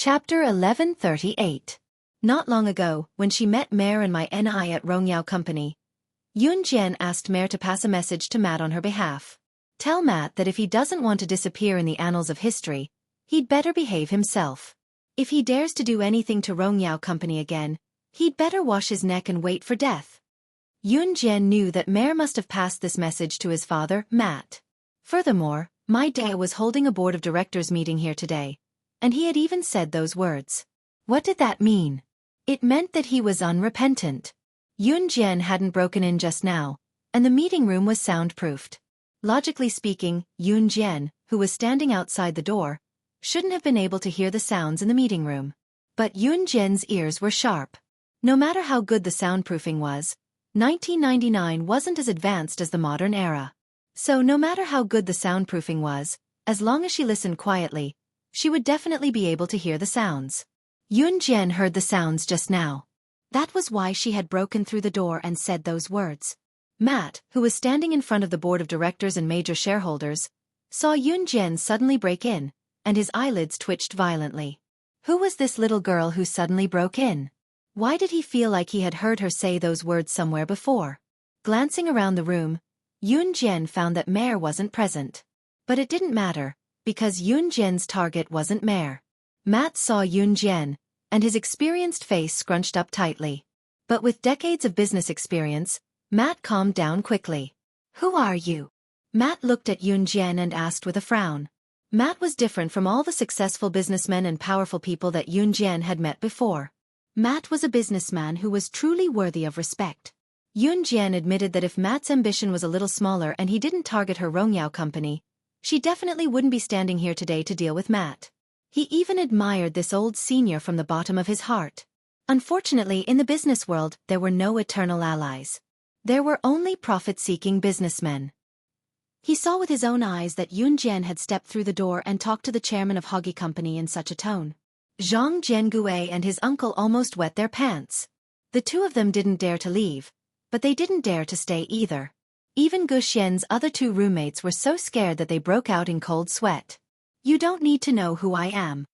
Chapter 1138. Not long ago, when she met Mare and my NI at Rongyao Company, Yun Jian asked Mare to pass a message to Matt on her behalf. Tell Matt that if he doesn't want to disappear in the annals of history, he'd better behave himself. If he dares to do anything to Rongyao Company again, he'd better wash his neck and wait for death. Yun Jian knew that Mare must have passed this message to his father, Matt. Furthermore, my dad was holding a board of directors meeting here today, and he had even said those words. What did that mean? It meant that he was unrepentant. Yun Jian hadn't broken in just now, and the meeting room was soundproofed. Logically speaking, Yun Jian, who was standing outside the door, shouldn't have been able to hear the sounds in the meeting room. But Yun Jian's ears were sharp. No matter how good the soundproofing was, 1999 wasn't as advanced as the modern era. So no matter how good the soundproofing was, as long as she listened quietly, she would definitely be able to hear the sounds. Yun Jian heard the sounds just now. That was why she had broken through the door and said those words. Matt, who was standing in front of the board of directors and major shareholders, saw Yun Jian suddenly break in, and his eyelids twitched violently. Who was this little girl who suddenly broke in? Why did he feel like he had heard her say those words somewhere before? Glancing around the room, Yun Jian found that Mare wasn't present. But it didn't matter, because Yun Jian's target wasn't Mare. Matt saw Yun Jian, and his experienced face scrunched up tightly. But with decades of business experience, Matt calmed down quickly. Who are you? Matt looked at Yun Jian and asked with a frown. Matt was different from all the successful businessmen and powerful people that Yun Jian had met before. Matt was a businessman who was truly worthy of respect. Yun Jian admitted that if Matt's ambition was a little smaller and he didn't target her Rongyao Company, she definitely wouldn't be standing here today to deal with Matt. He even admired this old senior from the bottom of his heart. Unfortunately, in the business world, there were no eternal allies. There were only profit-seeking businessmen. He saw with his own eyes that Yun Jian had stepped through the door and talked to the chairman of Xueqi Company in such a tone. Zhang Jiangui and his uncle almost wet their pants. The two of them didn't dare to leave, but they didn't dare to stay either. Even Guxian's other two roommates were so scared that they broke out in cold sweat. You don't need to know who I am.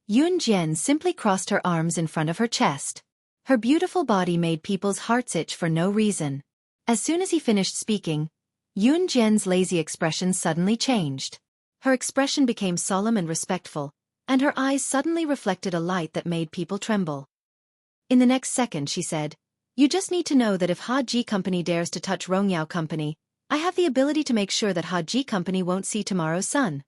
Yun Jian simply crossed her arms in front of her chest. Her beautiful body made people's hearts itch for no reason. As soon as he finished speaking, Yun Jian's lazy expression suddenly changed. Her expression became solemn and respectful, and her eyes suddenly reflected a light that made people tremble. In the next second she said, You just need to know that if Xueqi Company dares to touch Rongyao Company, I have the ability to make sure that Xueqi Company won't see tomorrow's sun.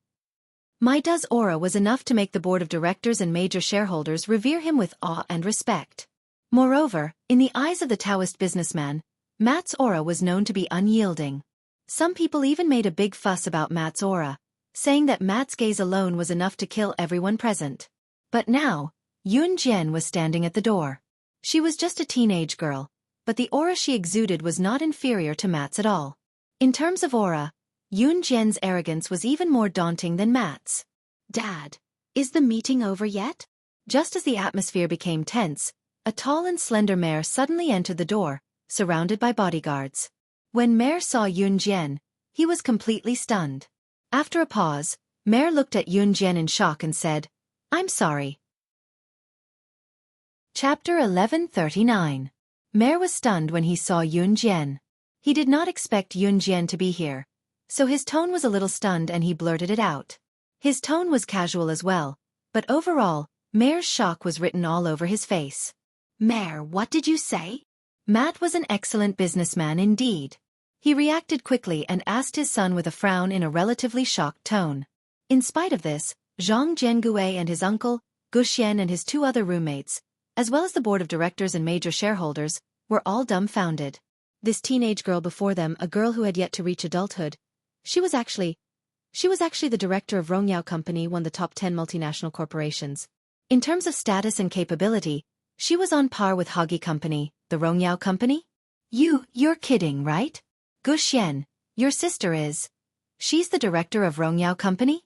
My Da's aura was enough to make the board of directors and major shareholders revere him with awe and respect. Moreover, in the eyes of the Taoist businessman, Matt's aura was known to be unyielding. Some people even made a big fuss about Matt's aura, saying that Matt's gaze alone was enough to kill everyone present. But now, Yun Jian was standing at the door. She was just a teenage girl, but the aura she exuded was not inferior to Matt's at all. In terms of aura, Yun Jian's arrogance was even more daunting than Matt's. Dad, is the meeting over yet? Just as the atmosphere became tense, a tall and slender mare suddenly entered the door, surrounded by bodyguards. When Mare saw Yun Jian, he was completely stunned. After a pause, Mare looked at Yun Jian in shock and said, I'm sorry. Chapter 1139. Mare was stunned when he saw Yun Jian. He did not expect Yun Jian to be here, so his tone was a little stunned and he blurted it out. His tone was casual as well, but overall, Mare's shock was written all over his face. Mare, what did you say? Matt was an excellent businessman indeed. He reacted quickly and asked his son with a frown in a relatively shocked tone. In spite of this, Zhang Jiangui and his uncle, Guxian and his two other roommates, as well as the board of directors and major shareholders, were all dumbfounded. This teenage girl before them, a girl who had yet to reach adulthood, she was actually the director of Rongyao Company, one of the top 10 multinational corporations. In terms of status and capability, she was on par with Xueqi Company, the Rongyao Company? You're kidding, right? Guxian, your sister is. She's the director of Rongyao Company?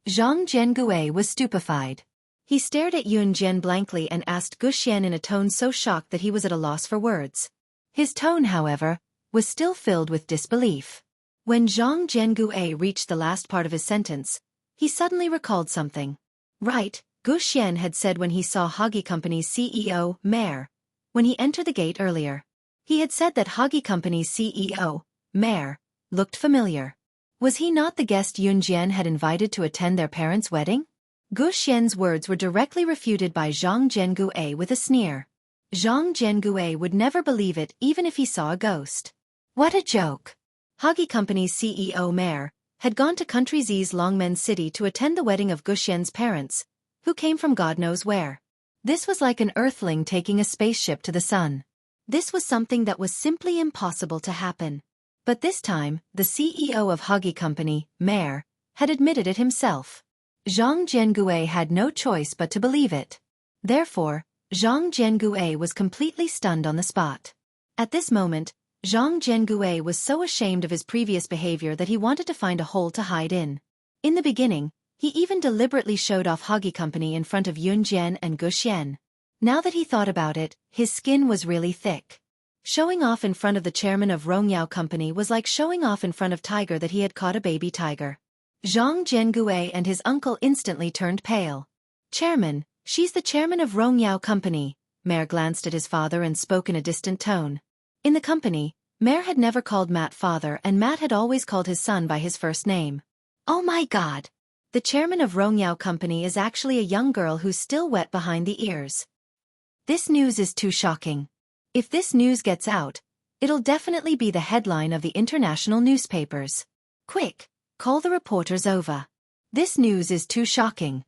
Zhang Jiangui was stupefied. He stared at Yun Jian blankly and asked Guxian in a tone so shocked that he was at a loss for words. His tone, however, was still filled with disbelief. When Zhang Jiangui reached the last part of his sentence, he suddenly recalled something. Right, Gu Xian had said when he saw Hoggy Company's CEO, Mayor, when he entered the gate earlier. He had said that Hoggy Company's CEO, Mayor, looked familiar. Was he not the guest Yun Jian had invited to attend their parents' wedding? Gu Xian's words were directly refuted by Zhang Zhengue with a sneer. Zhang Zhengue would never believe it even if he saw a ghost. What a joke! Hoggy Company's CEO Mayor had gone to Country Z's Longmen City to attend the wedding of Gu Xian's parents, who came from God knows where. This was like an earthling taking a spaceship to the sun. This was something that was simply impossible to happen. But this time, the CEO of Hoggy Company, Mayor, had admitted it himself. Zhang Zhengue had no choice but to believe it. Therefore, Zhang Zhengue was completely stunned on the spot. At this moment, Zhang Zhengue was so ashamed of his previous behavior that he wanted to find a hole to hide in. In the beginning, he even deliberately showed off Hoggy Company in front of Yun Jian and Gu Xian. Now that he thought about it, his skin was really thick. Showing off in front of the chairman of Rongyao Company was like showing off in front of Tiger that he had caught a baby tiger. Zhang Zhengue and his uncle instantly turned pale. Chairman, she's the chairman of Rongyao Company. Mayor glanced at his father and spoke in a distant tone. In the company, Mayor had never called Matt father and Matt had always called his son by his first name. Oh my god! The chairman of Rongyao Company is actually a young girl who's still wet behind the ears. This news is too shocking. If this news gets out, it'll definitely be the headline of the international newspapers. Quick, call the reporters over. This news is too shocking.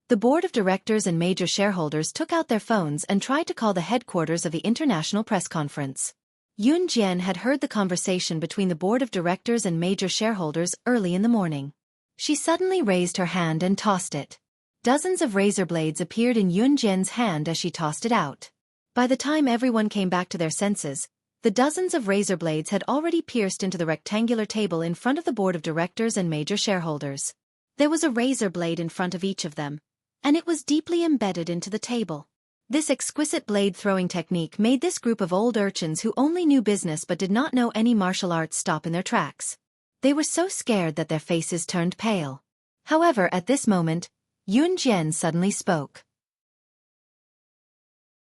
The board of directors and major shareholders took out their phones and tried to call the headquarters of the international press conference. Yun Jian had heard the conversation between the board of directors and major shareholders early in the morning. She suddenly raised her hand and tossed it. Dozens of razor blades appeared in Yun Jian's hand as she tossed it out. By the time everyone came back to their senses, the dozens of razor blades had already pierced into the rectangular table in front of the board of directors and major shareholders. There was a razor blade in front of each of them, and it was deeply embedded into the table. This exquisite blade-throwing technique made this group of old urchins who only knew business but did not know any martial arts stop in their tracks. They were so scared that their faces turned pale. However, at this moment, Yun Jian suddenly spoke.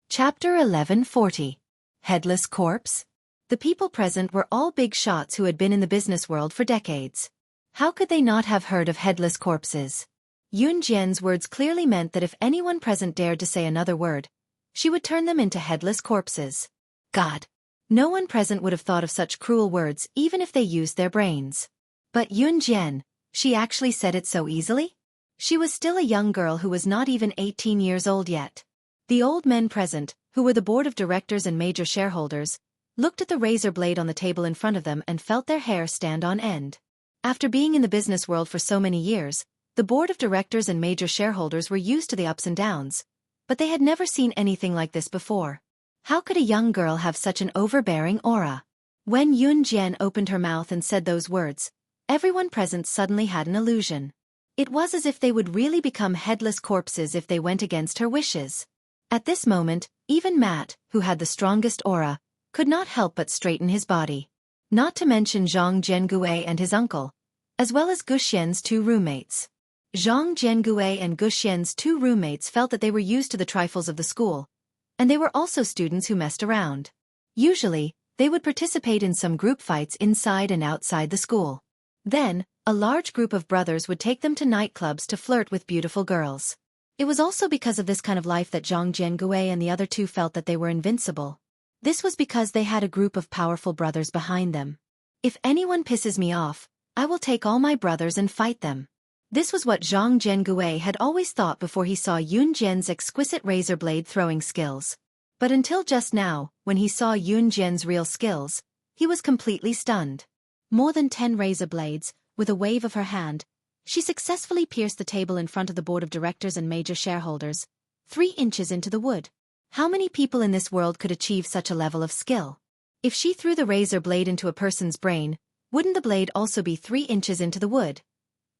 Chapter 1140. Headless Corpse? The people present were all big shots who had been in the business world for decades. How could they not have heard of headless corpses? Yun Jian's words clearly meant that if anyone present dared to say another word, she would turn them into headless corpses. God! No one present would have thought of such cruel words even if they used their brains. But Yun Jian, she actually said it so easily? She was still a young girl who was not even 18 years old yet. The old men present, who were the board of directors and major shareholders, looked at the razor blade on the table in front of them and felt their hair stand on end. After being in the business world for so many years, the board of directors and major shareholders were used to the ups and downs, but they had never seen anything like this before. How could a young girl have such an overbearing aura? When Yun Jian opened her mouth and said those words, everyone present suddenly had an illusion. It was as if they would really become headless corpses if they went against her wishes. At this moment, even Matt, who had the strongest aura, could not help but straighten his body. Not to mention Zhang Zhengue and his uncle, as well as Gu Xian's two roommates. Zhang Zhengue and Gu Xian's two roommates felt that they were used to the trifles of the school, and they were also students who messed around. Usually, they would participate in some group fights inside and outside the school. Then, a large group of brothers would take them to nightclubs to flirt with beautiful girls. It was also because of this kind of life that Zhang Zhengue and the other two felt that they were invincible. This was because they had a group of powerful brothers behind them. If anyone pisses me off, I will take all my brothers and fight them. This was what Zhang Zhengue had always thought before he saw Yun Jian's exquisite razor blade throwing skills. But until just now, when he saw Yun Jian's real skills, he was completely stunned. More than 10 razor blades, with a wave of her hand, she successfully pierced the table in front of the board of directors and major shareholders, 3 inches into the wood. How many people in this world could achieve such a level of skill? If she threw the razor blade into a person's brain, wouldn't the blade also be 3 inches into the wood?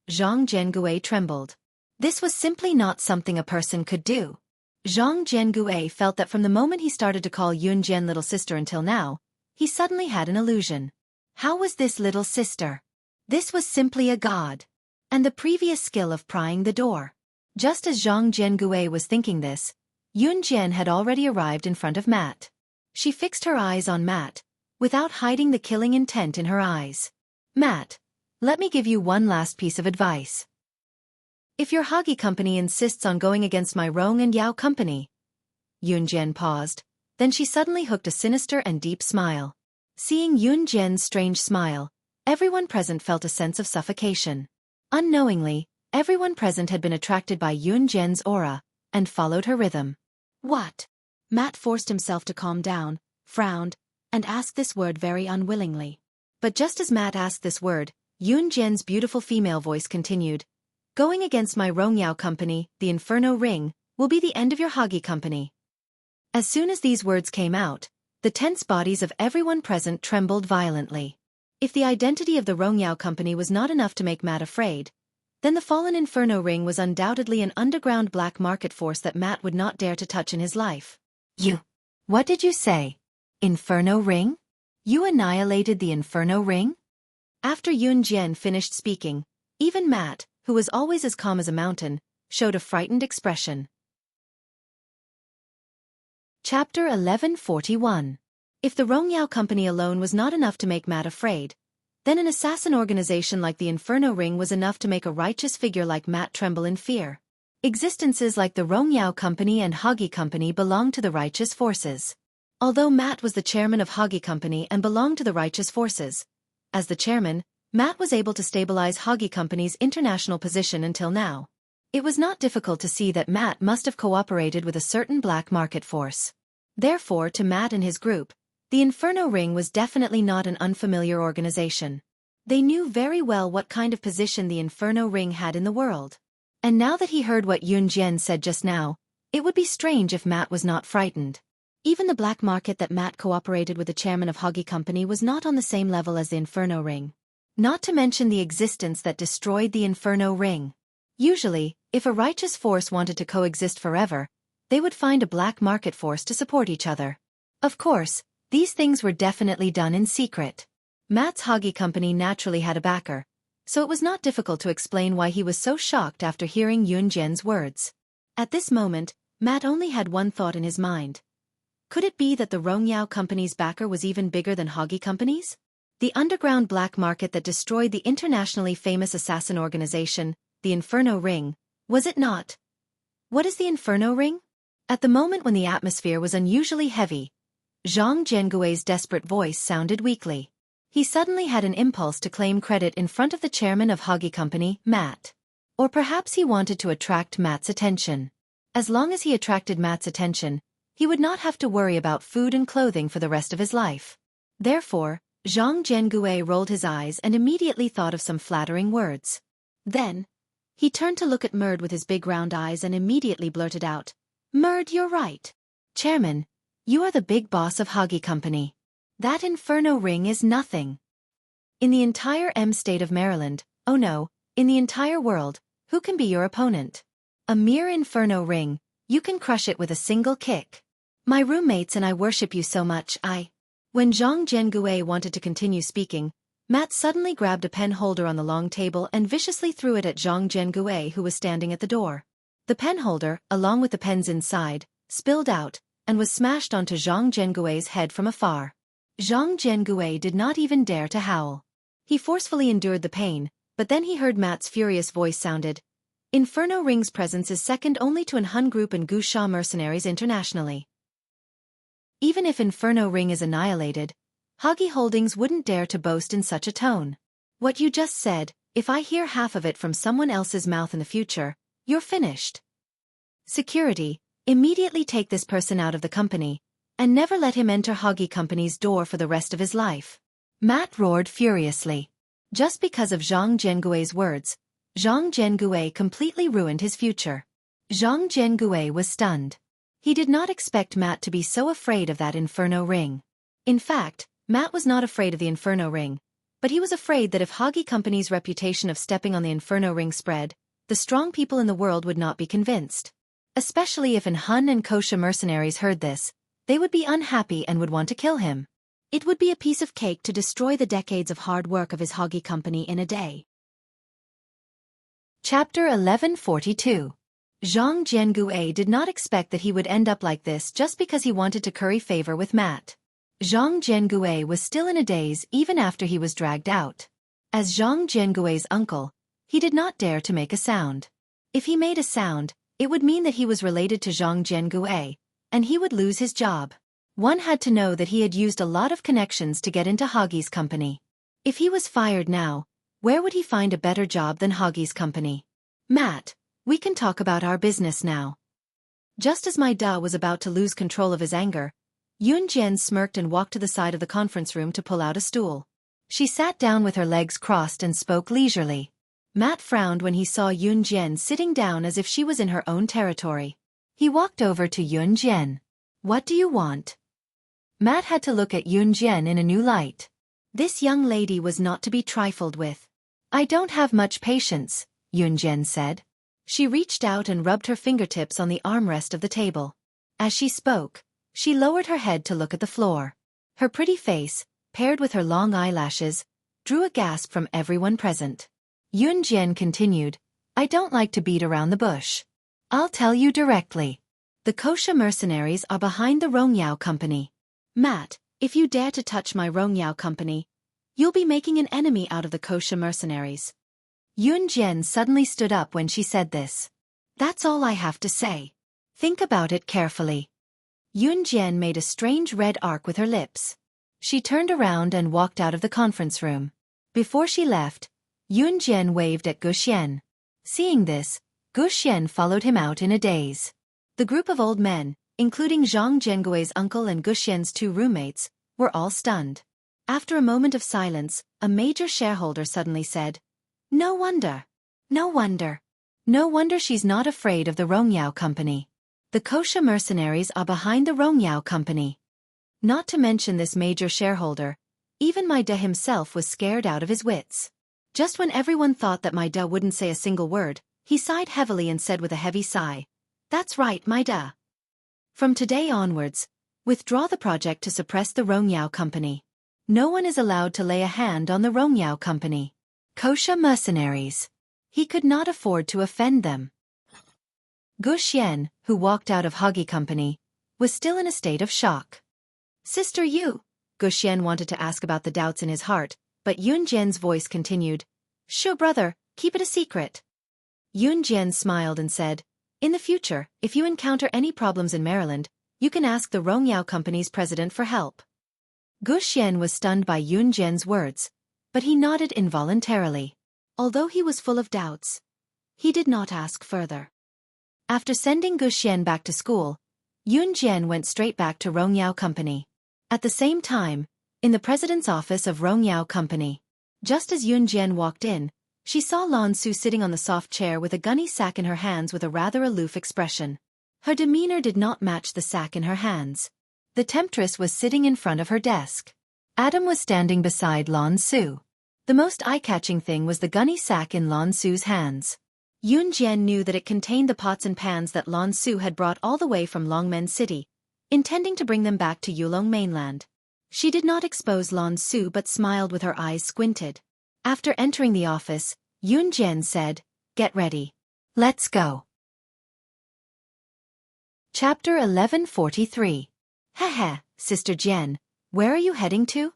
Zhang Zhengue trembled. This was simply not something a person could do. Zhang Zhengue felt that from the moment he started to call Yun Jian little sister until now, he suddenly had an illusion. How was this little sister? This was simply a god. And the previous skill of prying the door. Just as Zhang Jiangue was thinking this, Yun Jian had already arrived in front of Matt. She fixed her eyes on Matt, without hiding the killing intent in her eyes. Matt, let me give you one last piece of advice. If your Hagi company insists on going against my Rong and Yao company. Yun Jian paused, then she suddenly hooked a sinister and deep smile. Seeing Yun Jian's strange smile, everyone present felt a sense of suffocation. Unknowingly, everyone present had been attracted by Yun Jian's aura, and followed her rhythm. What? Matt forced himself to calm down, frowned, and asked this word very unwillingly. But just as Matt asked this word, Yun Jian's beautiful female voice continued, going against my Rongyao company, the Inferno Ring, will be the end of your Hagi company. As soon as these words came out, the tense bodies of everyone present trembled violently. If the identity of the Rongyao company was not enough to make Matt afraid, then the fallen Inferno Ring was undoubtedly an underground black market force that Matt would not dare to touch in his life. What did you say? Inferno Ring? You annihilated the Inferno Ring? After Yun Jian finished speaking, even Matt, who was always as calm as a mountain, showed a frightened expression. Chapter 1141. If the Rongyao company alone was not enough to make Matt afraid, then an assassin organization like the Inferno Ring was enough to make a righteous figure like Matt tremble in fear. Existences like the Rongyao company and Hagi company belonged to the righteous forces. Although Matt was the chairman of Hagi company and belonged to the righteous forces, as the chairman, Matt was able to stabilize Hagi company's international position until now. It was not difficult to see that Matt must have cooperated with a certain black market force. Therefore, to Matt and his group, the Inferno Ring was definitely not an unfamiliar organization. They knew very well what kind of position the Inferno Ring had in the world. And now that he heard what Yun Jian said just now, it would be strange if Matt was not frightened. Even the black market that Matt cooperated with the chairman of Hagi company was not on the same level as the Inferno Ring. Not to mention the existence that destroyed the Inferno Ring. Usually, if a righteous force wanted to coexist forever, they would find a black market force to support each other. Of course, these things were definitely done in secret. Matt's Hagi company naturally had a backer, so it was not difficult to explain why he was so shocked after hearing Yun Jian's words. At this moment, Matt only had one thought in his mind. Could it be that the Rongyao company's backer was even bigger than Hagi company's? The underground black market that destroyed the internationally famous assassin organization, the Inferno Ring, was it not? What is the Inferno Ring? At the moment when the atmosphere was unusually heavy, Zhang Jiangui's desperate voice sounded weakly. He suddenly had an impulse to claim credit in front of the chairman of Hagi company, Matt. Or perhaps he wanted to attract Matt's attention. As long as he attracted Matt's attention, he would not have to worry about food and clothing for the rest of his life. Therefore, Zhang Jiangue rolled his eyes and immediately thought of some flattering words. Then, he turned to look at Merd with his big round eyes and immediately blurted out, "Merd, you're right. Chairman, you are the big boss of Hagi company. That Inferno Ring is nothing. In the entire state of Maryland, oh no, in the entire world, who can be your opponent? A mere Inferno Ring, you can crush it with a single kick. My roommates and I worship you so much, When Zhang Jiangue wanted to continue speaking, Matt suddenly grabbed a pen holder on the long table and viciously threw it at Zhang Jiangue, who was standing at the door. The pen holder, along with the pens inside, spilled out, and was smashed onto Zhang Jiangue's head from afar. Zhang Jiangue did not even dare to howl. He forcefully endured the pain, but then he heard Matt's furious voice sounded. Inferno Ring's presence is second only to an Hun group and Gusha mercenaries internationally. Even if Inferno Ring is annihilated, Hagi Holdings wouldn't dare to boast in such a tone. What you just said, if I hear half of it from someone else's mouth in the future, you're finished. Security, immediately take this person out of the company, and never let him enter Hagi company's door for the rest of his life. Matt roared furiously. Just because of Zhang Jiangue's words, Zhang Jiangue completely ruined his future. Zhang Jiangue was stunned. He did not expect Matt to be so afraid of that Inferno Ring. In fact, Matt was not afraid of the Inferno Ring, but he was afraid that if Hagi company's reputation of stepping on the Inferno Ring spread, the strong people in the world would not be convinced. Especially if Han and Kosha mercenaries heard this, they would be unhappy and would want to kill him. It would be a piece of cake to destroy the decades of hard work of his Hagi company in a day. Chapter 1142. Zhang Jiangue did not expect that he would end up like this just because he wanted to curry favor with Matt. Zhang Jiangue was still in a daze even after he was dragged out. As Zhang Jiangue's uncle, he did not dare to make a sound. If he made a sound, it would mean that he was related to Zhang Jiangue, and he would lose his job. One had to know that he had used a lot of connections to get into Hoggy's company. If he was fired now, where would he find a better job than Hoggy's company? Matt, we can talk about our business now. Just as my Da was about to lose control of his anger, Yun Jian smirked and walked to the side of the conference room to pull out a stool. She sat down with her legs crossed and spoke leisurely. Matt frowned when he saw Yun Jian sitting down as if she was in her own territory. He walked over to Yun Jian. What do you want? Matt had to look at Yun Jian in a new light. This young lady was not to be trifled with. I don't have much patience, Yun Jian said. She reached out and rubbed her fingertips on the armrest of the table. As she spoke, she lowered her head to look at the floor. Her pretty face, paired with her long eyelashes, drew a gasp from everyone present. Yun Jian continued, I don't like to beat around the bush. I'll tell you directly. The Kosha mercenaries are behind the Rongyao company. Matt, if you dare to touch my Rongyao company, you'll be making an enemy out of the Kosha mercenaries. Yun Jian suddenly stood up when she said this. That's all I have to say. Think about it carefully. Yun Jian made a strange red arc with her lips. She turned around and walked out of the conference room. Before she left, Yun Jian waved at Gu Xian. Seeing this, Gu Xian followed him out in a daze. The group of old men, including Zhang Jiangue's uncle and Gu Xian's two roommates, were all stunned. After a moment of silence, a major shareholder suddenly said, No wonder. No wonder. No wonder she's not afraid of the Rongyao company. The Kosha mercenaries are behind the Rongyao company. Not to mention this major shareholder, even Maida himself was scared out of his wits. Just when everyone thought that Maida wouldn't say a single word, he sighed heavily and said with a heavy sigh, That's right, Maida. From today onwards, withdraw the project to suppress the Rongyao company. No one is allowed to lay a hand on the Rongyao company. Kosha mercenaries. He could not afford to offend them. Gu Xian, who walked out of Hoggy company, was still in a state of shock. Sister Yu, Gu Xian wanted to ask about the doubts in his heart, but Yun Jian's voice continued, Sure brother, keep it a secret. Yun Jian smiled and said, In the future, if you encounter any problems in Maryland, you can ask the Rongyao company's president for help. Gu Xian was stunned by Yun Jian's words, but he nodded involuntarily. Although he was full of doubts, he did not ask further. After sending Gu Xian back to school, Yun Jian went straight back to Rongyao company. At the same time, in the president's office of Rongyao company, just as Yun Jian walked in, she saw Lan Su sitting on the soft chair with a gunny sack in her hands with a rather aloof expression. Her demeanor did not match the sack in her hands. The temptress was sitting in front of her desk. Adam was standing beside Lan Su. The most eye-catching thing was the gunny sack in Lan Su's hands. Yun Jian knew that it contained the pots and pans that Lan Su had brought all the way from Longmen City, intending to bring them back to Yulong mainland. She did not expose Lan Su but smiled with her eyes squinted. After entering the office, Yun Jian said, Get ready. Let's go. Chapter 1143. Heh, Sister Jian, where are you heading to?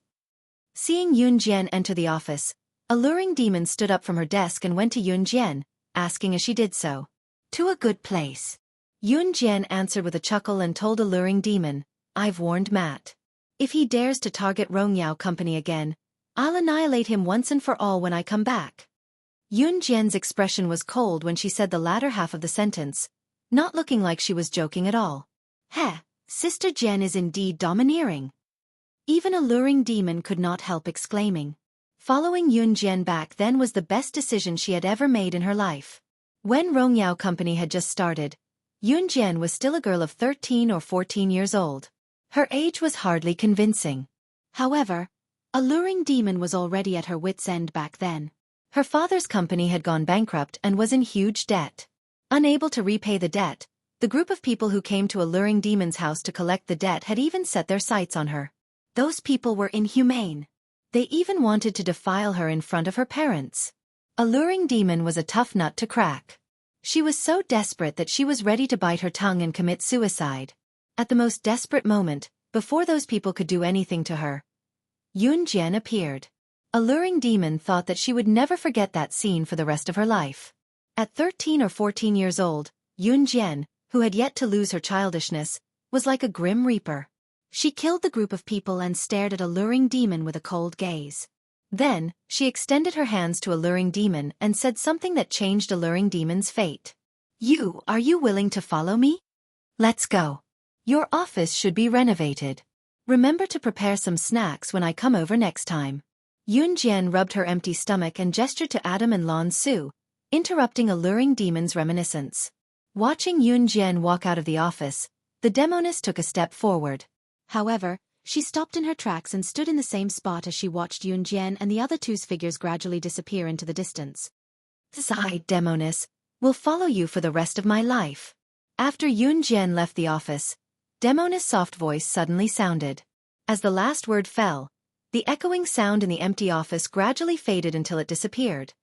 Seeing Yun Jian enter the office, a luring demon stood up from her desk and went to Yun Jian, asking as she did so. To a good place. Yun Jian answered with a chuckle and told Alluring Demon, I've warned Matt. If he dares to target Rongyao company again, I'll annihilate him once and for all when I come back. Yun Jian's expression was cold when she said the latter half of the sentence, not looking like she was joking at all. Heh, Sister Jian is indeed domineering. Even Alluring Demon could not help exclaiming. Following Yun Jian back then was the best decision she had ever made in her life. When Rongyao company had just started, Yun Jian was still a girl of 13 or 14 years old. Her age was hardly convincing. However, Alluring Demon was already at her wits' end back then. Her father's company had gone bankrupt and was in huge debt. Unable to repay the debt, the group of people who came to Alluring Demon's house to collect the debt had even set their sights on her. Those people were inhumane. They even wanted to defile her in front of her parents. Alluring Demon was a tough nut to crack. She was so desperate that she was ready to bite her tongue and commit suicide. At the most desperate moment, before those people could do anything to her, Yunjian appeared. A luring demon thought that she would never forget that scene for the rest of her life. At 13 or 14 years old, Yunjian, who had yet to lose her childishness, was like a grim reaper. She killed the group of people and stared at a luring demon with a cold gaze. Then, she extended her hands to a luring demon and said something that changed a luring demon's fate. Are you willing to follow me? Let's go. Your office should be renovated. Remember to prepare some snacks when I come over next time. Yunjian rubbed her empty stomach and gestured to Adam and Lan Su, interrupting a luring demon's reminiscence. Watching Yunjian walk out of the office, the demoness took a step forward. However, she stopped in her tracks and stood in the same spot as she watched Yunjian and the other two's figures gradually disappear into the distance. Sigh, demoness, will follow you for the rest of my life. After Yunjian left the office, demoness' soft voice suddenly sounded. As the last word fell, the echoing sound in the empty office gradually faded until it disappeared.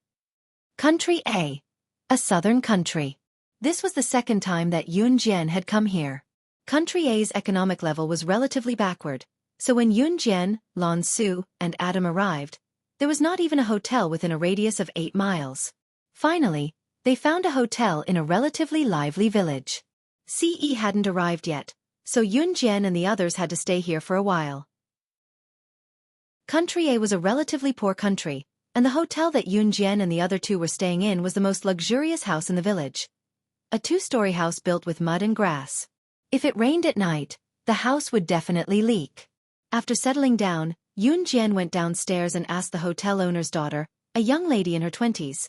Country A. A southern country. This was the second time that Yunjian had come here. Country A's economic level was relatively backward, so when Yunjian, Lan Su, and Adam arrived, there was not even a hotel within a radius of 8 miles. Finally, they found a hotel in a relatively lively village. CE hadn't arrived yet, so Yunjian and the others had to stay here for a while. Country A was a relatively poor country, and the hotel that Yunjian and the other two were staying in was the most luxurious house in the village. A 2-story house built with mud and grass. If it rained at night, the house would definitely leak. After settling down, Yunjian went downstairs and asked the hotel owner's daughter, a young lady in her 20s,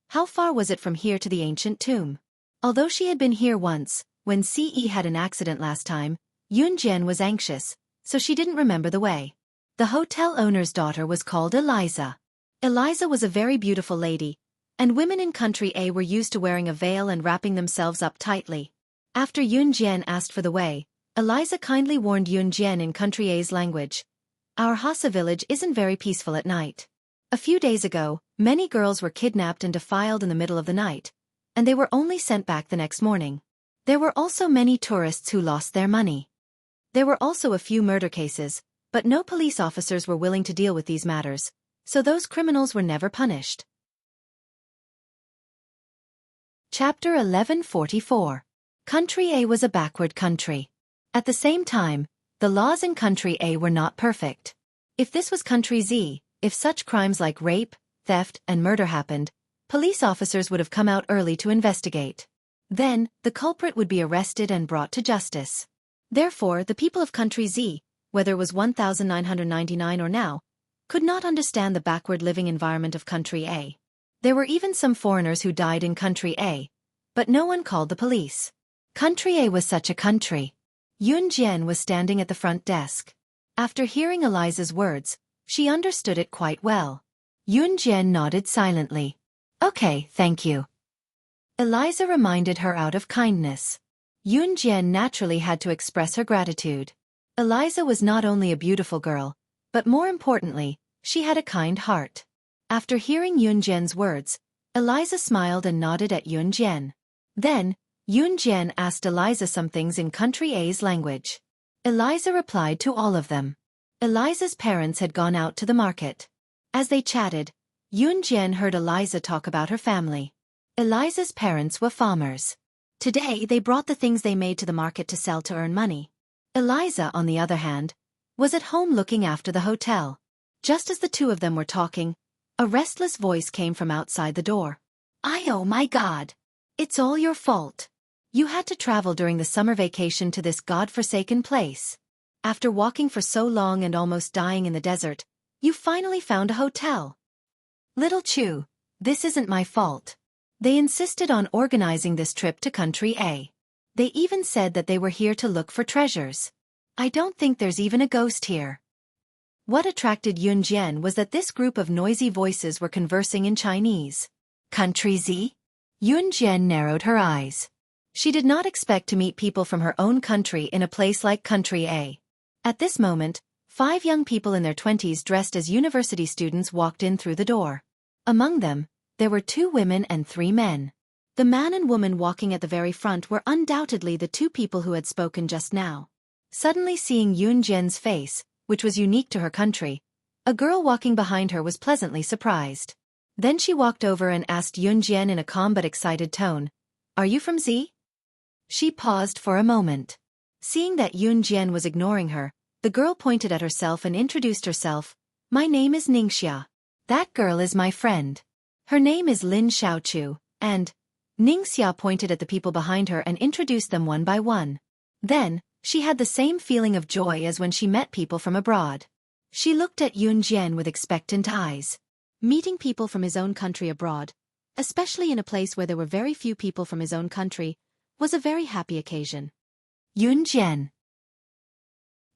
how far was it from here to the ancient tomb? Although she had been here once, when CE had an accident last time, Yunjian was anxious, so she didn't remember the way. The hotel owner's daughter was called Eliza. Eliza was a very beautiful lady, and women in Country A were used to wearing a veil and wrapping themselves up tightly. After Yunjian asked for the way, Eliza kindly warned Yunjian in Country A's language. Our Hassa village isn't very peaceful at night. A few days ago, many girls were kidnapped and defiled in the middle of the night, and they were only sent back the next morning. There were also many tourists who lost their money. There were also a few murder cases, but no police officers were willing to deal with these matters, so those criminals were never punished. Chapter 1144. Country A was a backward country. At the same time, the laws in Country A were not perfect. If this was Country Z, if such crimes like rape, theft, and murder happened, police officers would have come out early to investigate. Then, the culprit would be arrested and brought to justice. Therefore, the people of Country Z, whether it was 1999 or now, could not understand the backward living environment of Country A. There were even some foreigners who died in Country A, but no one called the police. Country A was such a country. Yunjian was standing at the front desk. After hearing Eliza's words, she understood it quite well. Yunjian nodded silently. Okay, thank you. Eliza reminded her out of kindness. Yunjian naturally had to express her gratitude. Eliza was not only a beautiful girl, but more importantly, she had a kind heart. After hearing Yunjian's words, Eliza smiled and nodded at Yunjian. Then, Yunjian asked Eliza some things in Country A's language. Eliza replied to all of them. Eliza's parents had gone out to the market. As they chatted, Yunjian heard Eliza talk about her family. Eliza's parents were farmers. Today they brought the things they made to the market to sell to earn money. Eliza, on the other hand, was at home looking after the hotel. Just as the two of them were talking, a restless voice came from outside the door. Oh my God! It's all your fault. You had to travel during the summer vacation to this god-forsaken place. After walking for so long and almost dying in the desert, you finally found a hotel. Little Chu, this isn't my fault. They insisted on organizing this trip to Country A. They even said that they were here to look for treasures. I don't think there's even a ghost here. What attracted Yunjian was that this group of noisy voices were conversing in Chinese. Country Z? Yunjian narrowed her eyes. She did not expect to meet people from her own country in a place like Country A. At this moment, 5 young people in their 20s dressed as university students walked in through the door. Among them, there were 2 women and 3 men. The man and woman walking at the very front were undoubtedly the two people who had spoken just now. Suddenly seeing Yun Jian's face, which was unique to her country, a girl walking behind her was pleasantly surprised. Then she walked over and asked Yun Jian in a calm but excited tone, "Are you from Z?" She paused for a moment. Seeing that Yun Jian was ignoring her, the girl pointed at herself and introduced herself. "My name is Ningxia. That girl is my friend. Her name is Lin Xiaochu," and Ningxia pointed at the people behind her and introduced them one by one. Then, she had the same feeling of joy as when she met people from abroad. She looked at Yun Jian with expectant eyes. Meeting people from his own country abroad, especially in a place where there were very few people from his own country, was a very happy occasion. Yun Jian.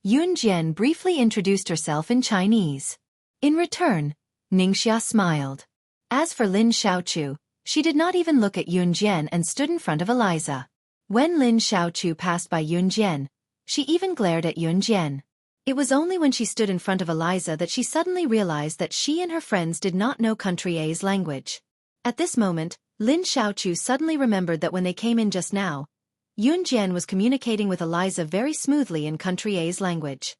Yun Jian briefly introduced herself in Chinese. In return, Ningxia smiled. As for Lin Xiaochu, she did not even look at Yun Jian and stood in front of Eliza. When Lin Xiaochu passed by Yun Jian, she even glared at Yun Jian. It was only when she stood in front of Eliza that she suddenly realized that she and her friends did not know Country A's language. At this moment, Lin Xiaochu suddenly remembered that when they came in just now, Yun Jian was communicating with Eliza very smoothly in Country A's language.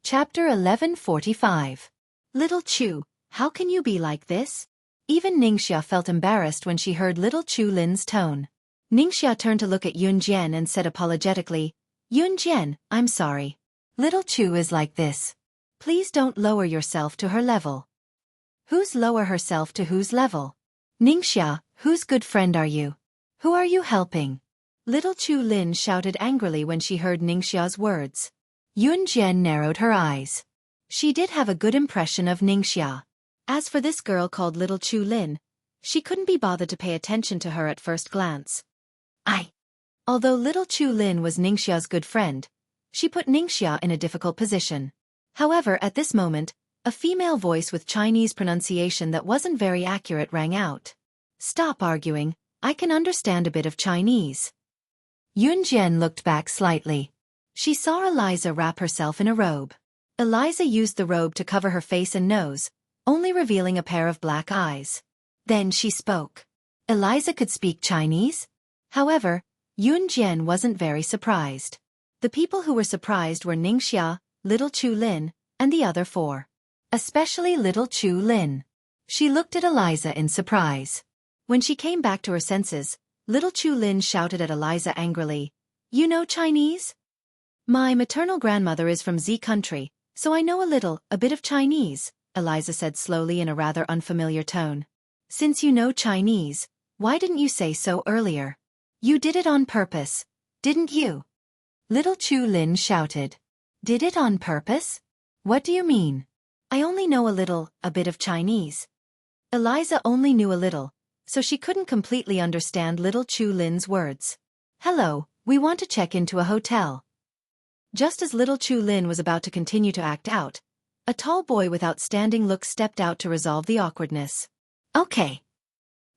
Chapter 1145. Little Chu, how can you be like this? Even Ningxia felt embarrassed when she heard little Chu Lin's tone. Ningxia turned to look at Yun Jian and said apologetically, "Yun Jian, I'm sorry. Little Chu is like this. Please don't lower yourself to her level." Who's lower herself to whose level? Ningxia, whose good friend are you? Who are you helping? Little Chu Lin shouted angrily when she heard Ningxia's words. Yun Jian narrowed her eyes. She did have a good impression of Ningxia. As for this girl called Little Chu Lin, she couldn't be bothered to pay attention to her at first glance. Although Little Chu Lin was Ningxia's good friend, she put Ningxia in a difficult position. However, at this moment, a female voice with Chinese pronunciation that wasn't very accurate rang out. "Stop arguing, I can understand a bit of Chinese." Yun Jian looked back slightly. She saw Eliza wrap herself in a robe. Eliza used the robe to cover her face and nose, only revealing a pair of black eyes. Then she spoke. Eliza could speak Chinese? However, Yun Jian wasn't very surprised. The people who were surprised were Ningxia, Little Chu Lin, and the other four. Especially Little Chu Lin. She looked at Eliza in surprise. When she came back to her senses, Little Chu Lin shouted at Eliza angrily, "You know Chinese?" "My maternal grandmother is from Z country, so I know a bit of Chinese," Eliza said slowly in a rather unfamiliar tone. "Since you know Chinese, why didn't you say so earlier? You did it on purpose, didn't you?" Little Chu Lin shouted. "Did it on purpose? What do you mean?" "I only know a bit of Chinese." Eliza only knew a little, so she couldn't completely understand Little Chu Lin's words. "Hello, we want to check into a hotel." Just as Little Chu Lin was about to continue to act out, a tall boy with outstanding looks stepped out to resolve the awkwardness. "Okay."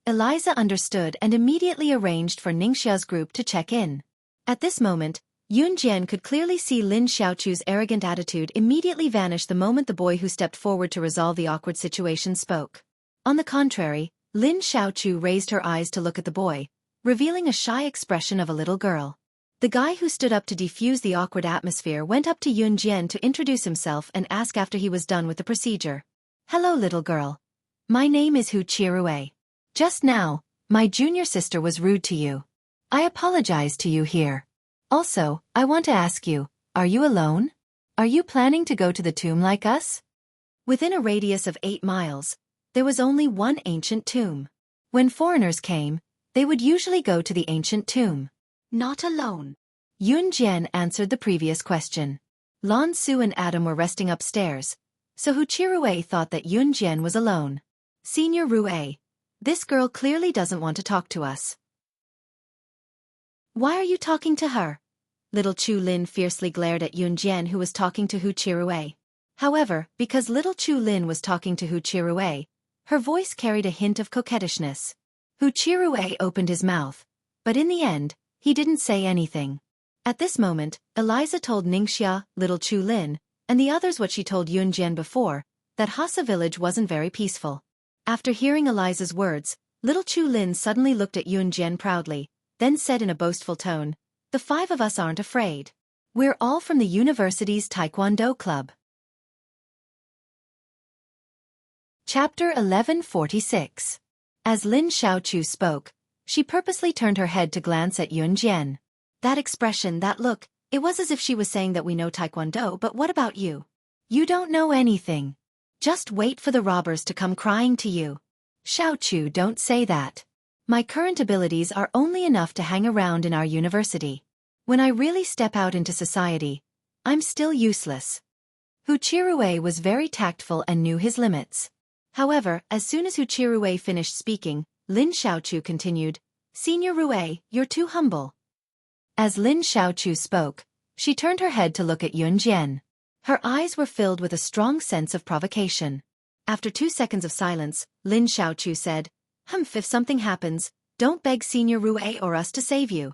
Eliza understood and immediately arranged for Ningxia's group to check in. At this moment, Yun Jian could clearly see Lin Xiaochu's arrogant attitude immediately vanish the moment the boy who stepped forward to resolve the awkward situation spoke. On the contrary, Lin Xiaochu raised her eyes to look at the boy, revealing a shy expression of a little girl. The guy who stood up to defuse the awkward atmosphere went up to Yun Jian to introduce himself and ask after he was done with the procedure. "Hello, little girl. My name is Hu Chirue. Just now, my junior sister was rude to you. I apologize to you here. Also, I want to ask you, are you alone? Are you planning to go to the tomb like us?" Within a radius of 8 miles, there was only one ancient tomb. When foreigners came, they would usually go to the ancient tomb. "Not alone." Yun Jian answered the previous question. Lan Su and Adam were resting upstairs, so Hu Chirue thought that Yun Jian was alone. "Senior Rue, this girl clearly doesn't want to talk to us." "Why are you talking to her?" Little Chu Lin fiercely glared at Yun Jian, who was talking to Hu Chirue. However, because Little Chu Lin was talking to Hu Chirue, her voice carried a hint of coquettishness. Hu Chirue opened his mouth, but in the end, he didn't say anything. At this moment, Eliza told Ningxia, Little Chu Lin, and the others what she told Yun Jian before, that Hassa village wasn't very peaceful. After hearing Eliza's words, little Chu Lin suddenly looked at Yun Jian proudly, then said in a boastful tone, "The 5 of us aren't afraid. We're all from the university's Taekwondo club." Chapter 1146. As Lin Xiaochu spoke, she purposely turned her head to glance at Yun Jian. That expression, that look, it was as if she was saying that we know Taekwondo, but what about you? You don't know anything. Just wait for the robbers to come crying to you. Xiaochu, don't say that. My current abilities are only enough to hang around in our university. When I really step out into society, I'm still useless. Hu Chirue was very tactful and knew his limits. However, as soon as Hu Chirue finished speaking, Lin Xiaochu continued, "Senior Rue, you're too humble." As Lin Xiaochu spoke, she turned her head to look at Yun Jian. Her eyes were filled with a strong sense of provocation. After 2 seconds of silence, Lin Xiaochu said, If something happens, don't beg Senior Rue or us to save you."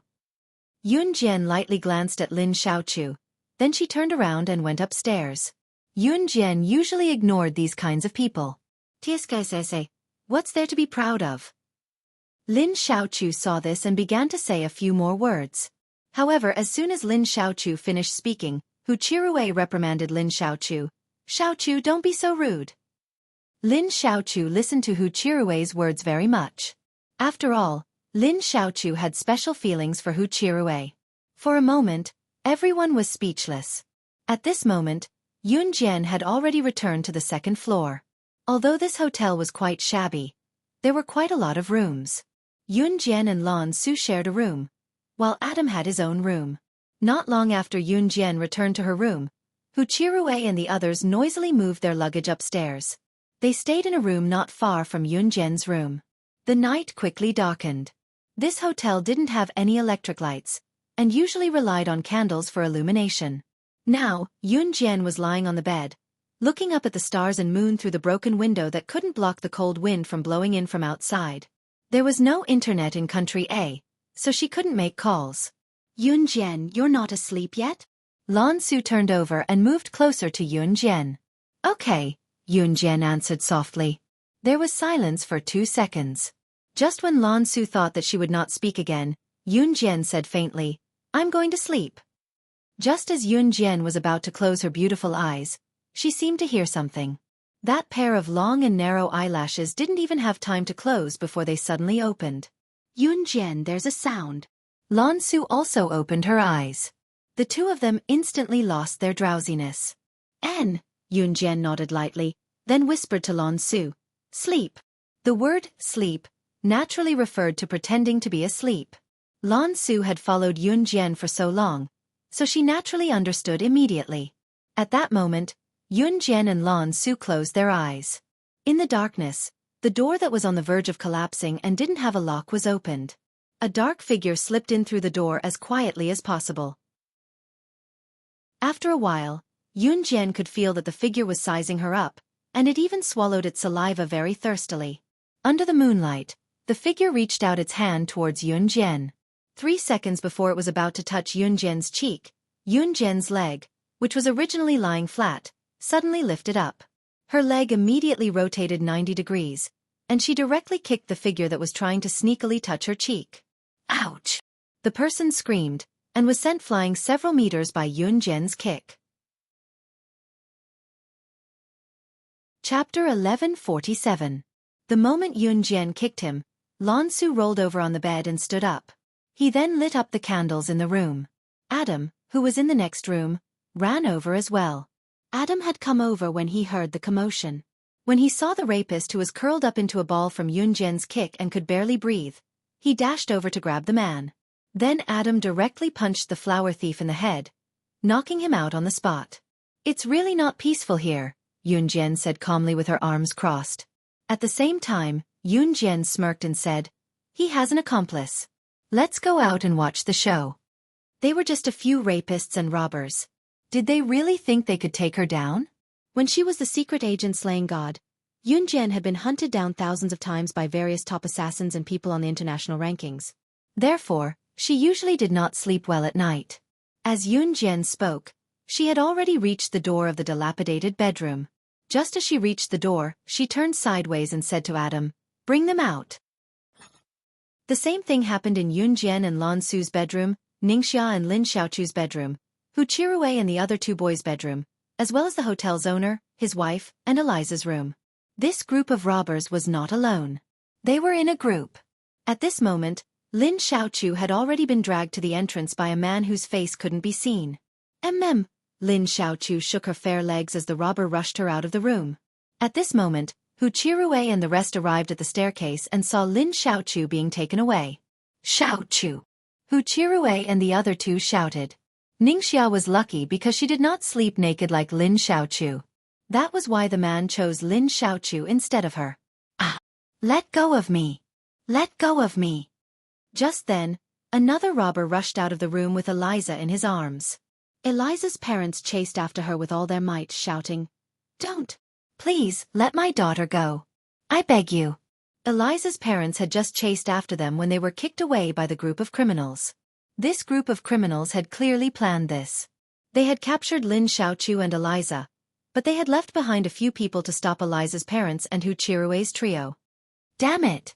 Yun Jian lightly glanced at Lin Xiaochu, then she turned around and went upstairs. Yun Jian usually ignored these kinds of people. "Tieskai, what's there to be proud of?" Lin Xiaochu saw this and began to say a few more words. However, as soon as Lin Xiaochu finished speaking, Hu Chirue reprimanded Lin Xiaochu. "Xiaochu, don't be so rude." Lin Xiaochu listened to Hu Chirue's words very much. After all, Lin Xiaochu had special feelings for Hu Chirue. For a moment, everyone was speechless. At this moment, Yun Jian had already returned to the 2nd floor. Although this hotel was quite shabby, there were quite a lot of rooms. Yun Jian and Lan Su shared a room, while Adam had his own room. Not long after Yun Jian returned to her room, Hu Chirue and the others noisily moved their luggage upstairs. They stayed in a room not far from Yun Jian's room. The night quickly darkened. This hotel didn't have any electric lights, and usually relied on candles for illumination. Now, Yun Jian was lying on the bed, looking up at the stars and moon through the broken window that couldn't block the cold wind from blowing in from outside. There was no internet in Country A, so she couldn't make calls. "Yun Jian, you're not asleep yet?" Lan Su turned over and moved closer to Yun Jian. "Okay," Yun Jian answered softly. There was silence for 2 seconds. Just when Lan Su thought that she would not speak again, Yun Jian said faintly, "I'm going to sleep." Just as Yun Jian was about to close her beautiful eyes, she seemed to hear something. That pair of long and narrow eyelashes didn't even have time to close before they suddenly opened. "Yun Jian, there's a sound." Lan Su also opened her eyes. The two of them instantly lost their drowsiness. Yun Jian nodded lightly, then whispered to Lan Su, "Sleep." The word sleep naturally referred to pretending to be asleep. Lan Su had followed Yun Jian for so long, so she naturally understood immediately. At that moment, Yun Jian and Lan Su closed their eyes. In the darkness, the door that was on the verge of collapsing and didn't have a lock was opened. A dark figure slipped in through the door as quietly as possible. After a while, Yun Jian could feel that the figure was sizing her up, and it even swallowed its saliva very thirstily. Under the moonlight, the figure reached out its hand towards Yun Jian. 3 seconds before it was about to touch Yun Jian's cheek, Yun Jian's leg, which was originally lying flat, suddenly lifted up. Her leg immediately rotated 90 degrees, and she directly kicked the figure that was trying to sneakily touch her cheek. "Ouch!" The person screamed, and was sent flying several meters by Yun Jian's kick. Chapter 1147. The moment Yun Jian kicked him, Lan Su rolled over on the bed and stood up. He then lit up the candles in the room. Adam, who was in the next room, ran over as well. Adam had come over when he heard the commotion. When he saw the rapist who was curled up into a ball from Yun Jian's kick and could barely breathe, he dashed over to grab the man. Then Adam directly punched the flower thief in the head, knocking him out on the spot. "It's really not peaceful here," Yun Jian said calmly with her arms crossed. At the same time, Yun Jian smirked and said, "He has an accomplice. Let's go out and watch the show." They were just a few rapists and robbers. Did they really think they could take her down? When she was the secret agent slaying God, Yun Jian had been hunted down thousands of times by various top assassins and people on the international rankings. Therefore, she usually did not sleep well at night. As Yun Jian spoke, she had already reached the door of the dilapidated bedroom. Just as she reached the door, she turned sideways and said to Adam, "Bring them out." The same thing happened in Yun Jian and Lan Su's bedroom, Ningxia and Lin Xiaochu's bedroom, Hu Qiruwei and the other two boys' bedroom, as well as the hotel's owner, his wife, and Eliza's room. This group of robbers was not alone. They were in a group. At this moment, Lin Xiaochu had already been dragged to the entrance by a man whose face couldn't be seen. Lin Xiaochu shook her fair legs as the robber rushed her out of the room. At this moment, Hu Qiruwei and the rest arrived at the staircase and saw Lin Xiaochu being taken away. "Xiaochu!" Hu Qiruwei and the other two shouted. Ningxia was lucky because she did not sleep naked like Lin Xiaochu. That was why the man chose Lin Xiaochu instead of her. "Ah! Let go of me! Let go of me!" Just then, another robber rushed out of the room with Eliza in his arms. Eliza's parents chased after her with all their might, shouting, "Don't! Please, let my daughter go. I beg you." Eliza's parents had just chased after them when they were kicked away by the group of criminals. This group of criminals had clearly planned this. They had captured Lin Xiaochu and Eliza, but they had left behind a few people to stop Eliza's parents and Hu Qiruwei's trio. Damn it!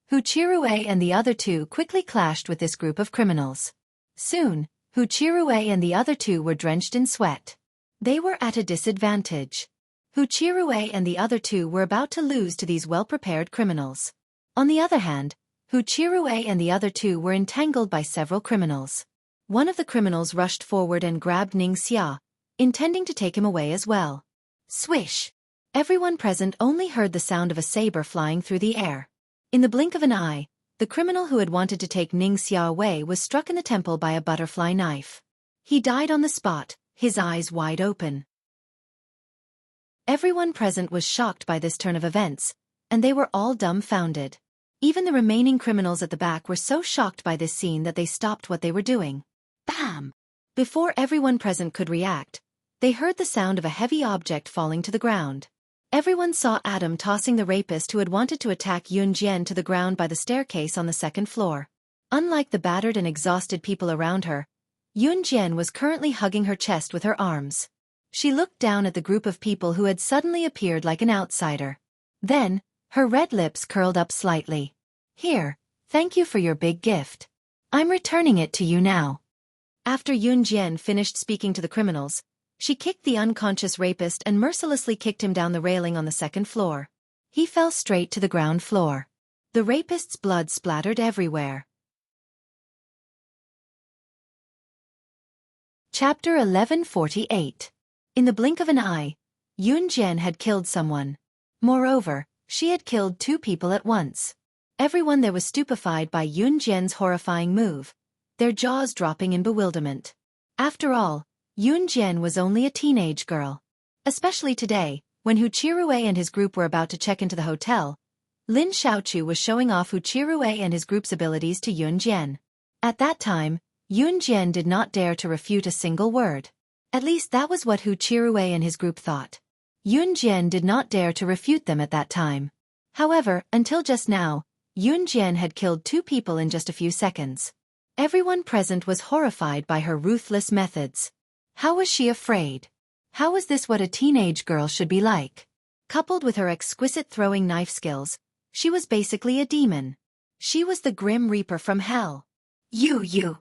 Hu Qiruwei and the other two quickly clashed with this group of criminals. Soon, Hu Qiruwei and the other two were drenched in sweat. They were at a disadvantage. Hu Qiruwei and the other two were about to lose to these well-prepared criminals. On the other hand, Hu Qiruwei and the other two were entangled by several criminals. One of the criminals rushed forward and grabbed Ningxia, intending to take him away as well. Swish! Everyone present only heard the sound of a saber flying through the air. In the blink of an eye, the criminal who had wanted to take Ningxia away was struck in the temple by a butterfly knife. He died on the spot, his eyes wide open. Everyone present was shocked by this turn of events, and they were all dumbfounded. Even the remaining criminals at the back were so shocked by this scene that they stopped what they were doing. Bam! Before everyone present could react, they heard the sound of a heavy object falling to the ground. Everyone saw Adam tossing the rapist who had wanted to attack Yun Jian to the ground by the staircase on the second floor. Unlike the battered and exhausted people around her, Yun Jian was currently hugging her chest with her arms. She looked down at the group of people who had suddenly appeared like an outsider. Then, her red lips curled up slightly. "Here, thank you for your big gift. I'm returning it to you now." After Yun Jian finished speaking to the criminals, she kicked the unconscious rapist and mercilessly kicked him down the railing on the second floor. He fell straight to the ground floor. The rapist's blood splattered everywhere. Chapter 1148. In the blink of an eye, Yun Jian had killed someone. Moreover, she had killed two people at once. Everyone there was stupefied by Yun Jian's horrifying move, their jaws dropping in bewilderment. After all, Yun Jian was only a teenage girl. Especially today, when Hu Qiruwei and his group were about to check into the hotel, Lin Xiaochu was showing off Hu Qiruwei and his group's abilities to Yun Jian. At that time, Yun Jian did not dare to refute a single word. At least that was what Hu Qiruwei and his group thought. Yun Jian did not dare to refute them at that time. However, until just now, Yun Jian had killed two people in just a few seconds. Everyone present was horrified by her ruthless methods. How was she afraid? How was this what a teenage girl should be like? Coupled with her exquisite throwing knife skills, she was basically a demon. She was the Grim Reaper from hell. You!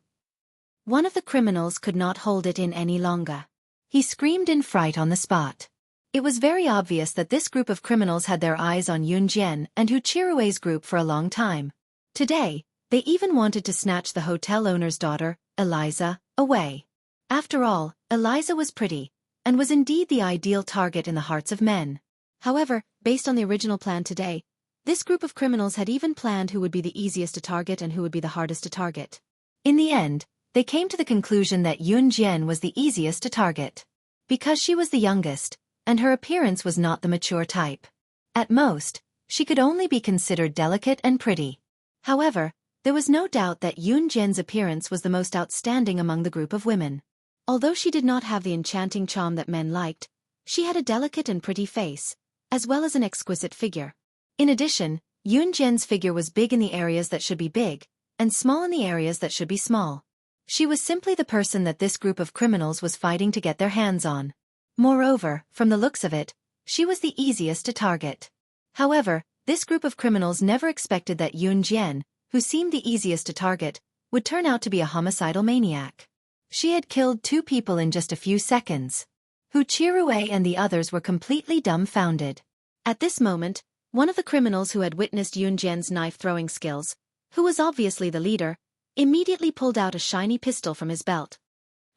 One of the criminals could not hold it in any longer. He screamed in fright on the spot. It was very obvious that this group of criminals had their eyes on Yun Jian and Hu Qiruwei's group for a long time. Today, they even wanted to snatch the hotel owner's daughter, Eliza, away. After all, Eliza was pretty, and was indeed the ideal target in the hearts of men. However, based on the original plan today, this group of criminals had even planned who would be the easiest to target and who would be the hardest to target. In the end, they came to the conclusion that Yun Jian was the easiest to target. Because she was the youngest, and her appearance was not the mature type. At most, she could only be considered delicate and pretty. However, there was no doubt that Yun Jian's appearance was the most outstanding among the group of women. Although she did not have the enchanting charm that men liked, she had a delicate and pretty face, as well as an exquisite figure. In addition, Yun Jian's figure was big in the areas that should be big, and small in the areas that should be small. She was simply the person that this group of criminals was fighting to get their hands on. Moreover, from the looks of it, She was the easiest to target. However, this group of criminals never expected that Yun Jian, who seemed the easiest to target, would turn out to be a homicidal maniac. She had killed 2 people in just a few seconds. Xueqi and the others were completely dumbfounded. At this moment, one of the criminals who had witnessed Yun Jian's knife-throwing skills, who was obviously the leader, immediately pulled out a shiny pistol from his belt.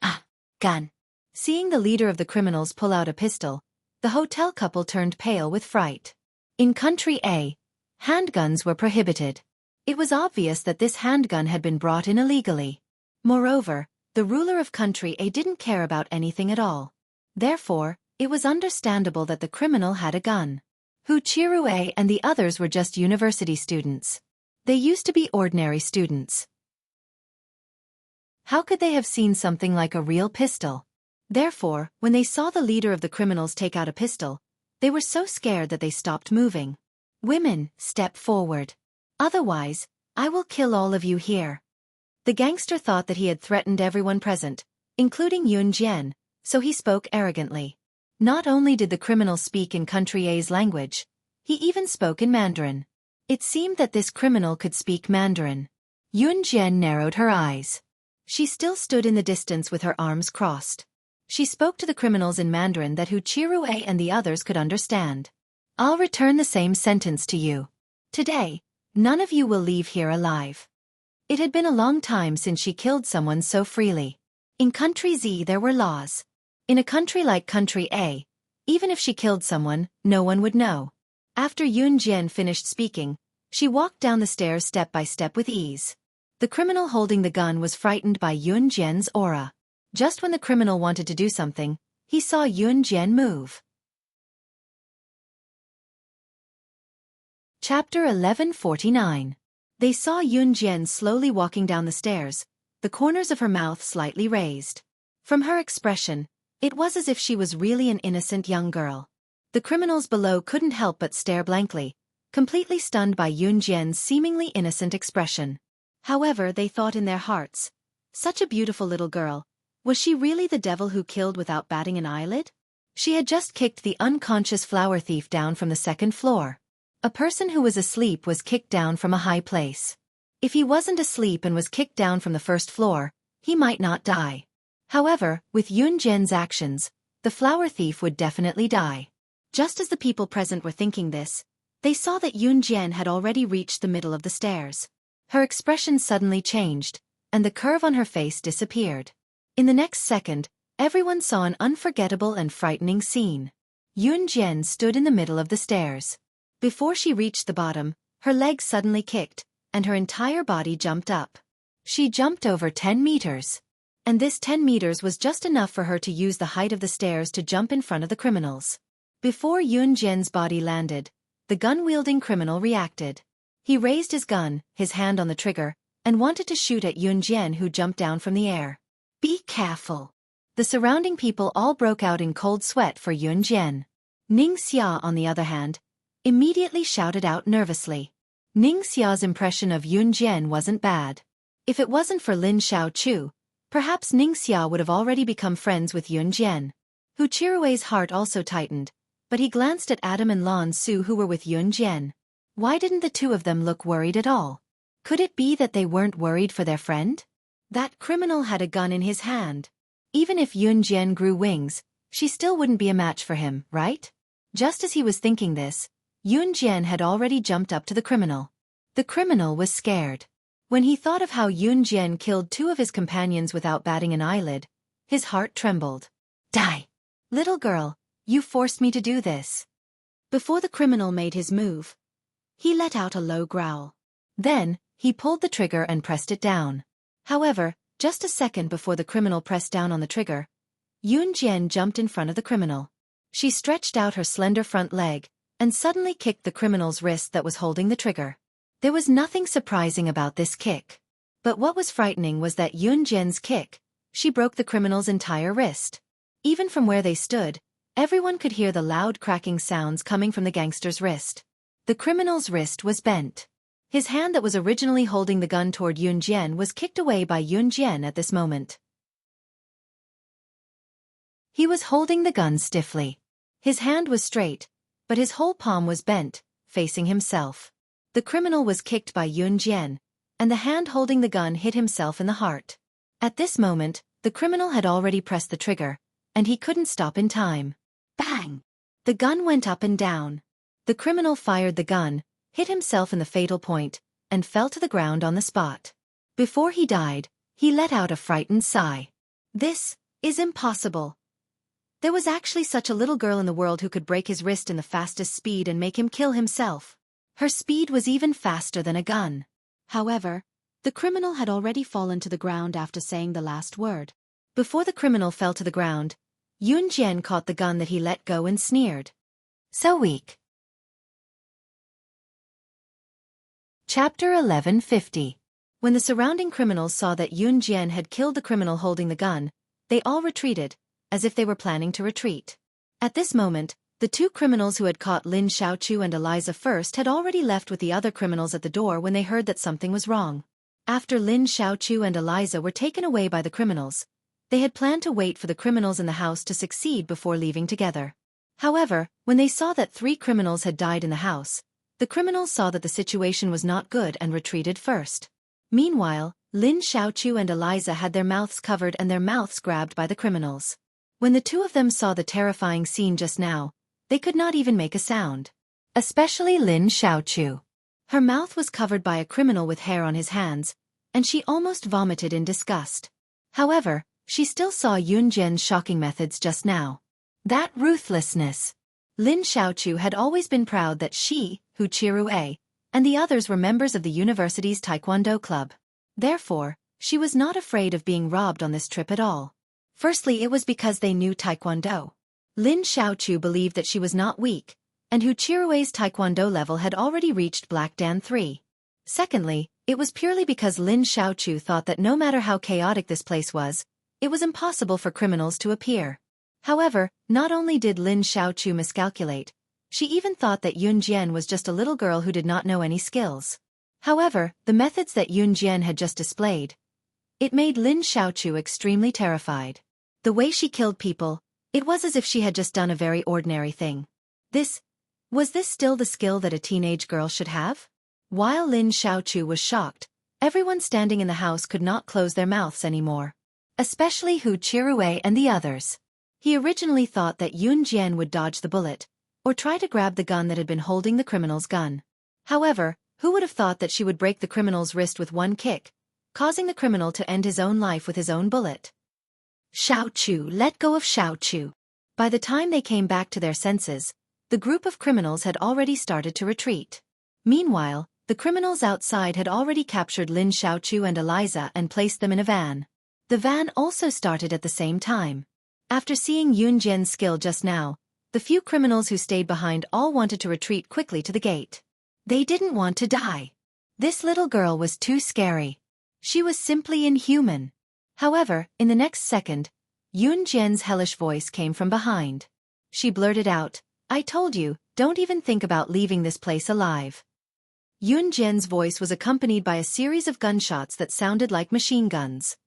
Ah, gun. Seeing the leader of the criminals pull out a pistol, the hotel couple turned pale with fright. In Country A, handguns were prohibited. It was obvious that this handgun had been brought in illegally. Moreover, the ruler of Country A didn't care about anything at all. Therefore, it was understandable that the criminal had a gun. Xueqi and the others were just university students. They used to be ordinary students. How could they have seen something like a real pistol? Therefore, when they saw the leader of the criminals take out a pistol, they were so scared that they stopped moving. Women, step forward. Otherwise, I will kill all of you here. The gangster thought that he had threatened everyone present, including Yun Jian, so he spoke arrogantly. Not only did the criminal speak in Country A's language, he even spoke in Mandarin. It seemed that this criminal could speak Mandarin. Yun Jian narrowed her eyes. She still stood in the distance with her arms crossed. She spoke to the criminals in Mandarin that Xueqi and the others could understand. I'll return the same sentence to you. Today, none of you will leave here alive. It had been a long time since she killed someone so freely. In Country Z there were laws. In a country like Country A, even if she killed someone, no one would know. After Yun Jian finished speaking, she walked down the stairs step by step with ease. The criminal holding the gun was frightened by Yun Jian's aura. Just when the criminal wanted to do something, he saw Yun Jian move. Chapter 1149. They saw Yun Jian slowly walking down the stairs, the corners of her mouth slightly raised. From her expression, it was as if she was really an innocent young girl. The criminals below couldn't help but stare blankly, completely stunned by Yun Jian's seemingly innocent expression. However, they thought in their hearts, such a beautiful little girl, was she really the devil who killed without batting an eyelid? She had just kicked the unconscious flower thief down from the 2nd floor. A person who was asleep was kicked down from a high place. If he wasn't asleep and was kicked down from the 1st floor, he might not die. However, with Yun Jian's actions, the flower thief would definitely die. Just as the people present were thinking this, they saw that Yun Jian had already reached the middle of the stairs. Her expression suddenly changed, and the curve on her face disappeared. In the next second, everyone saw an unforgettable and frightening scene. Yun Jian stood in the middle of the stairs. Before she reached the bottom, her legs suddenly kicked, and her entire body jumped up. She jumped over 10 meters. And this 10 meters was just enough for her to use the height of the stairs to jump in front of the criminals. Before Yun Jian's body landed, the gun-wielding criminal reacted. He raised his gun, his hand on the trigger, and wanted to shoot at Yun Jian, who jumped down from the air. Be careful. The surrounding people all broke out in cold sweat for Yun Jian. Ning Xia, on the other hand, immediately shouted out nervously. Ning Xia's impression of Yun Jian wasn't bad. If it wasn't for Lin Xiaochu, perhaps Ning Xia would have already become friends with Yun Jian. Xueqi's heart also tightened, but he glanced at Adam and Lan Su, who were with Yun Jian. Why didn't the two of them look worried at all? Could it be that they weren't worried for their friend? That criminal had a gun in his hand. Even if Yun Jian grew wings, she still wouldn't be a match for him, right? Just as he was thinking this, Yun Jian had already jumped up to the criminal. The criminal was scared. When he thought of how Yun Jian killed 2 of his companions without batting an eyelid, his heart trembled. Die! Little girl, you forced me to do this. Before the criminal made his move, he let out a low growl. Then, he pulled the trigger and pressed it down. However, just a second before the criminal pressed down on the trigger, Yun Jian jumped in front of the criminal. She stretched out her slender front leg, and suddenly kicked the criminal's wrist that was holding the trigger. There was nothing surprising about this kick. But what was frightening was that Yun Jian's kick, she broke the criminal's entire wrist. Even from where they stood, everyone could hear the loud cracking sounds coming from the gangster's wrist. The criminal's wrist was bent. His hand that was originally holding the gun toward Yun Jian was kicked away by Yun Jian at this moment. He was holding the gun stiffly. His hand was straight, but his whole palm was bent, facing himself. The criminal was kicked by Yun Jian, and the hand holding the gun hit himself in the heart. At this moment, the criminal had already pressed the trigger, and he couldn't stop in time. Bang! The gun went up and down. The criminal fired the gun, hit himself in the fatal point, and fell to the ground on the spot. Before he died, he let out a frightened sigh. This is impossible. There was actually such a little girl in the world who could break his wrist in the fastest speed and make him kill himself. Her speed was even faster than a gun. However, the criminal had already fallen to the ground after saying the last word. Before the criminal fell to the ground, Yun Jian caught the gun that he let go and sneered. So weak. Chapter 1150. When the surrounding criminals saw that Yun Jian had killed the criminal holding the gun, they all retreated, as if they were planning to retreat. At this moment, the two criminals who had caught Lin Xiaochu and Eliza first had already left with the other criminals at the door when they heard that something was wrong. After Lin Xiaochu and Eliza were taken away by the criminals, they had planned to wait for the criminals in the house to succeed before leaving together. However, when they saw that 3 criminals had died in the house, the criminals saw that the situation was not good and retreated first. Meanwhile, Lin Xiaochu and Eliza had their mouths covered and their mouths grabbed by the criminals. When the two of them saw the terrifying scene just now, they could not even make a sound. Especially Lin Xiaochu. Her mouth was covered by a criminal with hair on his hands, and she almost vomited in disgust. However, she still saw Yun Jian's shocking methods just now. That ruthlessness. Lin Xiaochu had always been proud that she, Xueqi, and the others were members of the university's Taekwondo club. Therefore, she was not afraid of being robbed on this trip at all. Firstly, it was because they knew Taekwondo. Lin Xiaochu believed that she was not weak, and Xueqi's Taekwondo level had already reached Black Dan 3. Secondly, it was purely because Lin Xiaochu thought that no matter how chaotic this place was, it was impossible for criminals to appear. However, not only did Lin Xiaochu miscalculate, she even thought that Yun Jian was just a little girl who did not know any skills. However, the methods that Yun Jian had just displayed, it made Lin Xiaochu extremely terrified. The way she killed people, it was as if she had just done a very ordinary thing. Was this still the skill that a teenage girl should have? While Lin Xiaochu was shocked, everyone standing in the house could not close their mouths anymore. Especially Xueqi and the others. He originally thought that Yun Jian would dodge the bullet, or try to grab the gun that had been holding the criminal's gun. However, who would have thought that she would break the criminal's wrist with one kick, causing the criminal to end his own life with his own bullet? Xiaochu, let go of Xiaochu. By the time they came back to their senses, the group of criminals had already started to retreat. Meanwhile, the criminals outside had already captured Lin Xiaochu and Eliza and placed them in a van. The van also started at the same time. After seeing Yun Jian's skill just now, the few criminals who stayed behind all wanted to retreat quickly to the gate. They didn't want to die. This little girl was too scary. She was simply inhuman. However, in the next second, Yun Jian's hellish voice came from behind. She blurted out, "I told you, don't even think about leaving this place alive." Yun Jian's voice was accompanied by a series of gunshots that sounded like machine guns.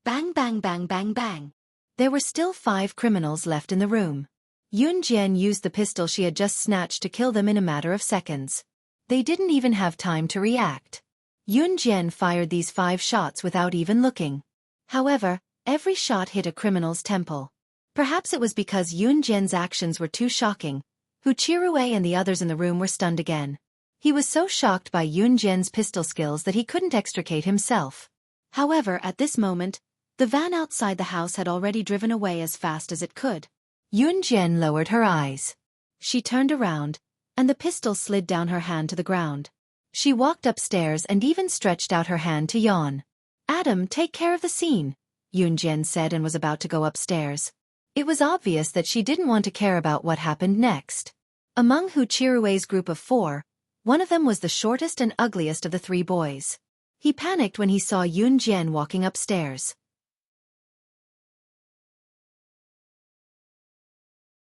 Bang bang bang bang bang. There were still 5 criminals left in the room. Yun Jian used the pistol she had just snatched to kill them in a matter of seconds. They didn't even have time to react. Yun Jian fired these 5 shots without even looking. However, every shot hit a criminal's temple. Perhaps it was because Yun Jian's actions were too shocking. Xueqi and the others in the room were stunned again. He was so shocked by Yun Jian's pistol skills that he couldn't extricate himself. However, at this moment, the van outside the house had already driven away as fast as it could. Yun Jian lowered her eyes. She turned around, and the pistol slid down her hand to the ground. She walked upstairs and even stretched out her hand to yawn. "Adam, take care of the scene," Yun Jian said and was about to go upstairs. It was obvious that she didn't want to care about what happened next. Among Xueqi's group of 4, one of them was the shortest and ugliest of the 3 boys. He panicked when he saw Yun Jian walking upstairs.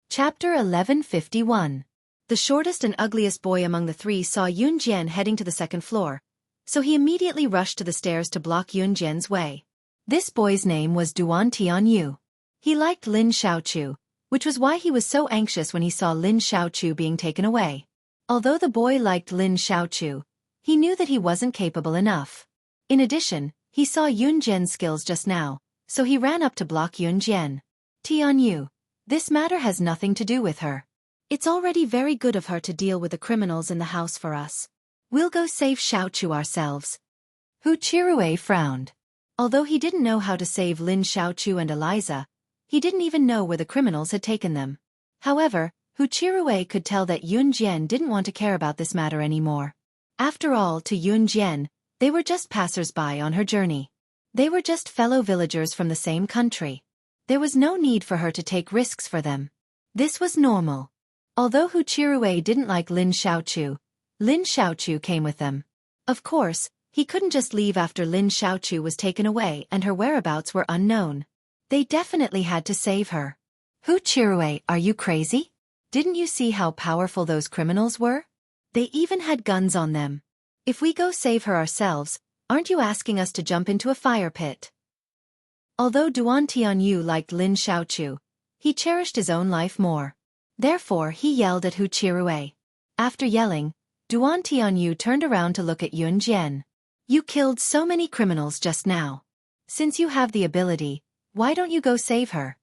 Chapter 1151. The shortest and ugliest boy among the 3 saw Yun Jian heading to the second floor, so he immediately rushed to the stairs to block Yun Jian's way. This boy's name was Duan Tianyu. He liked Lin Xiaochu, which was why he was so anxious when he saw Lin Xiaochu being taken away. Although the boy liked Lin Xiaochu, he knew that he wasn't capable enough. In addition, he saw Yun Jian's skills just now, so he ran up to block Yun Jian. Tianyu, this matter has nothing to do with her. It's already very good of her to deal with the criminals in the house for us. We'll go save Xiaochu ourselves. Hu Chirue frowned. Although he didn't know how to save Lin Xiaochu and Eliza, he didn't even know where the criminals had taken them. However, Hu Chirue could tell that Yun Jian didn't want to care about this matter anymore. After all, to Yun Jian, they were just passers-by on her journey. They were just fellow villagers from the same country. There was no need for her to take risks for them. This was normal. Although Hu Chirue didn't like Lin Xiaochu came with them. Of course, he couldn't just leave after Lin Xiaochu was taken away and her whereabouts were unknown. They definitely had to save her. Hu Chirue, are you crazy? Didn't you see how powerful those criminals were? They even had guns on them. If we go save her ourselves, aren't you asking us to jump into a fire pit? Although Duan Tianyu liked Lin Xiaochu, he cherished his own life more. Therefore he yelled at Hu Chirue. After yelling, Duan Tianyu turned around to look at Yun Jian. You killed so many criminals just now. Since you have the ability, why don't you go save her?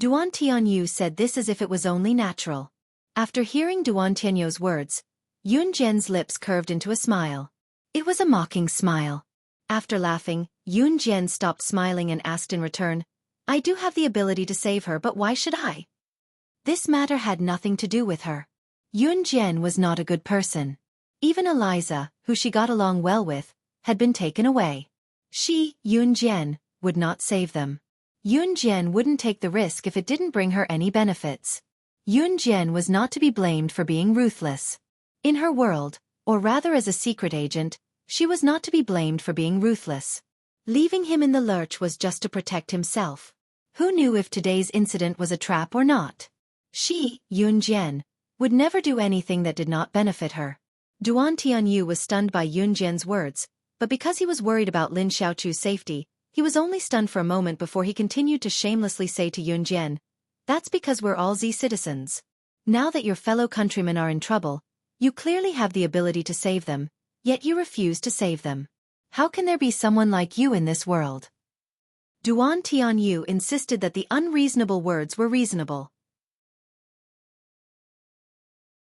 Duan Tianyu said this as if it was only natural. After hearing Duan Tianyu's words, Yun Jian's lips curved into a smile. It was a mocking smile. After laughing, Yun Jian stopped smiling and asked in return, I do have the ability to save her, but why should I? This matter had nothing to do with her. Yun Jian was not a good person. Even Eliza, who she got along well with, had been taken away. She, Yun Jian, would not save them. Yun Jian wouldn't take the risk if it didn't bring her any benefits. Yun Jian was not to be blamed for being ruthless. In her world, or rather as a secret agent, she was not to be blamed for being ruthless. Leaving him in the lurch was just to protect himself. Who knew if today's incident was a trap or not? She, Yun Jian, would never do anything that did not benefit her. Duan Tianyu was stunned by Yun Jian's words, but because he was worried about Lin Xiaochu's safety, he was only stunned for a moment before he continued to shamelessly say to Yun Jian, That's because we're all Z citizens. Now that your fellow countrymen are in trouble, you clearly have the ability to save them, yet you refuse to save them. How can there be someone like you in this world? Duan Tianyu insisted that the unreasonable words were reasonable.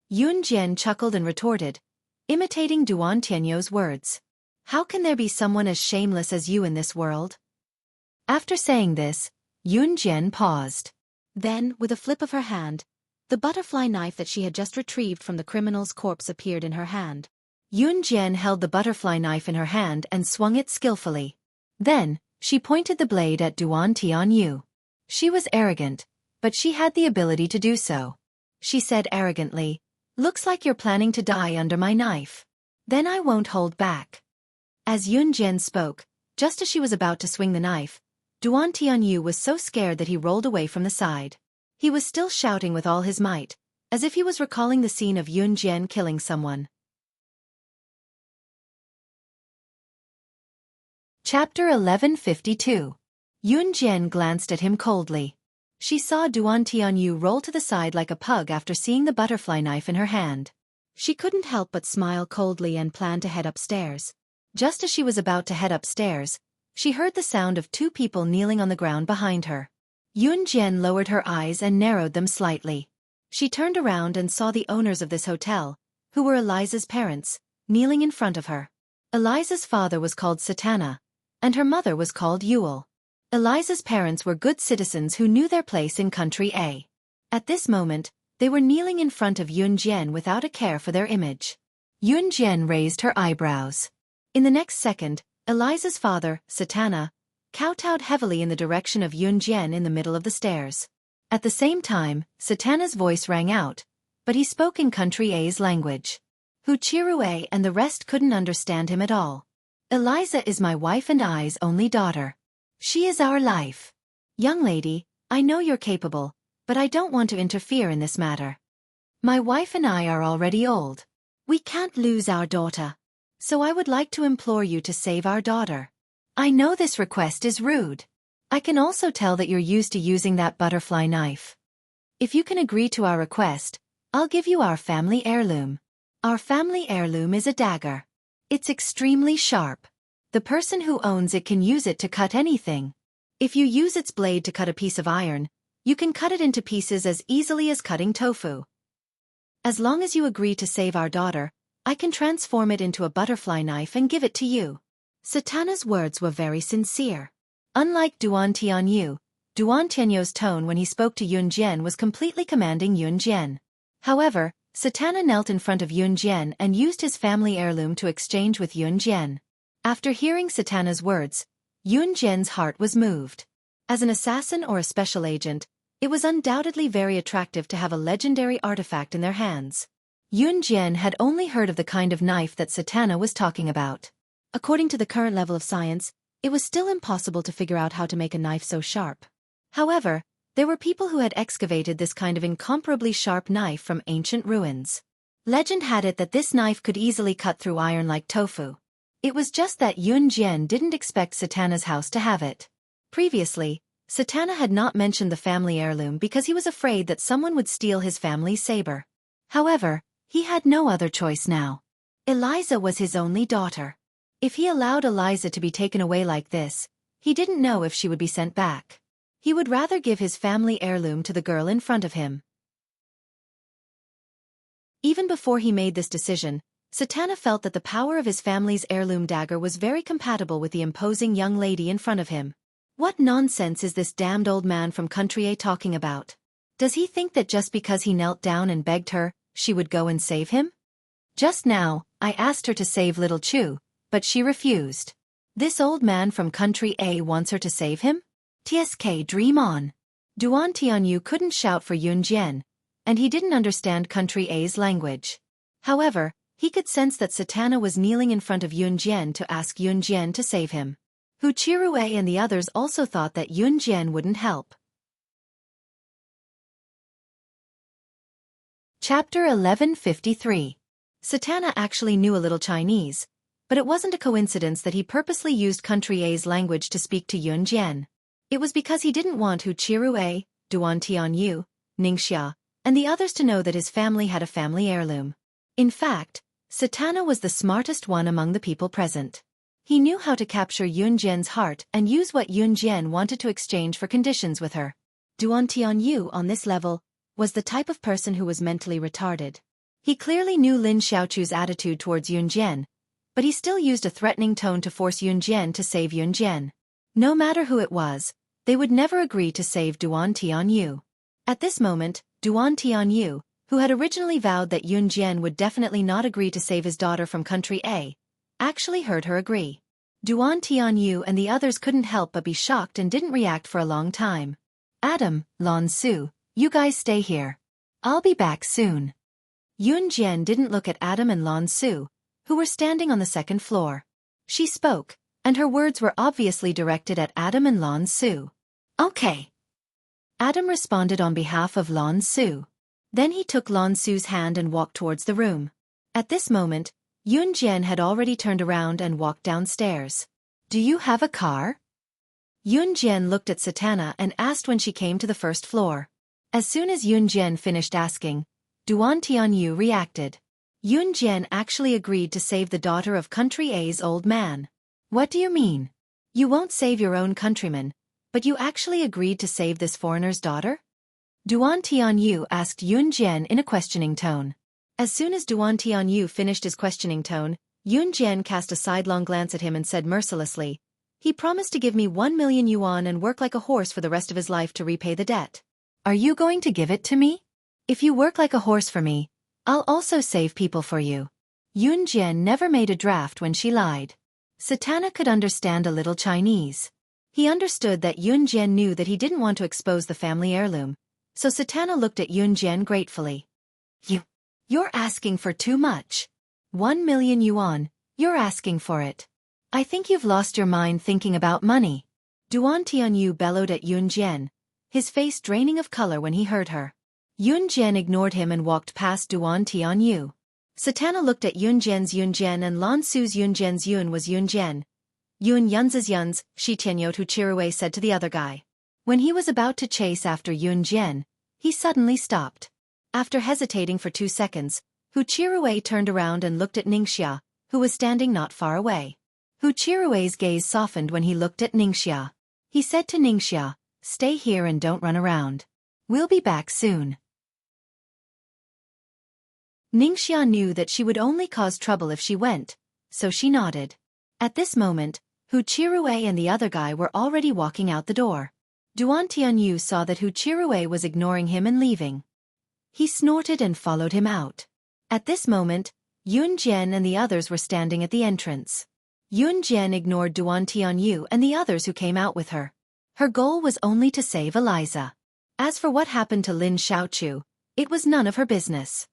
Yun Jian chuckled and retorted, imitating Duan Tianyu's words. How can there be someone as shameless as you in this world? After saying this, Yun Jian paused. Then, with a flip of her hand, the butterfly knife that she had just retrieved from the criminal's corpse appeared in her hand. Yun Jian held the butterfly knife in her hand and swung it skillfully. Then, she pointed the blade at Duan Tianyu. She was arrogant, but she had the ability to do so. She said arrogantly, Looks like you're planning to die under my knife. Then I won't hold back. As Yun Jian spoke, just as she was about to swing the knife, Duan Tianyu was so scared that he rolled away from the side. He was still shouting with all his might, as if he was recalling the scene of Yun Jian killing someone. Chapter 1152. Yun Jian glanced at him coldly. She saw Duan Tianyu roll to the side like a pug after seeing the butterfly knife in her hand. She couldn't help but smile coldly and plan to head upstairs. Just as she was about to head upstairs, she heard the sound of two people kneeling on the ground behind her. Yun Jian lowered her eyes and narrowed them slightly. She turned around and saw the owners of this hotel, who were Eliza's parents, kneeling in front of her. Eliza's father was called Satana, and her mother was called Yule. Eliza's parents were good citizens who knew their place in Country A. At this moment, they were kneeling in front of Yun Jian without a care for their image. Yun Jian raised her eyebrows. In the next second, Eliza's father, Satana, kowtowed heavily in the direction of Yun Jian in the middle of the stairs. At the same time, Satana's voice rang out, but he spoke in Country A's language. Hu Chirue and the rest couldn't understand him at all. Eliza is my wife and I's only daughter. She is our life. Young lady, I know you're capable, but I don't want to interfere in this matter. My wife and I are already old. We can't lose our daughter. So I would like to implore you to save our daughter. I know this request is rude. I can also tell that you're used to using that butterfly knife. If you can agree to our request, I'll give you our family heirloom. Our family heirloom is a dagger. It's extremely sharp. The person who owns it can use it to cut anything. If you use its blade to cut a piece of iron, you can cut it into pieces as easily as cutting tofu. As long as you agree to save our daughter, I can transform it into a butterfly knife and give it to you. Satana's words were very sincere. Unlike Duan Tianyu, Duan Tianyu's tone when he spoke to Yun Jian was completely commanding Yun Jian. However, Satana knelt in front of Yun Jian and used his family heirloom to exchange with Yun Jian. After hearing Satana's words, Yun Jian's heart was moved. As an assassin or a special agent, it was undoubtedly very attractive to have a legendary artifact in their hands. Yun Jian had only heard of the kind of knife that Satana was talking about. According to the current level of science, it was still impossible to figure out how to make a knife so sharp. However, there were people who had excavated this kind of incomparably sharp knife from ancient ruins. Legend had it that this knife could easily cut through iron like tofu. It was just that Yun Jian didn't expect Satana's house to have it. Previously, Satana had not mentioned the family heirloom because he was afraid that someone would steal his family's saber. However, he had no other choice now. Eliza was his only daughter. If he allowed Eliza to be taken away like this, he didn't know if she would be sent back. He would rather give his family heirloom to the girl in front of him. Even before he made this decision, Satana felt that the power of his family's heirloom dagger was very compatible with the imposing young lady in front of him. What nonsense is this damned old man from Country A talking about? Does he think that just because he knelt down and begged her, she would go and save him? Just now, I asked her to save little Chu, but she refused. This old man from Country A wants her to save him? TSK, dream on. Duan Tianyu couldn't shout for Yun Jian, and he didn't understand Country A's language. However, he could sense that Satana was kneeling in front of Yun Jian to ask Yun Jian to save him. Hu Chirue and the others also thought that Yun Jian wouldn't help. Chapter 1153. Satana actually knew a little Chinese, but it wasn't a coincidence that he purposely used Country A's language to speak to Yun Jian. It was because he didn't want Hu Chirue, Duan Tianyu, Ningxia, and the others to know that his family had a family heirloom. In fact, Satana was the smartest one among the people present. He knew how to capture Yun Jian's heart and use what Yun Jian wanted to exchange for conditions with her. Duan Tianyu, on this level, was the type of person who was mentally retarded. He clearly knew Lin Xiaochu's attitude towards Yun Jian, but he still used a threatening tone to force Yun Jian to save Yun Jian. No matter who it was, they would never agree to save Duan Tianyu. At this moment, Duan Tianyu, who had originally vowed that Yun Jian would definitely not agree to save his daughter from Country A, actually heard her agree. Duan Tianyu and the others couldn't help but be shocked and didn't react for a long time. Adam, Lan Su, you guys stay here. I'll be back soon. Yun Jian didn't look at Adam and Lan Su, who were standing on the second floor. She spoke, and her words were obviously directed at Adam and Lan Su. Okay. Adam responded on behalf of Lan Su. Then he took Lan Su's hand and walked towards the room. At this moment, Yun Jian had already turned around and walked downstairs. Do you have a car? Yun Jian looked at Satana and asked when she came to the first floor. As soon as Yun Jian finished asking, Duan Tianyu reacted. Yun Jian actually agreed to save the daughter of Country A's old man. What do you mean? You won't save your own countryman, but you actually agreed to save this foreigner's daughter? Duan Tianyu asked Yun Jian in a questioning tone. As soon as Duan Tianyu finished his questioning tone, Yun Jian cast a sidelong glance at him and said mercilessly, he promised to give me 1 million yuan and work like a horse for the rest of his life to repay the debt. Are you going to give it to me? If you work like a horse for me, I'll also save people for you. Yun Jian never made a draft when she lied. Satana could understand a little Chinese. He understood that Yun Jian knew that he didn't want to expose the family heirloom, so Satana looked at Yun Jian gratefully. You're asking for too much. 1 million yuan, you're asking for it. I think you've lost your mind thinking about money. Duan Tianyu bellowed at Yun Jian, his face draining of color when he heard her. Yun Jian ignored him and walked past Duan Tianyu. Satana looked at Yun Jian's Yun Jian and Lan Su's Yun Jian's Yun was Yun Jian. Yun Yun's Yun's, Shi Tianyot Hu Chirue said to the other guy. When he was about to chase after Yun Jian, he suddenly stopped. After hesitating for 2 seconds, Xueqi turned around and looked at Ningxia, who was standing not far away. Xueqi's gaze softened when he looked at Ningxia. He said to Ningxia, "Stay here and don't run around. We'll be back soon." Ningxia knew that she would only cause trouble if she went, so she nodded. At this moment, Xueqi and the other guy were already walking out the door. Duan Tianyu saw that Xueqi was ignoring him and leaving. He snorted and followed him out. At this moment, Yun Jian and the others were standing at the entrance. Yun Jian ignored Duan Tianyu and the others who came out with her. Her goal was only to save Eliza. As for what happened to Lin Xiaochu, it was none of her business.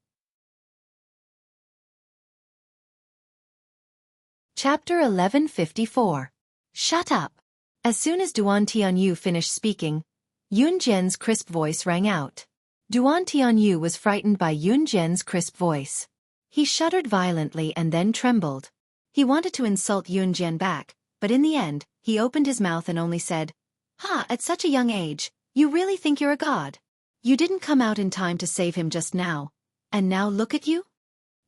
Chapter 1154. Shut up. As soon as Duan Tianyu finished speaking, Yun Jian's crisp voice rang out. Duan Tianyu was frightened by Yun Jian's crisp voice. He shuddered violently and then trembled. He wanted to insult Yun Jian back, but in the end, he opened his mouth and only said, "Ha, at such a young age, you really think you're a god? You didn't come out in time to save him just now, and now look at you?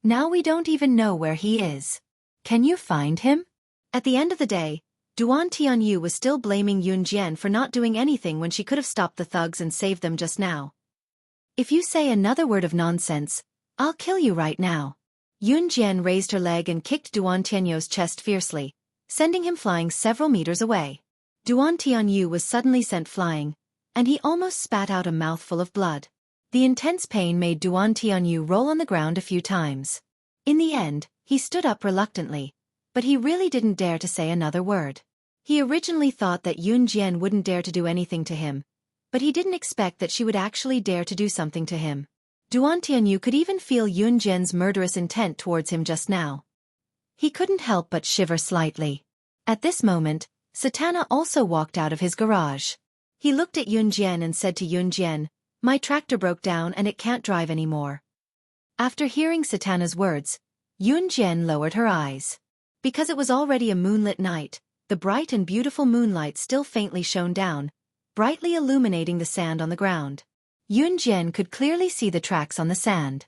Now we don't even know where he is. Can you find him?" At the end of the day, Duan Tianyu was still blaming Yun Jian for not doing anything when she could have stopped the thugs and saved them just now. "If you say another word of nonsense, I'll kill you right now." Yun Jian raised her leg and kicked Duan Tianyu's chest fiercely, sending him flying several meters away. Duan Tianyu was suddenly sent flying, and he almost spat out a mouthful of blood. The intense pain made Duan Tianyu roll on the ground a few times. In the end, he stood up reluctantly, but he really didn't dare to say another word. He originally thought that Yun Jian wouldn't dare to do anything to him, but he didn't expect that she would actually dare to do something to him. Duan Tianyu could even feel Yun Jian's murderous intent towards him just now. He couldn't help but shiver slightly. At this moment, Satana also walked out of his garage. He looked at Yun Jian and said to Yun Jian, "My tractor broke down and it can't drive anymore." After hearing Satana's words, Yun Jian lowered her eyes. Because it was already a moonlit night, the bright and beautiful moonlight still faintly shone down, brightly illuminating the sand on the ground. Yun Jian could clearly see the tracks on the sand.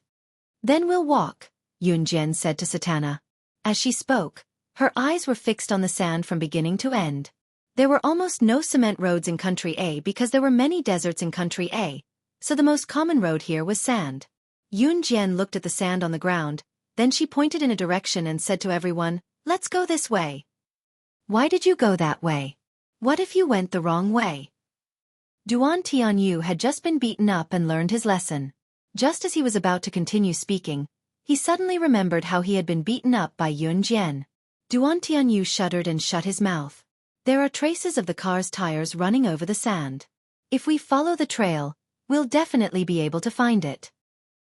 "Then we'll walk," Yun Jian said to Satana. As she spoke, her eyes were fixed on the sand from beginning to end. There were almost no cement roads in Country A because there were many deserts in Country A, so the most common road here was sand. Yun Jian looked at the sand on the ground, then she pointed in a direction and said to everyone, "Let's go this way." "Why did you go that way? What if you went the wrong way?" Duan Tianyu had just been beaten up and learned his lesson. Just as he was about to continue speaking, he suddenly remembered how he had been beaten up by Yun Jian. Duan Tianyu shuddered and shut his mouth. There are traces of the car's tires running over the sand. If we follow the trail, we'll definitely be able to find it.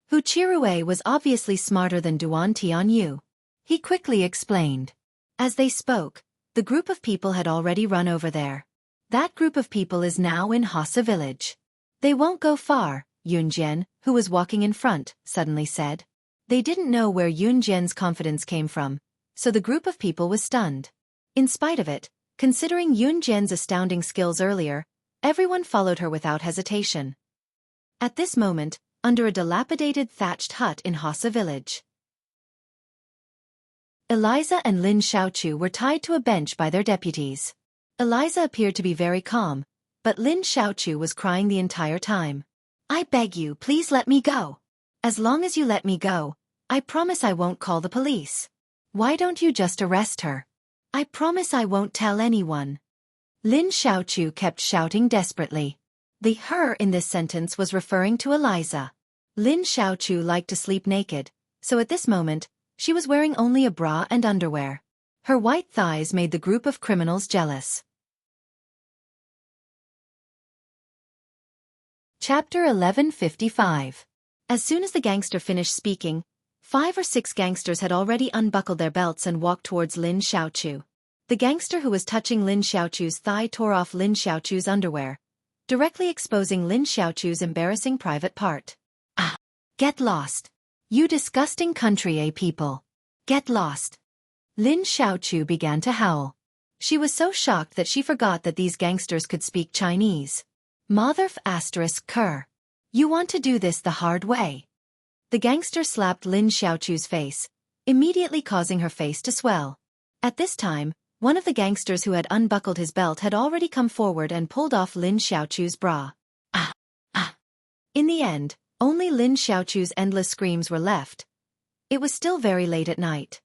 Xueqi was obviously smarter than Duan Tianyu. He quickly explained. As they spoke, the group of people had already run over there. That group of people is now in Hassa village. "They won't go far," Yun Jian, who was walking in front, suddenly said. They didn't know where Yun Jian's confidence came from, so the group of people was stunned. In spite of it, considering Yun Jian's astounding skills earlier, everyone followed her without hesitation. At this moment, under a dilapidated thatched hut in Hassa village, Eliza and Lin Xiaochu were tied to a bench by their deputies. Eliza appeared to be very calm, but Lin Xiaochu was crying the entire time. "I beg you, please let me go. As long as you let me go, I promise I won't call the police. Why don't you just arrest her? I promise I won't tell anyone." Lin Xiaochu kept shouting desperately. The "her" in this sentence was referring to Eliza. Lin Xiaochu liked to sleep naked, so at this moment, she was wearing only a bra and underwear. Her white thighs made the group of criminals jealous. Chapter 1155. As soon as the gangster finished speaking, 5 or 6 gangsters had already unbuckled their belts and walked towards Lin Xiaochu. The gangster who was touching Lin Xiaochu's thigh tore off Lin Xiaochu's underwear, directly exposing Lin Xiaochu's embarrassing private part. "Ah! Get lost! You disgusting Country A people! Get lost!" Lin Xiaochu began to howl. She was so shocked that she forgot that these gangsters could speak Chinese. Motherf***ker. You want to do this the hard way. The gangster slapped Lin Xiaochu's face, immediately causing her face to swell. At this time, one of the gangsters who had unbuckled his belt had already come forward and pulled off Lin Xiaochu's bra. Ah! Ah! In the end, only Lin Xiaochu's endless screams were left. It was still very late at night.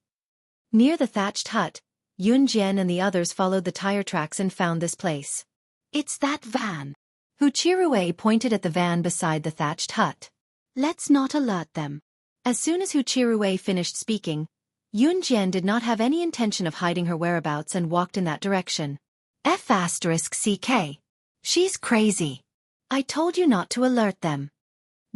Near the thatched hut, Yun Jian and the others followed the tire tracks and found this place. It's that van. Hu Chirui pointed at the van beside the thatched hut. Let's not alert them. As soon as Hu Chirui finished speaking, Yun Jian did not have any intention of hiding her whereabouts and walked in that direction. F***CK. She's crazy. I told you not to alert them.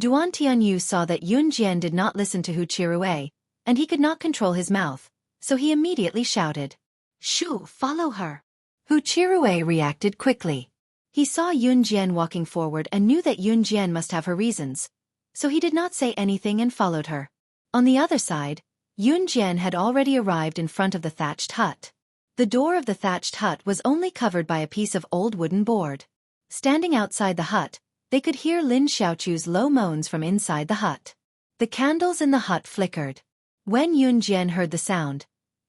Duan Tianyu saw that Yun Jian did not listen to Hu Chirui, and he could not control his mouth, so he immediately shouted. Shoo, follow her. Hu Chirui reacted quickly. He saw Yun Jian walking forward and knew that Yun Jian must have her reasons, so he did not say anything and followed her. On the other side, Yun Jian had already arrived in front of the thatched hut. The door of the thatched hut was only covered by a piece of old wooden board. Standing outside the hut, they could hear Lin Xiaochu's low moans from inside the hut. The candles in the hut flickered. When Yun Jian heard the sound,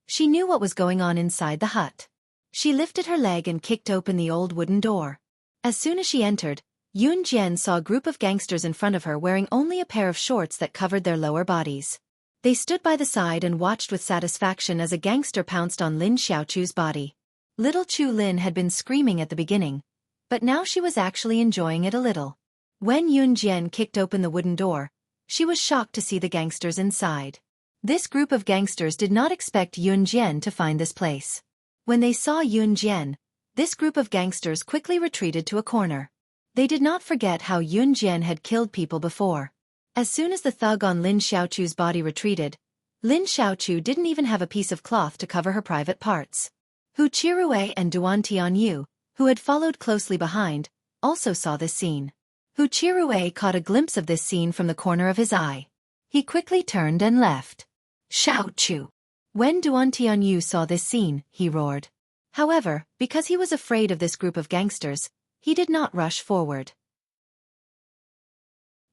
she knew what was going on inside the hut. She lifted her leg and kicked open the old wooden door. As soon as she entered, Yun Jian saw a group of gangsters in front of her wearing only a pair of shorts that covered their lower bodies. They stood by the side and watched with satisfaction as a gangster pounced on Lin Xiaochu's body. Little Chu Lin had been screaming at the beginning, but now she was actually enjoying it a little. When Yun Jian kicked open the wooden door, she was shocked to see the gangsters inside. This group of gangsters did not expect Yun Jian to find this place. When they saw Yun Jian, this group of gangsters quickly retreated to a corner. They did not forget how Yun Jian had killed people before. As soon as the thug on Lin Xiaochu's body retreated, Lin Xiaochu didn't even have a piece of cloth to cover her private parts. Hu Chirui and Duan Tianyu, who had followed closely behind, also saw this scene. Hu Chirui caught a glimpse of this scene from the corner of his eye. He quickly turned and left. Xiaochu! When Duan Tianyu saw this scene, he roared. However, because he was afraid of this group of gangsters, he did not rush forward.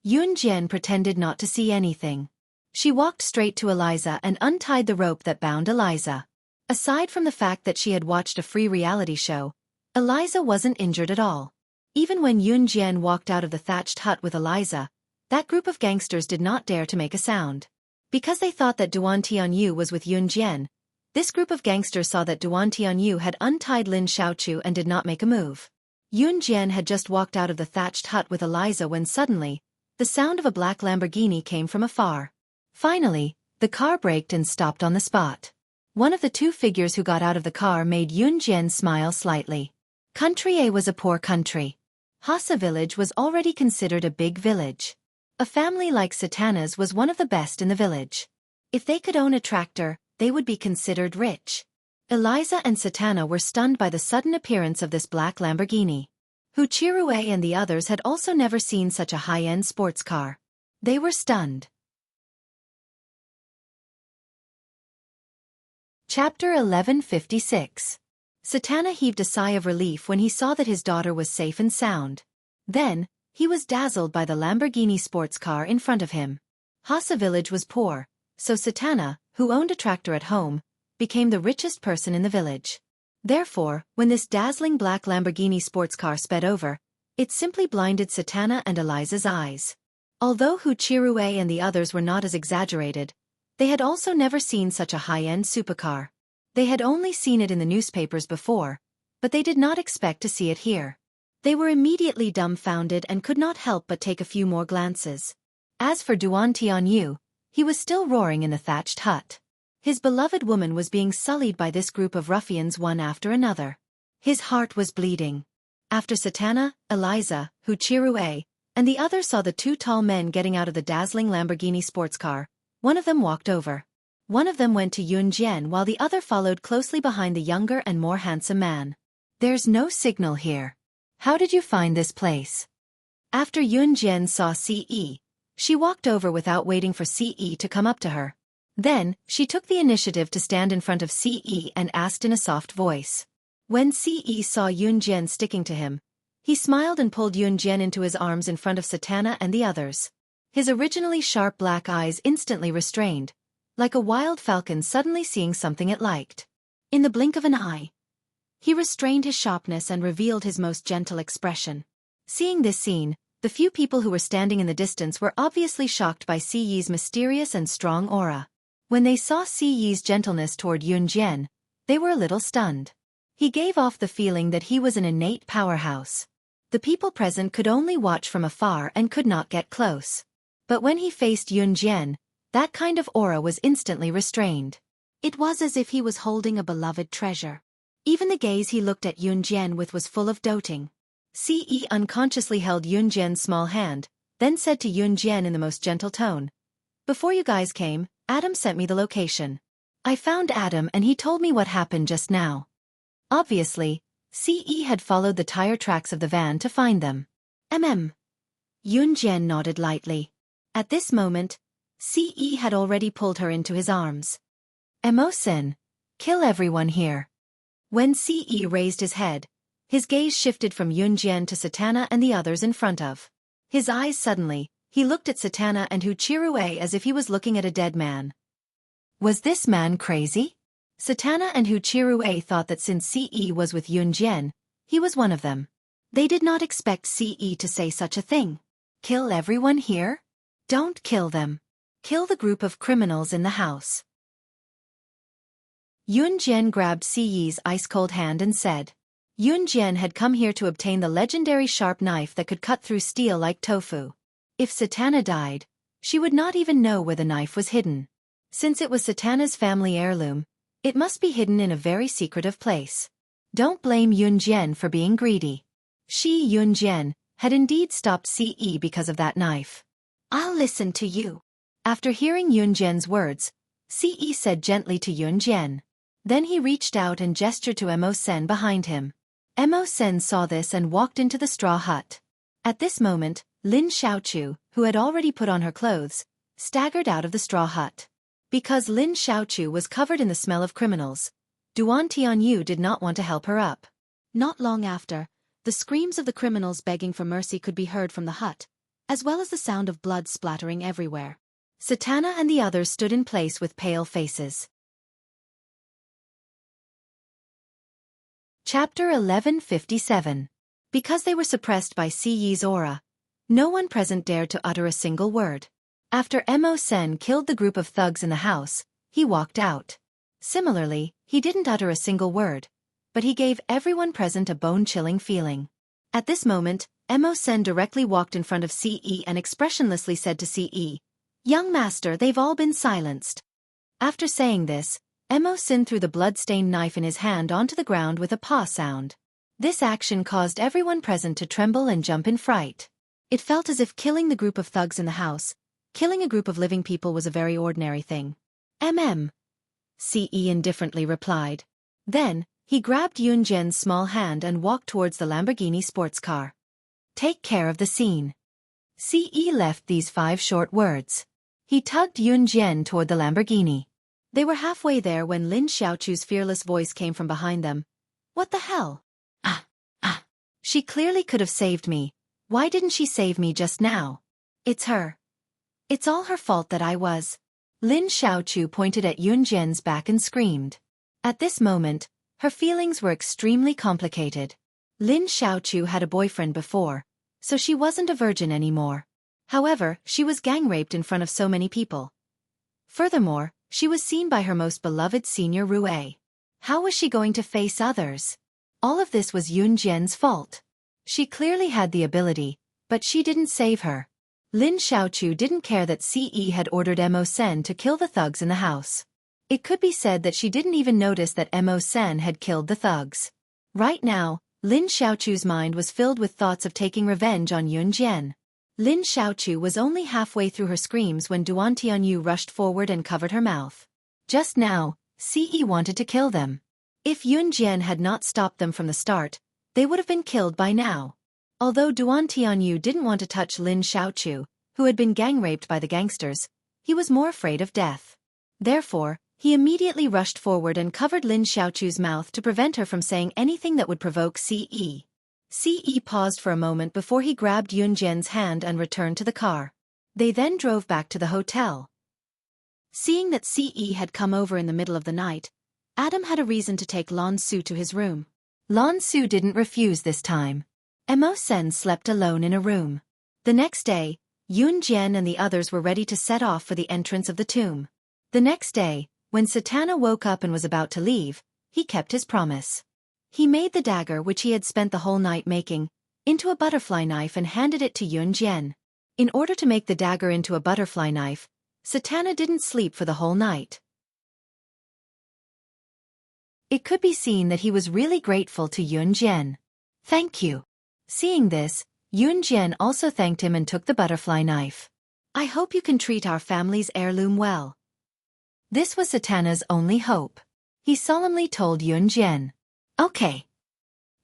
Yun Jian pretended not to see anything. She walked straight to Eliza and untied the rope that bound Eliza. Aside from the fact that she had watched a free reality show, Eliza wasn't injured at all. Even when Yun Jian walked out of the thatched hut with Eliza, that group of gangsters did not dare to make a sound. Because they thought that Duan Tianyu was with Yun Jian, this group of gangsters saw that Duan Tianyu had untied Lin Xiaochu and did not make a move. Yun Jian had just walked out of the thatched hut with Eliza when suddenly, the sound of a black Lamborghini came from afar. Finally, the car braked and stopped on the spot. One of the two figures who got out of the car made Yun Jian smile slightly. Country A was a poor country. Hassa village was already considered a big village. A family like Satana's was one of the best in the village. If they could own a tractor, they would be considered rich. Eliza and Satana were stunned by the sudden appearance of this black Lamborghini. Hu Chirui and the others had also never seen such a high-end sports car. They were stunned. Chapter 1156. Satana heaved a sigh of relief when he saw that his daughter was safe and sound. Then, he was dazzled by the Lamborghini sports car in front of him. Hassa village was poor, so Satana, who owned a tractor at home, became the richest person in the village. Therefore, when this dazzling black Lamborghini sports car sped over, it simply blinded Satana and Eliza's eyes. Although Hu Chirui and the others were not as exaggerated, they had also never seen such a high-end supercar. They had only seen it in the newspapers before, but they did not expect to see it here. They were immediately dumbfounded and could not help but take a few more glances. As for Duan Tianyu, he was still roaring in the thatched hut. His beloved woman was being sullied by this group of ruffians one after another. His heart was bleeding. After Satana, Eliza, Hu Chirui, and the others saw the two tall men getting out of the dazzling Lamborghini sports car, one of them walked over. One of them went to Yun Jian while the other followed closely behind the younger and more handsome man. There's no signal here. How did you find this place? After Yun Jian saw Ce, she walked over without waiting for Ce to come up to her. Then, she took the initiative to stand in front of Ce and asked in a soft voice. When Ce saw Yun Jian sticking to him, He smiled and pulled Yun Jian into his arms in front of Satana and the others. His originally sharp black eyes instantly restrained, like a wild falcon suddenly seeing something it liked. In the blink of an eye, he restrained his sharpness and revealed his most gentle expression. Seeing this scene, the few people who were standing in the distance were obviously shocked by Xueqi's mysterious and strong aura. When they saw Xueqi's gentleness toward Yun Jian, they were a little stunned. He gave off the feeling that he was an innate powerhouse. The people present could only watch from afar and could not get close. But when he faced Yun Jian, that kind of aura was instantly restrained. It was as if he was holding a beloved treasure. Even the gaze he looked at Yun Jian with was full of doting. Xueqi unconsciously held Yun Jian's small hand, then said to Yun Jian in the most gentle tone, "Before you guys came, Adam sent me the location. I found Adam and he told me what happened just now." Obviously, Xueqi had followed the tire tracks of the van to find them. Yun Jian nodded lightly. At this moment, Xueqi had already pulled her into his arms. "Emosen, kill everyone here." When Xueqi raised his head, his gaze shifted from Yun Jian to Satana and the others in front of. His eyes suddenly, he looked at Satana and Xueqi as if he was looking at a dead man. Was this man crazy? Satana and Xueqi thought that since Xueqi was with Yun Jian, he was one of them. They did not expect Xueqi to say such a thing. Kill everyone here? Don't kill them. Kill the group of criminals in the house. Yun Jian grabbed Xueqi's ice-cold hand and said. Yun Jian had come here to obtain the legendary sharp knife that could cut through steel like tofu. If Satana died, she would not even know where the knife was hidden. Since it was Satana's family heirloom, it must be hidden in a very secretive place. Don't blame Yun Jian for being greedy. Yun Jian had indeed stopped Xueqi because of that knife. I'll listen to you. After hearing Yun Jian's words, Xueqi said gently to Yun Jian. Then he reached out and gestured to Emosen behind him. Emosen saw this and walked into the straw hut. At this moment, Lin Xiaochu, who had already put on her clothes, staggered out of the straw hut. Because Lin Xiaochu was covered in the smell of criminals, Duan Tianyu did not want to help her up. Not long after, the screams of the criminals begging for mercy could be heard from the hut, as well as the sound of blood splattering everywhere. Satana and the others stood in place with pale faces. Chapter 1157. Because they were suppressed by Xueqi's aura, no one present dared to utter a single word. After Emosen killed the group of thugs in the house, he walked out. Similarly, he didn't utter a single word, but he gave everyone present a bone-chilling feeling. At this moment, Emosen directly walked in front of Xueqi and expressionlessly said to Xueqi, "Young master, they've all been silenced." After saying this, Emosen threw the blood-stained knife in his hand onto the ground with a paw sound. This action caused everyone present to tremble and jump in fright. It felt as if killing the group of thugs in the house, killing a group of living people was a very ordinary thing. Xueqi indifferently replied. Then, he grabbed Yun Jian's small hand and walked towards the Lamborghini sports car. Take care of the scene. Xueqi left these 5 short words. He tugged Yun Jian toward the Lamborghini. They were halfway there when Lin Xiaochu's fearless voice came from behind them. What the hell? She clearly could have saved me. Why didn't she save me just now? It's her. It's all her fault that I was. Lin Xiaochu pointed at Yun Jian's back and screamed. At this moment, her feelings were extremely complicated. Lin Xiaochu had a boyfriend before, so she wasn't a virgin anymore. However, she was gang-raped in front of so many people. Furthermore, she was seen by her most beloved senior Rui. How was she going to face others? All of this was Yun Jian's fault. She clearly had the ability, but she didn't save her. Lin Xiaochu didn't care that Xueqi had ordered Emosen to kill the thugs in the house. It could be said that she didn't even notice that Emosen had killed the thugs. Right now, Lin Xiaochu's mind was filled with thoughts of taking revenge on Yun Jian. Lin Xiaochu was only halfway through her screams when Duan Tianyu rushed forward and covered her mouth. Just now, Xueqi wanted to kill them. If Yun Jian had not stopped them from the start, they would have been killed by now. Although Duan Tianyu didn't want to touch Lin Xiaochu, who had been gang-raped by the gangsters, he was more afraid of death. Therefore, he immediately rushed forward and covered Lin Xiaochu's mouth to prevent her from saying anything that would provoke Xueqi. Ce paused for a moment before he grabbed Yunjian's hand and returned to the car. They then drove back to the hotel. Seeing that Ce had come over in the middle of the night, Adam had a reason to take Lan Su to his room. Lan Su didn't refuse this time. Mo Sen slept alone in a room. The next day, Yunjian and the others were ready to set off for the entrance of the tomb. The next day, when Satana woke up and was about to leave, he kept his promise. He made the dagger which he had spent the whole night making, into a butterfly knife and handed it to Yunjian. In order to make the dagger into a butterfly knife, Satana didn't sleep for the whole night. It could be seen that he was really grateful to Yunjian. Thank you. Seeing this, Yunjian also thanked him and took the butterfly knife. I hope you can treat our family's heirloom well. This was Satana's only hope. He solemnly told Yunjian. Okay.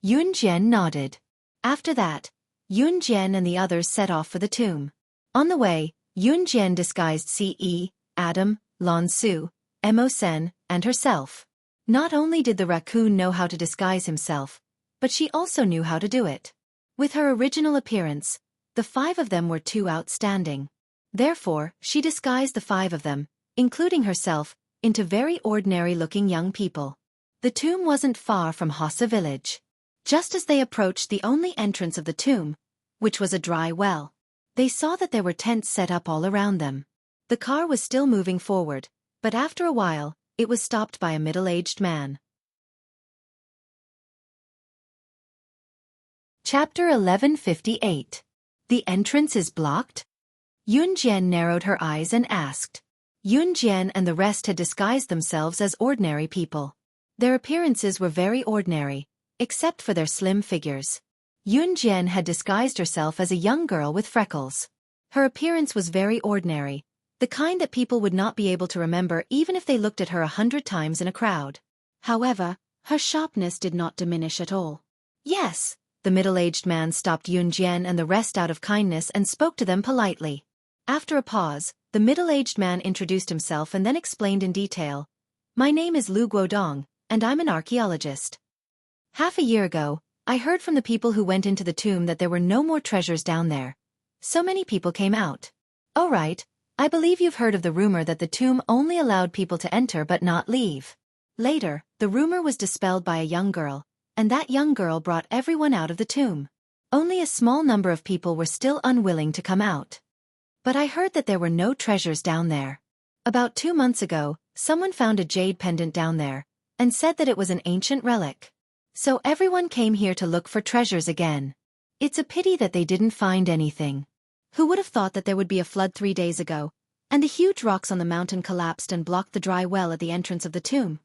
Yunjian nodded. After that, Yunjian and the others set off for the tomb. On the way, Yunjian disguised Ce, Adam, Lan Su, Mo Sen, and herself. Not only did the raccoon know how to disguise himself, but she also knew how to do it. With her original appearance, the 5 of them were too outstanding. Therefore, she disguised the 5 of them, including herself, into very ordinary-looking young people. The tomb wasn't far from Hassa village. Just as they approached the only entrance of the tomb, which was a dry well, they saw that there were tents set up all around them. The car was still moving forward, but after a while, it was stopped by a middle-aged man. Chapter 1158. The entrance is blocked? Yunjian narrowed her eyes and asked. Yunjian and the rest had disguised themselves as ordinary people. Their appearances were very ordinary, except for their slim figures. Yunjian had disguised herself as a young girl with freckles. Her appearance was very ordinary, the kind that people would not be able to remember even if they looked at her 100 times in a crowd. However, her sharpness did not diminish at all. Yes, the middle-aged man stopped Yunjian and the rest out of kindness and spoke to them politely. After a pause, the middle-aged man introduced himself and then explained in detail. My name is Lu Guodong, and I'm an archaeologist. Half a year ago, I heard from the people who went into the tomb that there were no more treasures down there. So many people came out. Oh right, I believe you've heard of the rumor that the tomb only allowed people to enter but not leave. Later, the rumor was dispelled by a young girl, and that young girl brought everyone out of the tomb. Only a small number of people were still unwilling to come out. But I heard that there were no treasures down there. About 2 months ago, someone found a jade pendant down there, and said that it was an ancient relic. So everyone came here to look for treasures again. It's a pity that they didn't find anything. Who would have thought that there would be a flood 3 days ago, and the huge rocks on the mountain collapsed and blocked the dry well at the entrance of the tomb?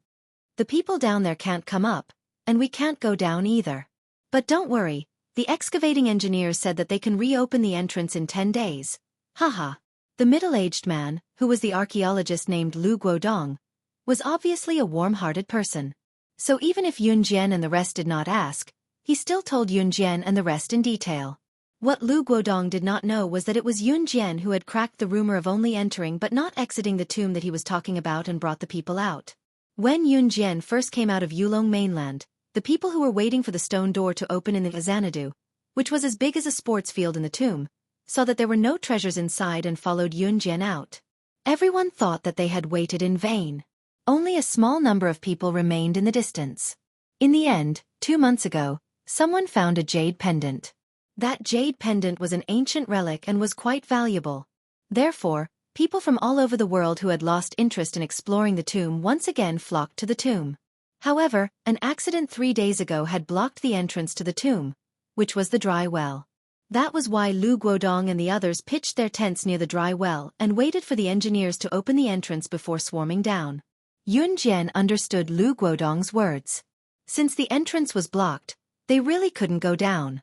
The people down there can't come up, and we can't go down either. But don't worry, the excavating engineers said that they can reopen the entrance in 10 days. Haha. The middle-aged man, who was the archaeologist named Lu Guodong, was obviously a warm-hearted person. So even if Yunjian and the rest did not ask, he still told Yunjian and the rest in detail. What Lu Guodong did not know was that it was Yunjian who had cracked the rumor of only entering but not exiting the tomb that he was talking about and brought the people out. When Yunjian first came out of Yulong mainland, the people who were waiting for the stone door to open in the Xanadu, which was as big as a sports field in the tomb, saw that there were no treasures inside and followed Yunjian out. Everyone thought that they had waited in vain. Only a small number of people remained in the distance. In the end, 2 months ago, someone found a jade pendant. That jade pendant was an ancient relic and was quite valuable. Therefore, people from all over the world who had lost interest in exploring the tomb once again flocked to the tomb. However, an accident 3 days ago had blocked the entrance to the tomb, which was the dry well. That was why Lu Guodong and the others pitched their tents near the dry well and waited for the engineers to open the entrance before swarming down. Yunjian understood Lu Guodong's words. Since the entrance was blocked, they really couldn't go down.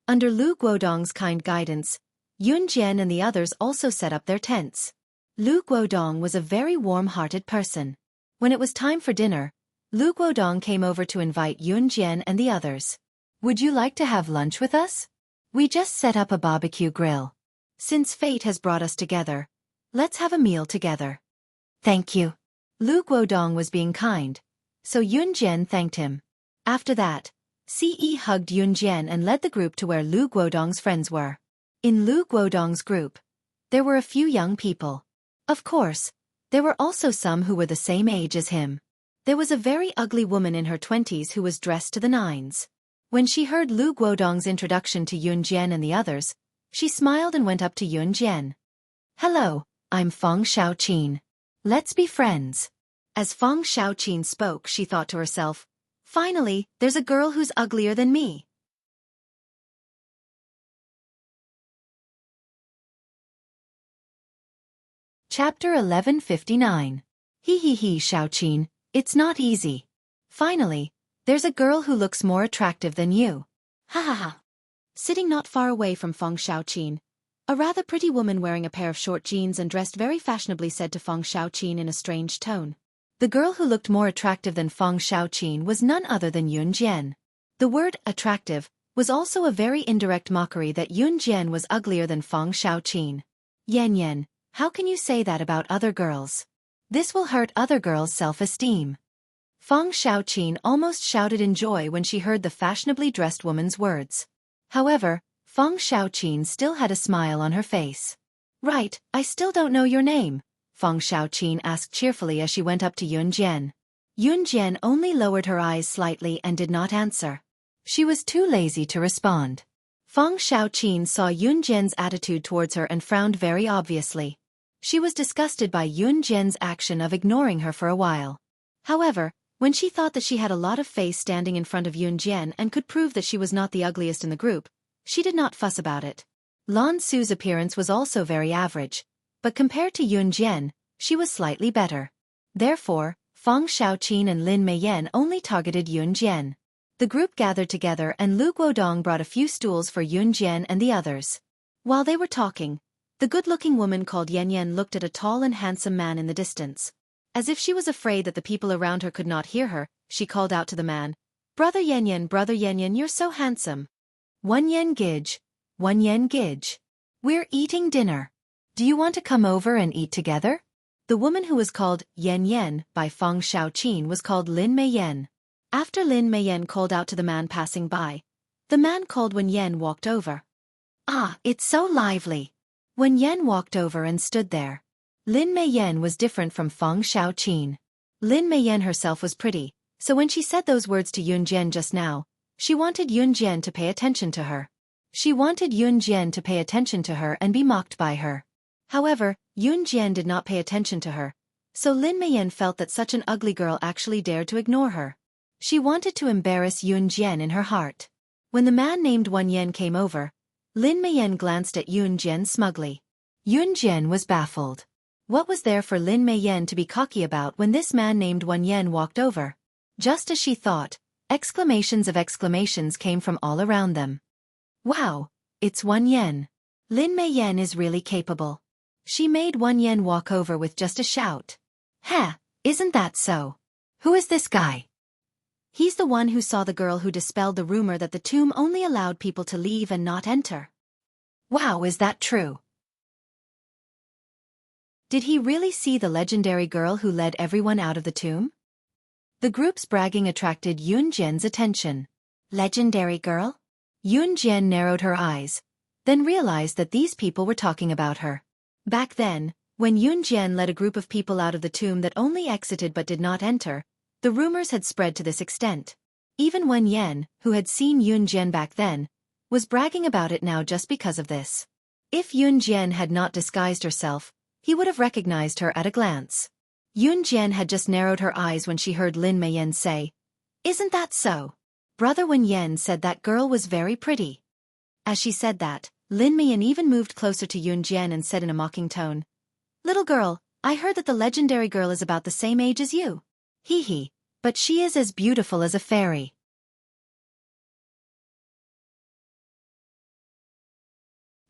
Under Lu Guodong's kind guidance, Yunjian and the others also set up their tents. Lu Guodong was a very warm-hearted person. When it was time for dinner, Lu Guodong came over to invite Yunjian and the others. Would you like to have lunch with us? We just set up a barbecue grill. Since fate has brought us together, let's have a meal together. Thank you. Lu Guodong was being kind, so Yunjian thanked him. After that, Ce hugged Yunjian and led the group to where Lu Guodong's friends were. In Lu Guodong's group, there were a few young people. Of course, there were also some who were the same age as him. There was a very ugly woman in her 20s who was dressed to the nines. When she heard Lu Guodong's introduction to Yunjian and the others, she smiled and went up to Yunjian. "Hello, I'm Feng Shaoqin. Let's be friends." As Feng Shaoqin spoke, she thought to herself, "Finally, there's a girl who's uglier than me." Chapter 1159. He, Shaoqin, it's not easy. Finally, there's a girl who looks more attractive than you. Ha ha ha. Sitting not far away from Feng Shaoqin, a rather pretty woman wearing a pair of short jeans and dressed very fashionably said to Feng Shaoqin in a strange tone. The girl who looked more attractive than Feng Shaoqin was none other than Yunjian. The word attractive was also a very indirect mockery that Yunjian was uglier than Feng Shaoqin. Yan, how can you say that about other girls? This will hurt other girls' self-esteem. Feng Shaoqin almost shouted in joy when she heard the fashionably dressed woman's words. However, Feng Shaoqin still had a smile on her face. "Right, I still don't know your name," Feng Shaoqin asked cheerfully as she went up to Yunjian. Yunjian only lowered her eyes slightly and did not answer. She was too lazy to respond. Feng Shaoqin saw Yunjian's attitude towards her and frowned very obviously. She was disgusted by Yunjian's action of ignoring her for a while. However, when she thought that she had a lot of face standing in front of Yunjian and could prove that she was not the ugliest in the group, she did not fuss about it. Lan Su's appearance was also very average, but compared to Yunjian, she was slightly better. Therefore, Feng Shaoqin and Lin Meiyan only targeted Yunjian. The group gathered together and Lu Guodong brought a few stools for Yunjian and the others. While they were talking, the good-looking woman called Yan looked at a tall and handsome man in the distance. As if she was afraid that the people around her could not hear her, she called out to the man, Brother Yan, you're so handsome." One yen gij. "We're eating dinner. Do you want to come over and eat together?" The woman who was called Yan by Feng Shaoqin was called Lin Meiyan. After Lin Meiyan called out to the man passing by, the man called when Yan walked over. "Ah, it's so lively." When Yan walked over and stood there, Lin Meiyan was different from Feng Shaoqin. Lin Meiyan herself was pretty, so when she said those words to Yunjian just now, she wanted Yunjian to pay attention to her. She wanted Yunjian to pay attention to her and be mocked by her. However, Yunjian did not pay attention to her, so Lin Meiyan felt that such an ugly girl actually dared to ignore her. She wanted to embarrass Yunjian in her heart. When the man named Wan Yen came over, Lin Meiyan glanced at Yunjian smugly. Yunjian was baffled. What was there for Lin Meiyan to be cocky about when this man named Wan Yen walked over? Just as she thought, exclamations of exclamations came from all around them. "Wow, it's Wan Yen. Lin Meiyan is really capable." She made Wan Yen walk over with just a shout. "Ha, isn't that so? Who is this guy?" "He's the one who saw the girl who dispelled the rumor that the tomb only allowed people to leave and not enter." "Wow, is that true? Did he really see the legendary girl who led everyone out of the tomb?" The group's bragging attracted Yunjian's attention. "Legendary girl?" Yunjian narrowed her eyes, then realized that these people were talking about her. Back then, when Yunjian led a group of people out of the tomb that only exited but did not enter, the rumors had spread to this extent. Even Wan Yen, who had seen Yunjian back then, was bragging about it now just because of this. If Yunjian had not disguised herself, he would have recognized her at a glance. Yunjian had just narrowed her eyes when she heard Lin Meiyan say, "Isn't that so? Brother Wan Yen said that girl was very pretty." As she said that, Lin Meiyan even moved closer to Yunjian and said in a mocking tone, "Little girl, I heard that the legendary girl is about the same age as you. Hee, but she is as beautiful as a fairy."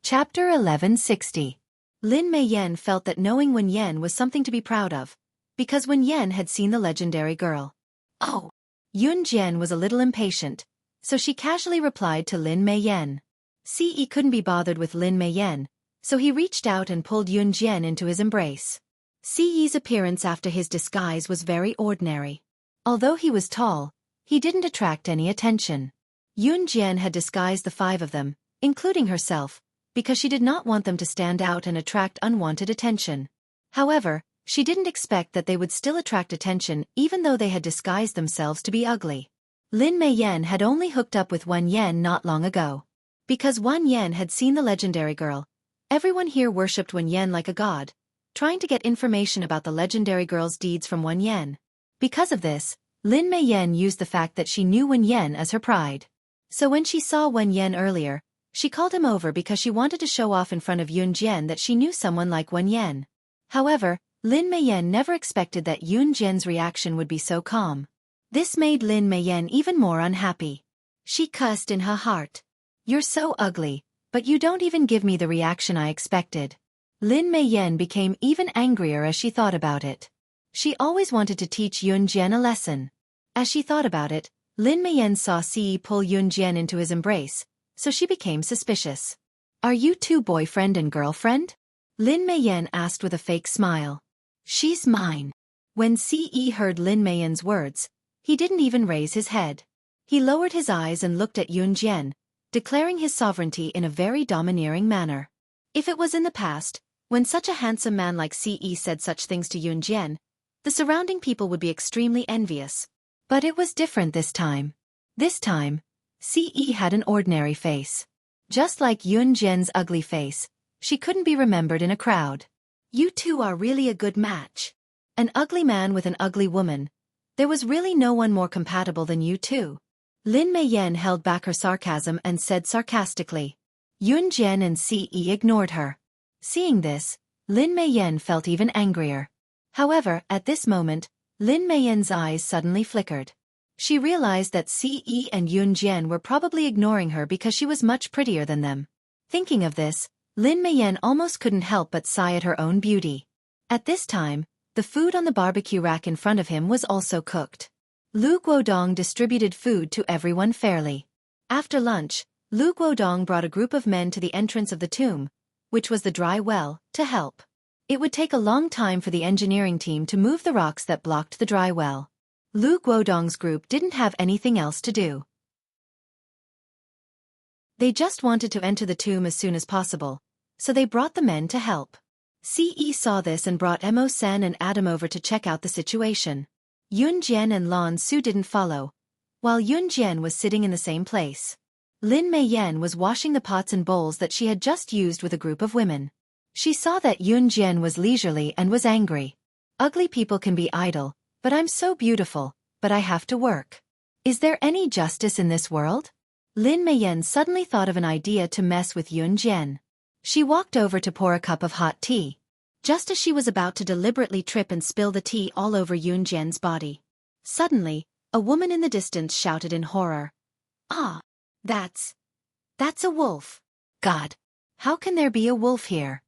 Chapter 1160. Lin Meiyan felt that knowing Wan Yen was something to be proud of, because Wan Yen had seen the legendary girl. "Oh." Yunjian was a little impatient, so she casually replied to Lin Meiyan. Ce couldn't be bothered with Lin Meiyan, so he reached out and pulled Yunjian into his embrace. Ce's appearance after his disguise was very ordinary. Although he was tall, he didn't attract any attention. Yun Jian had disguised the 5 of them, including herself, because she did not want them to stand out and attract unwanted attention. However, she didn't expect that they would still attract attention even though they had disguised themselves to be ugly. Lin Mei Yan had only hooked up with Wen Yan not long ago. Because Wen Yan had seen the legendary girl, everyone here worshipped Wen Yan like a god, trying to get information about the legendary girl's deeds from Wen Yan. Because of this, Lin Mei Yan used the fact that she knew Wen Yan as her pride. So when she saw Wen Yan earlier, she called him over because she wanted to show off in front of Yun Jian that she knew someone like Wen Yan. However, Lin Mei Yan never expected that Yun Jian's reaction would be so calm. This made Lin Mei Yan even more unhappy. She cussed in her heart. "You're so ugly, but you don't even give me the reaction I expected." Lin Mei Yan became even angrier as she thought about it. She always wanted to teach Yun Jian a lesson. As she thought about it, Lin Mei Yan saw Ce pull Yun Jian into his embrace, so she became suspicious. "Are you two boyfriend and girlfriend?" Lin Mei Yan asked with a fake smile. "She's mine." When Ce heard Lin Mei Yan's words, he didn't even raise his head. He lowered his eyes and looked at Yun Jian, declaring his sovereignty in a very domineering manner. If it was in the past, when such a handsome man like Ce said such things to Yun Jian, the surrounding people would be extremely envious. But it was different this time. This time, Ce had an ordinary face. Just like Yun Jian's ugly face, she couldn't be remembered in a crowd. "You two are really a good match. An ugly man with an ugly woman. There was really no one more compatible than you two." Lin Mei Yan held back her sarcasm and said sarcastically. Yun Jian and Ce ignored her. Seeing this, Lin Mei Yan felt even angrier. However, at this moment, Lin Mei Yan's eyes suddenly flickered. She realized that Ce and Yun Jian were probably ignoring her because she was much prettier than them. Thinking of this, Lin Mei Yan almost couldn't help but sigh at her own beauty. At this time, the food on the barbecue rack in front of him was also cooked. Lu Guodong distributed food to everyone fairly. After lunch, Lu Guodong brought a group of men to the entrance of the tomb, which was the dry well, to help. It would take a long time for the engineering team to move the rocks that blocked the dry well. Lu Guodong's group didn't have anything else to do. They just wanted to enter the tomb as soon as possible, so they brought the men to help. Ce saw this and brought Mo Sen and Adam over to check out the situation. Yun Jian and Lan Su didn't follow, while Yun Jian was sitting in the same place. Lin Mei Yan was washing the pots and bowls that she had just used with a group of women. She saw that Yun Jian was leisurely and was angry. "Ugly people can be idle, but I'm so beautiful, but I have to work. Is there any justice in this world?" Lin Mei Yan suddenly thought of an idea to mess with Yun Jian. She walked over to pour a cup of hot tea. Just as she was about to deliberately trip and spill the tea all over Yun Jian's body. Suddenly, a woman in the distance shouted in horror. "Ah, that's a wolf. God, how can there be a wolf here?"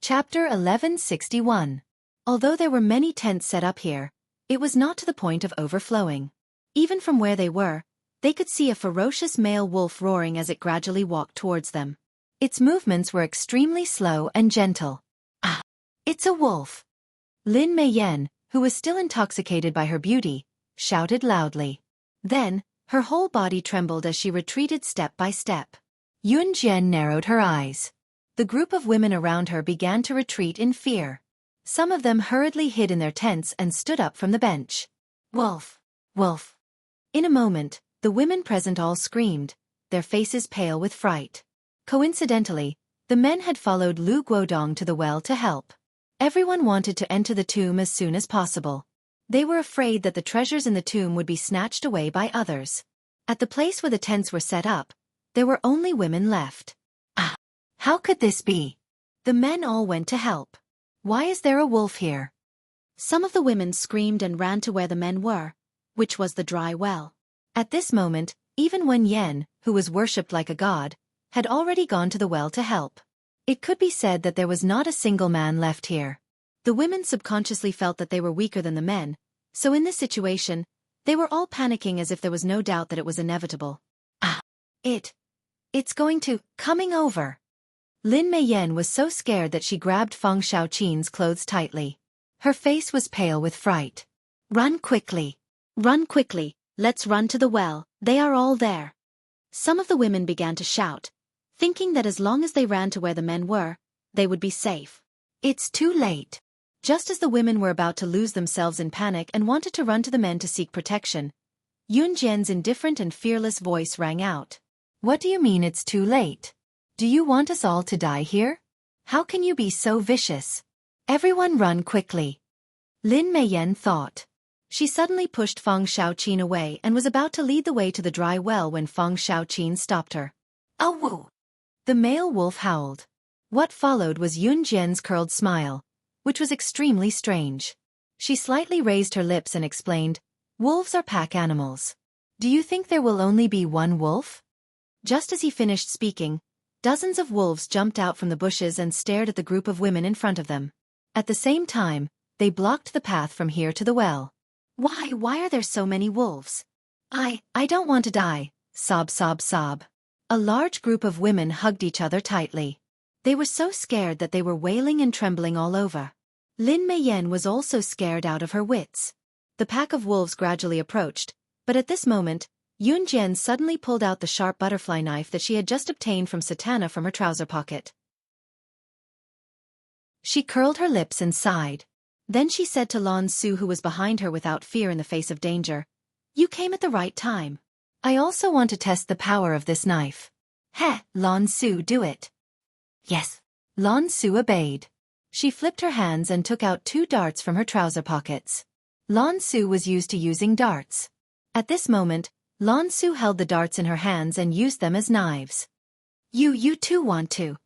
Chapter 1161. Although there were many tents set up here, it was not to the point of overflowing. Even from where they were, they could see a ferocious male wolf roaring as it gradually walked towards them. Its movements were extremely slow and gentle. "Ah, it's a wolf!" Lin Mei Yan, who was still intoxicated by her beauty, shouted loudly. Then, her whole body trembled as she retreated step by step. Yun Jian narrowed her eyes. The group of women around her began to retreat in fear. Some of them hurriedly hid in their tents and stood up from the bench. "Wolf! Wolf!" In a moment, the women present all screamed, their faces pale with fright. Coincidentally, the men had followed Lu Guodong to the well to help. Everyone wanted to enter the tomb as soon as possible. They were afraid that the treasures in the tomb would be snatched away by others. At the place where the tents were set up, there were only women left. "Ah, how could this be?" The men all went to help. "Why is there a wolf here?" Some of the women screamed and ran to where the men were, which was the dry well. At this moment, even Wen Yan, who was worshipped like a god, had already gone to the well to help. It could be said that there was not a single man left here. The women subconsciously felt that they were weaker than the men, so in this situation, they were all panicking as if there was no doubt that it was inevitable. "Ah, it's coming over." Lin Mei Yan was so scared that she grabbed Feng Shaoqin's clothes tightly. Her face was pale with fright. Run quickly. Run quickly, let's run to the well, they are all there. Some of the women began to shout, thinking that as long as they ran to where the men were, they would be safe. It's too late. Just as the women were about to lose themselves in panic and wanted to run to the men to seek protection, Yun Jian's indifferent and fearless voice rang out. What do you mean it's too late? Do you want us all to die here? How can you be so vicious? Everyone run quickly. Lin Meiyan thought. She suddenly pushed Feng Xiaoqin away and was about to lead the way to the dry well when Feng Xiaoqin stopped her. Oh woo! The male wolf howled. What followed was Yun Jian's curled smile, which was extremely strange. She slightly raised her lips and explained, wolves are pack animals. Do you think there will only be one wolf? Just as he finished speaking, dozens of wolves jumped out from the bushes and stared at the group of women in front of them. At the same time, they blocked the path from here to the well. Why are there so many wolves? I don't want to die, sob sob sob. A large group of women hugged each other tightly. They were so scared that they were wailing and trembling all over. Lin Meiyan was also scared out of her wits. The pack of wolves gradually approached, but at this moment, Yun Jian suddenly pulled out the sharp butterfly knife that she had just obtained from Satana from her trouser pocket. She curled her lips and sighed. Then she said to Lan Su, who was behind her without fear in the face of danger, "You came at the right time. I also want to test the power of this knife." "Heh, Lan Su, do it." Yes. Lan Su obeyed. She flipped her hands and took out 2 darts from her trouser pockets. Lan Su was used to using darts. At this moment, Lan Su held the darts in her hands and used them as knives. You too want to."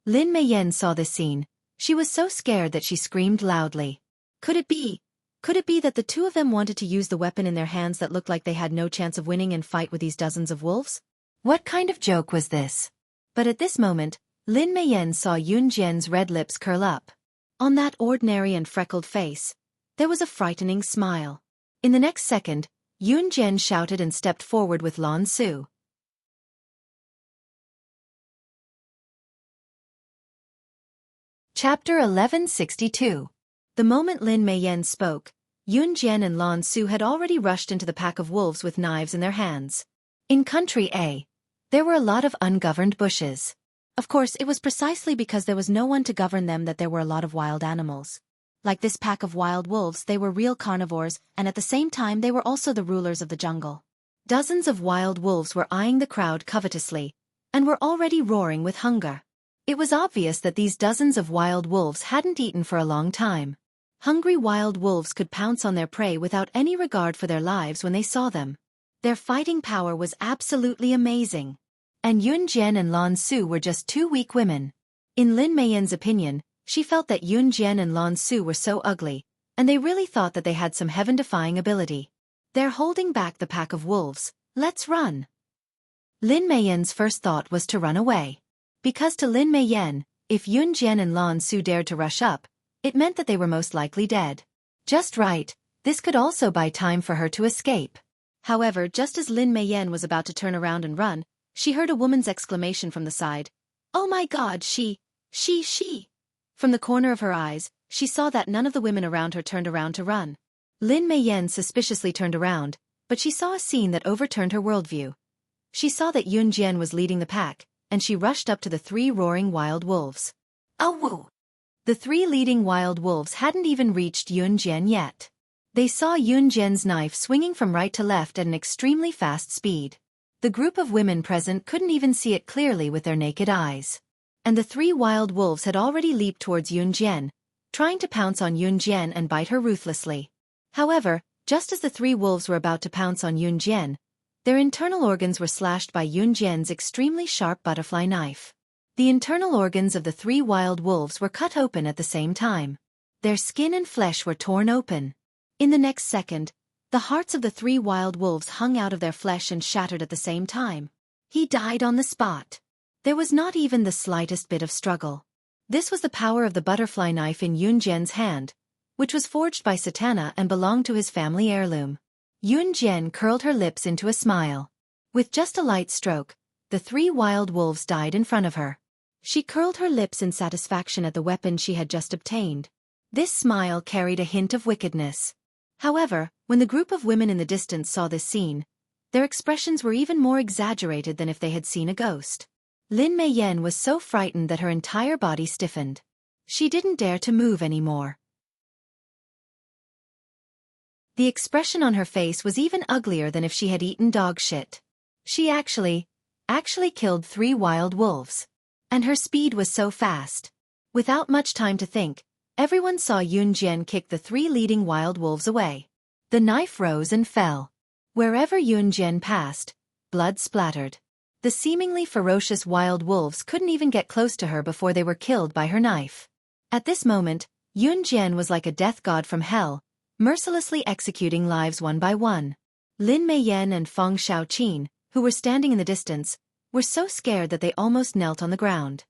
Lin Meiyan saw this scene. She was so scared that she screamed loudly. Could it be that the two of them wanted to use the weapon in their hands that looked like they had no chance of winning and fight with these dozens of wolves? What kind of joke was this? But at this moment, Lin Meiyan saw Yun Jian's red lips curl up. On that ordinary and freckled face, there was a frightening smile. In the next second, Yun Jian shouted and stepped forward with Lan Su. Chapter 1162. The moment Lin Meiyan spoke, Yun Jian and Lan Su had already rushed into the pack of wolves with knives in their hands. In Country A, there were a lot of ungoverned bushes. Of course, it was precisely because there was no one to govern them that there were a lot of wild animals. Like this pack of wild wolves, they were real carnivores, and at the same time they were also the rulers of the jungle. Dozens of wild wolves were eyeing the crowd covetously, and were already roaring with hunger. It was obvious that these dozens of wild wolves hadn't eaten for a long time. Hungry wild wolves could pounce on their prey without any regard for their lives when they saw them. Their fighting power was absolutely amazing. And Yun Jian and Lan Su were just 2 weak women. In Lin Meiyan's opinion, she felt that Yun Jian and Lan Su were so ugly, and they really thought that they had some heaven-defying ability. They're holding back the pack of wolves, let's run. Lin Meiyan's first thought was to run away. Because to Lin Meiyan, if Yun Jian and Lan Su dared to rush up, it meant that they were most likely dead. Just right, this could also buy time for her to escape. However, just as Lin Meiyan was about to turn around and run, she heard a woman's exclamation from the side. "Oh my God, she. From the corner of her eyes, she saw that none of the women around her turned around to run. Lin Meiyan suspiciously turned around, but she saw a scene that overturned her worldview. She saw that Yun Jian was leading the pack, and she rushed up to the 3 roaring wild wolves. Oh woo! The 3 leading wild wolves hadn't even reached Yun Jian yet. They saw Yun Jian's knife swinging from right to left at an extremely fast speed. The group of women present couldn't even see it clearly with their naked eyes. And the 3 wild wolves had already leaped towards Yun Jian, trying to pounce on Yun Jian and bite her ruthlessly. However, just as the 3 wolves were about to pounce on Yun Jian, their internal organs were slashed by Yun Jian's extremely sharp butterfly knife. The internal organs of the 3 wild wolves were cut open at the same time. Their skin and flesh were torn open. In the next second, the hearts of the 3 wild wolves hung out of their flesh and shattered at the same time. He died on the spot. There was not even the slightest bit of struggle. This was the power of the butterfly knife in Yun Jian's hand, which was forged by Satana and belonged to his family heirloom. Yun Jian curled her lips into a smile. With just a light stroke, the 3 wild wolves died in front of her. She curled her lips in satisfaction at the weapon she had just obtained. This smile carried a hint of wickedness. However, when the group of women in the distance saw this scene, their expressions were even more exaggerated than if they had seen a ghost. Lin Meiyan was so frightened that her entire body stiffened. She didn't dare to move anymore. The expression on her face was even uglier than if she had eaten dog shit. She actually killed 3 wild wolves. And her speed was so fast. Without much time to think, everyone saw Yun Jian kick the 3 leading wild wolves away. The knife rose and fell. Wherever Yun Jian passed, blood splattered. The seemingly ferocious wild wolves couldn't even get close to her before they were killed by her knife. At this moment, Yun Jian was like a death god from hell, mercilessly executing lives one by one. Lin Meiyan and Feng Shaoqin, who were standing in the distance, were so scared that they almost knelt on the ground.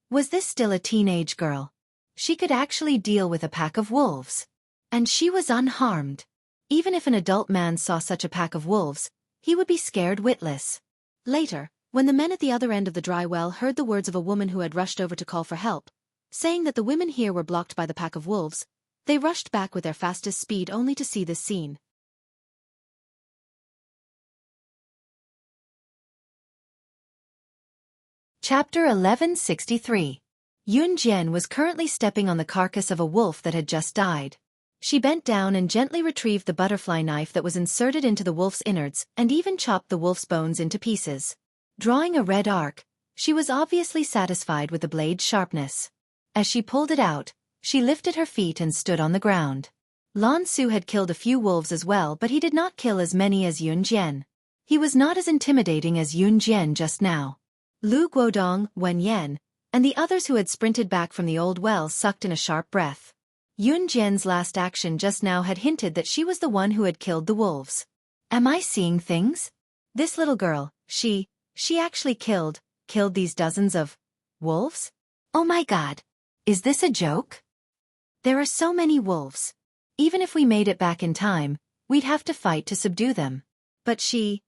Was this still a teenage girl? She could actually deal with a pack of wolves. And she was unharmed. Even if an adult man saw such a pack of wolves, he would be scared witless. Later, when the men at the other end of the dry well heard the words of a woman who had rushed over to call for help, saying that the women here were blocked by the pack of wolves, they rushed back with their fastest speed only to see this scene. Chapter 1163. Yun Jian was currently stepping on the carcass of a wolf that had just died. She bent down and gently retrieved the butterfly knife that was inserted into the wolf's innards and even chopped the wolf's bones into pieces. Drawing a red arc, she was obviously satisfied with the blade's sharpness. As she pulled it out, she lifted her feet and stood on the ground. Lan Su had killed a few wolves as well, but he did not kill as many as Yun Jian. He was not as intimidating as Yun Jian just now. Lu Guodong, Wen Yan, and the others who had sprinted back from the old well sucked in a sharp breath. Yun Jian's last action just now had hinted that she was the one who had killed the wolves. Am I seeing things? This little girl, she actually killed these dozens of wolves? Oh my god. Is this a joke? There are so many wolves. Even if we made it back in time, we'd have to fight to subdue them. But she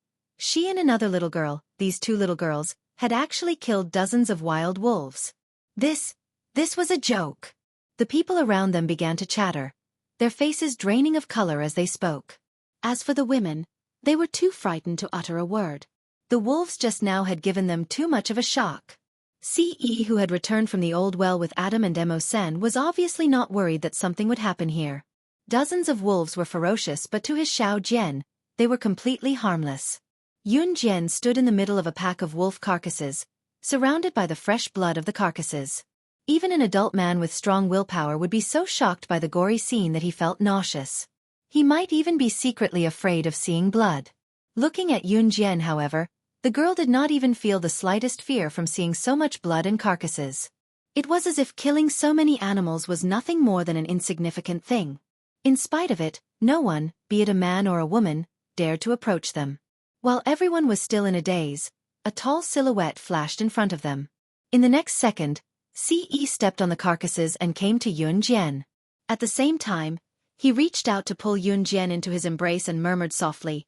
and another little girl, these 2 little girls, had actually killed dozens of wild wolves. This was a joke. The people around them began to chatter, their faces draining of color as they spoke. As for the women, they were too frightened to utter a word. The wolves just now had given them too much of a shock. Ce, who had returned from the old well with Adam and Mo Sen, was obviously not worried that something would happen here. Dozens of wolves were ferocious, but to his Xiao Jian, they were completely harmless. Yun Jian stood in the middle of a pack of wolf carcasses, surrounded by the fresh blood of the carcasses. Even an adult man with strong willpower would be so shocked by the gory scene that he felt nauseous. He might even be secretly afraid of seeing blood. Looking at Yun Jian, however, the girl did not even feel the slightest fear from seeing so much blood and carcasses. It was as if killing so many animals was nothing more than an insignificant thing. In spite of it, no one, be it a man or a woman, dared to approach them. While everyone was still in a daze, a tall silhouette flashed in front of them. In the next second, Ce stepped on the carcasses and came to Yun Jian. At the same time, he reached out to pull Yun Jian into his embrace and murmured softly,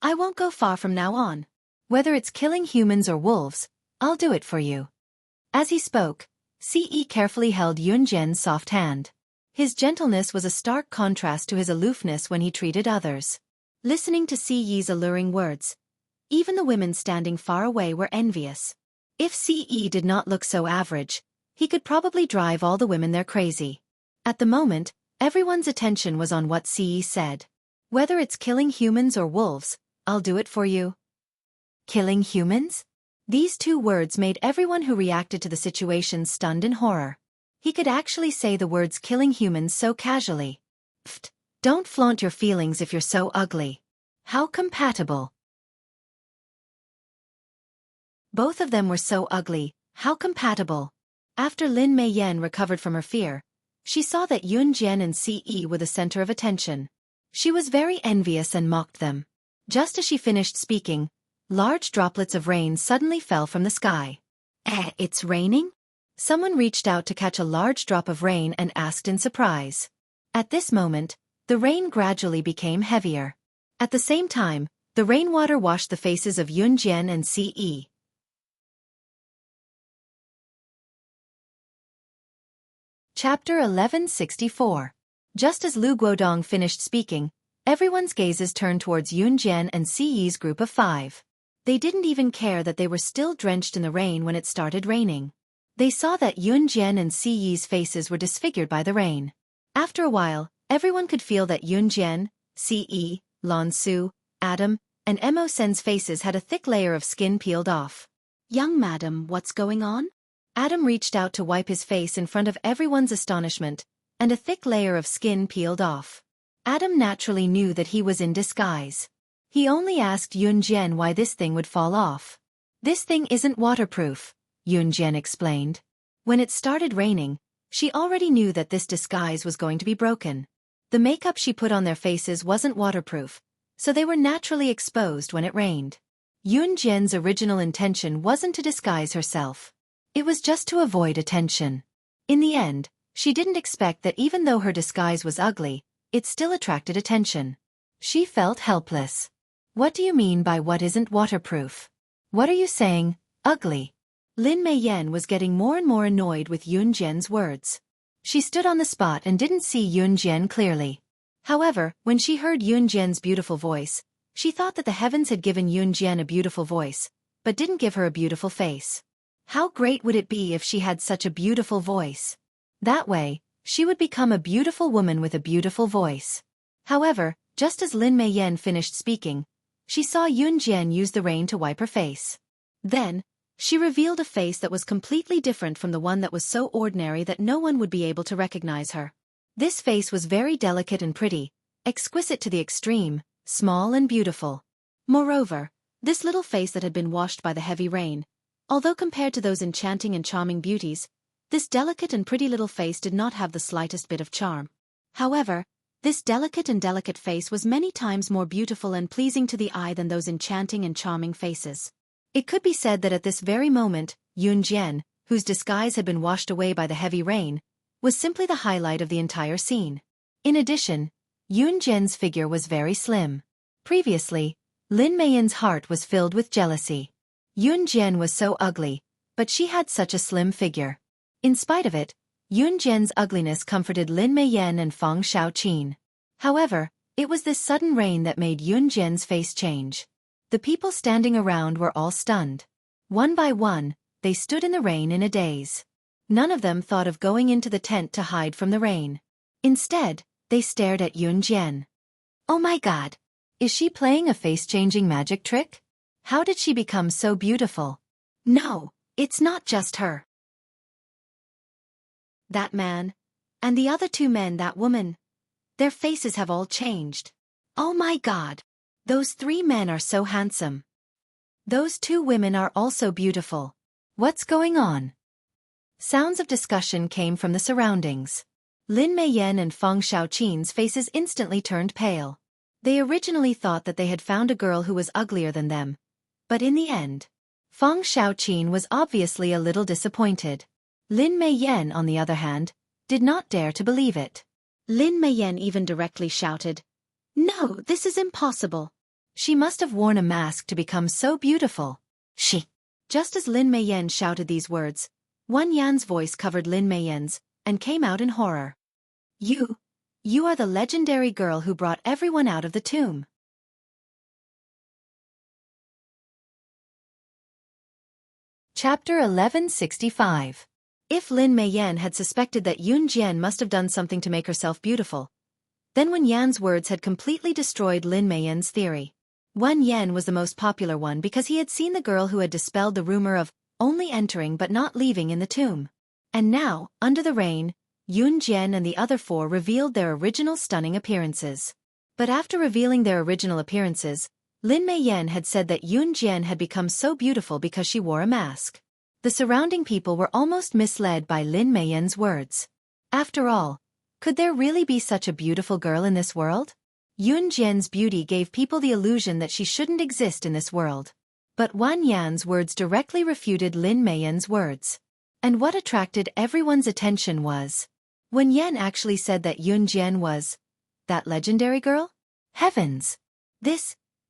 "I won't go far from now on. Whether it's killing humans or wolves, I'll do it for you." As he spoke, Ce carefully held Yun Jian's soft hand. His gentleness was a stark contrast to his aloofness when he treated others. Listening to Ce's alluring words, even the women standing far away were envious. If Ce did not look so average, he could probably drive all the women there crazy. At the moment, everyone's attention was on what Ce said. "Whether it's killing humans or wolves, I'll do it for you." Killing humans? These 2 words made everyone who reacted to the situation stunned in horror. He could actually say the words killing humans so casually. Pfft, don't flaunt your feelings if you're so ugly. How compatible. Both of them were so ugly, how compatible. After Lin Meiyan recovered from her fear, she saw that Yun Jian and Ce were the center of attention. She was very envious and mocked them. Just as she finished speaking, large droplets of rain suddenly fell from the sky. It's raining? Someone reached out to catch a large drop of rain and asked in surprise. At this moment, the rain gradually became heavier. At the same time, the rainwater washed the faces of Yun Jian and Ce. Chapter 1164. Just as Lu Guodong finished speaking, everyone's gazes turned towards Yun Jian and Siyi's group of 5. They didn't even care that they were still drenched in the rain when it started raining. They saw that Yun Jian and Siyi's faces were disfigured by the rain. After a while, everyone could feel that Yun Jian, Siyi, Lan Su, Adam, and Mo Sen's faces had a thick layer of skin peeled off. "Young madam, what's going on?" Adam reached out to wipe his face in front of everyone's astonishment, and a thick layer of skin peeled off. Adam naturally knew that he was in disguise. He only asked Yun Jian why this thing would fall off. "This thing isn't waterproof," Yun Jian explained. When it started raining, she already knew that this disguise was going to be broken. The makeup she put on their faces wasn't waterproof, so they were naturally exposed when it rained. Yun Jian's original intention wasn't to disguise herself. It was just to avoid attention. In the end, she didn't expect that even though her disguise was ugly, it still attracted attention. She felt helpless. "What do you mean by what isn't waterproof? What are you saying, ugly?" Lin Meiyan was getting more and more annoyed with Yun Jian's words. She stood on the spot and didn't see Yun Jian clearly. However, when she heard Yun Jian's beautiful voice, she thought that the heavens had given Yun Jian a beautiful voice, but didn't give her a beautiful face. How great would it be if she had such a beautiful voice? That way, she would become a beautiful woman with a beautiful voice. However, just as Lin Meiyan finished speaking, she saw Yun Jian use the rain to wipe her face. Then, she revealed a face that was completely different from the one that was so ordinary that no one would be able to recognize her. This face was very delicate and pretty, exquisite to the extreme, small and beautiful. Moreover, this little face that had been washed by the heavy rain, although compared to those enchanting and charming beauties, this delicate and pretty little face did not have the slightest bit of charm. However, this delicate face was many times more beautiful and pleasing to the eye than those enchanting and charming faces. It could be said that at this very moment, Yun Jian, whose disguise had been washed away by the heavy rain, was simply the highlight of the entire scene. In addition, Yun Jian's figure was very slim. Previously, Lin Meiyan's heart was filled with jealousy. Yun Jian was so ugly, but she had such a slim figure. In spite of it, Yun Jian's ugliness comforted Lin Meiyan and Fang Xiaoqin. However, it was this sudden rain that made Yun Jian's face change. The people standing around were all stunned. One by one, they stood in the rain in a daze. None of them thought of going into the tent to hide from the rain. Instead, they stared at Yun Jian. "Oh my God! Is she playing a face-changing magic trick? How did she become so beautiful? No, it's not just her. That man, and the other 2 men, that woman, their faces have all changed. Oh my God! Those 3 men are so handsome. Those 2 women are also beautiful. What's going on?" Sounds of discussion came from the surroundings. Lin Meiyan and Fang Xiaoqin's faces instantly turned pale. They originally thought that they had found a girl who was uglier than them. But in the end, Fang Xiaoqin was obviously a little disappointed. Lin Meiyan, on the other hand, did not dare to believe it. Lin Meiyan even directly shouted, "No, this is impossible. She must have worn a mask to become so beautiful. She." Just as Lin Meiyan shouted these words, Wan Yan's voice covered Lin Meiyan's, and came out in horror. You are the legendary girl who brought everyone out of the tomb." Chapter 1165. If Lin Meiyan had suspected that Yun Jian must have done something to make herself beautiful, then Wan Yan's words had completely destroyed Lin Meiyan's theory. Wan Yan was the most popular one because he had seen the girl who had dispelled the rumor of only entering but not leaving in the tomb. And now, under the rain, Yun Jian and the other 4 revealed their original stunning appearances. But after revealing their original appearances, Lin Meiyan had said that Yun Jian had become so beautiful because she wore a mask. The surrounding people were almost misled by Lin Meiyan's words. After all, could there really be such a beautiful girl in this world? Yun Jian's beauty gave people the illusion that she shouldn't exist in this world. But Wan Yan's words directly refuted Lin Meiyan's words. And what attracted everyone's attention was when Yan actually said that Yun Jian was that legendary girl? Heavens!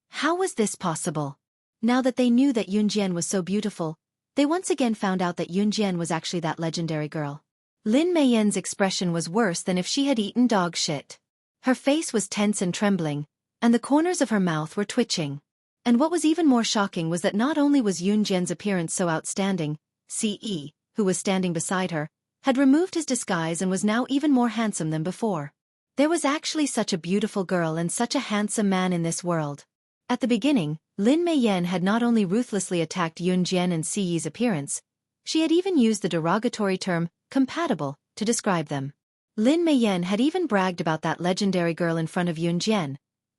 How was this possible? Now that they knew that Yun Jian was so beautiful, they once again found out that Yun Jian was actually that legendary girl. Lin Meiyen's expression was worse than if she had eaten dog shit. Her face was tense and trembling, and the corners of her mouth were twitching. And what was even more shocking was that not only was Yun Jian's appearance so outstanding, Ce, who was standing beside her, had removed his disguise and was now even more handsome than before. There was actually such a beautiful girl and such a handsome man in this world. At the beginning, Lin Meiyen had not only ruthlessly attacked Yun Jian and Ce's appearance, she had even used the derogatory term, compatible, to describe them. Lin Meiyen had even bragged about that legendary girl in front of Yun Jian,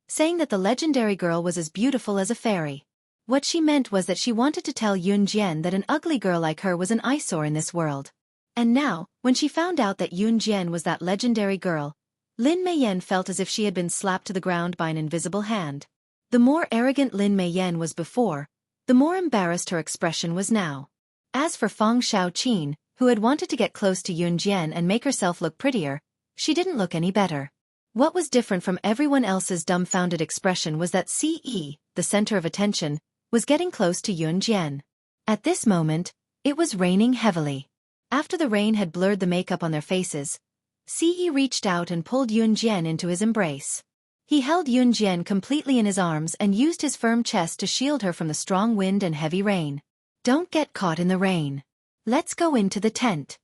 saying that the legendary girl was as beautiful as a fairy. What she meant was that she wanted to tell Yun Jian that an ugly girl like her was an eyesore in this world. And now, when she found out that Yun Jian was that legendary girl, Lin Meiyen felt as if she had been slapped to the ground by an invisible hand. The more arrogant Lin Meiyen was before, the more embarrassed her expression was now. As for Fang Shaoqin, who had wanted to get close to Yun Jian and make herself look prettier, she didn't look any better. What was different from everyone else's dumbfounded expression was that Ce, the center of attention, was getting close to Yun Jian. At this moment, it was raining heavily. After the rain had blurred the makeup on their faces, Ce reached out and pulled Yun Jian into his embrace. He held Yun Jian completely in his arms and used his firm chest to shield her from the strong wind and heavy rain. "Don't get caught in the rain. Let's go into the tent,"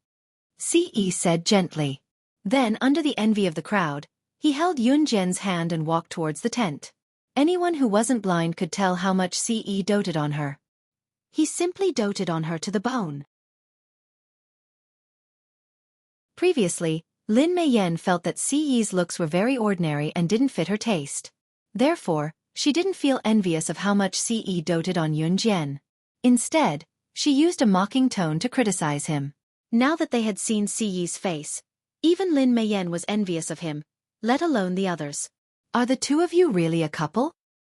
Ce said gently. Then, under the envy of the crowd, he held Yun Jian's hand and walked towards the tent. Anyone who wasn't blind could tell how much Ce doted on her. He simply doted on her to the bone. Previously, Lin Meiyen felt that Ce's looks were very ordinary and didn't fit her taste. Therefore, she didn't feel envious of how much Ce doted on Yun Jian. Instead, she used a mocking tone to criticize him. Now that they had seen Ce's face, even Lin Meiyen was envious of him, let alone the others. "Are the two of you really a couple?"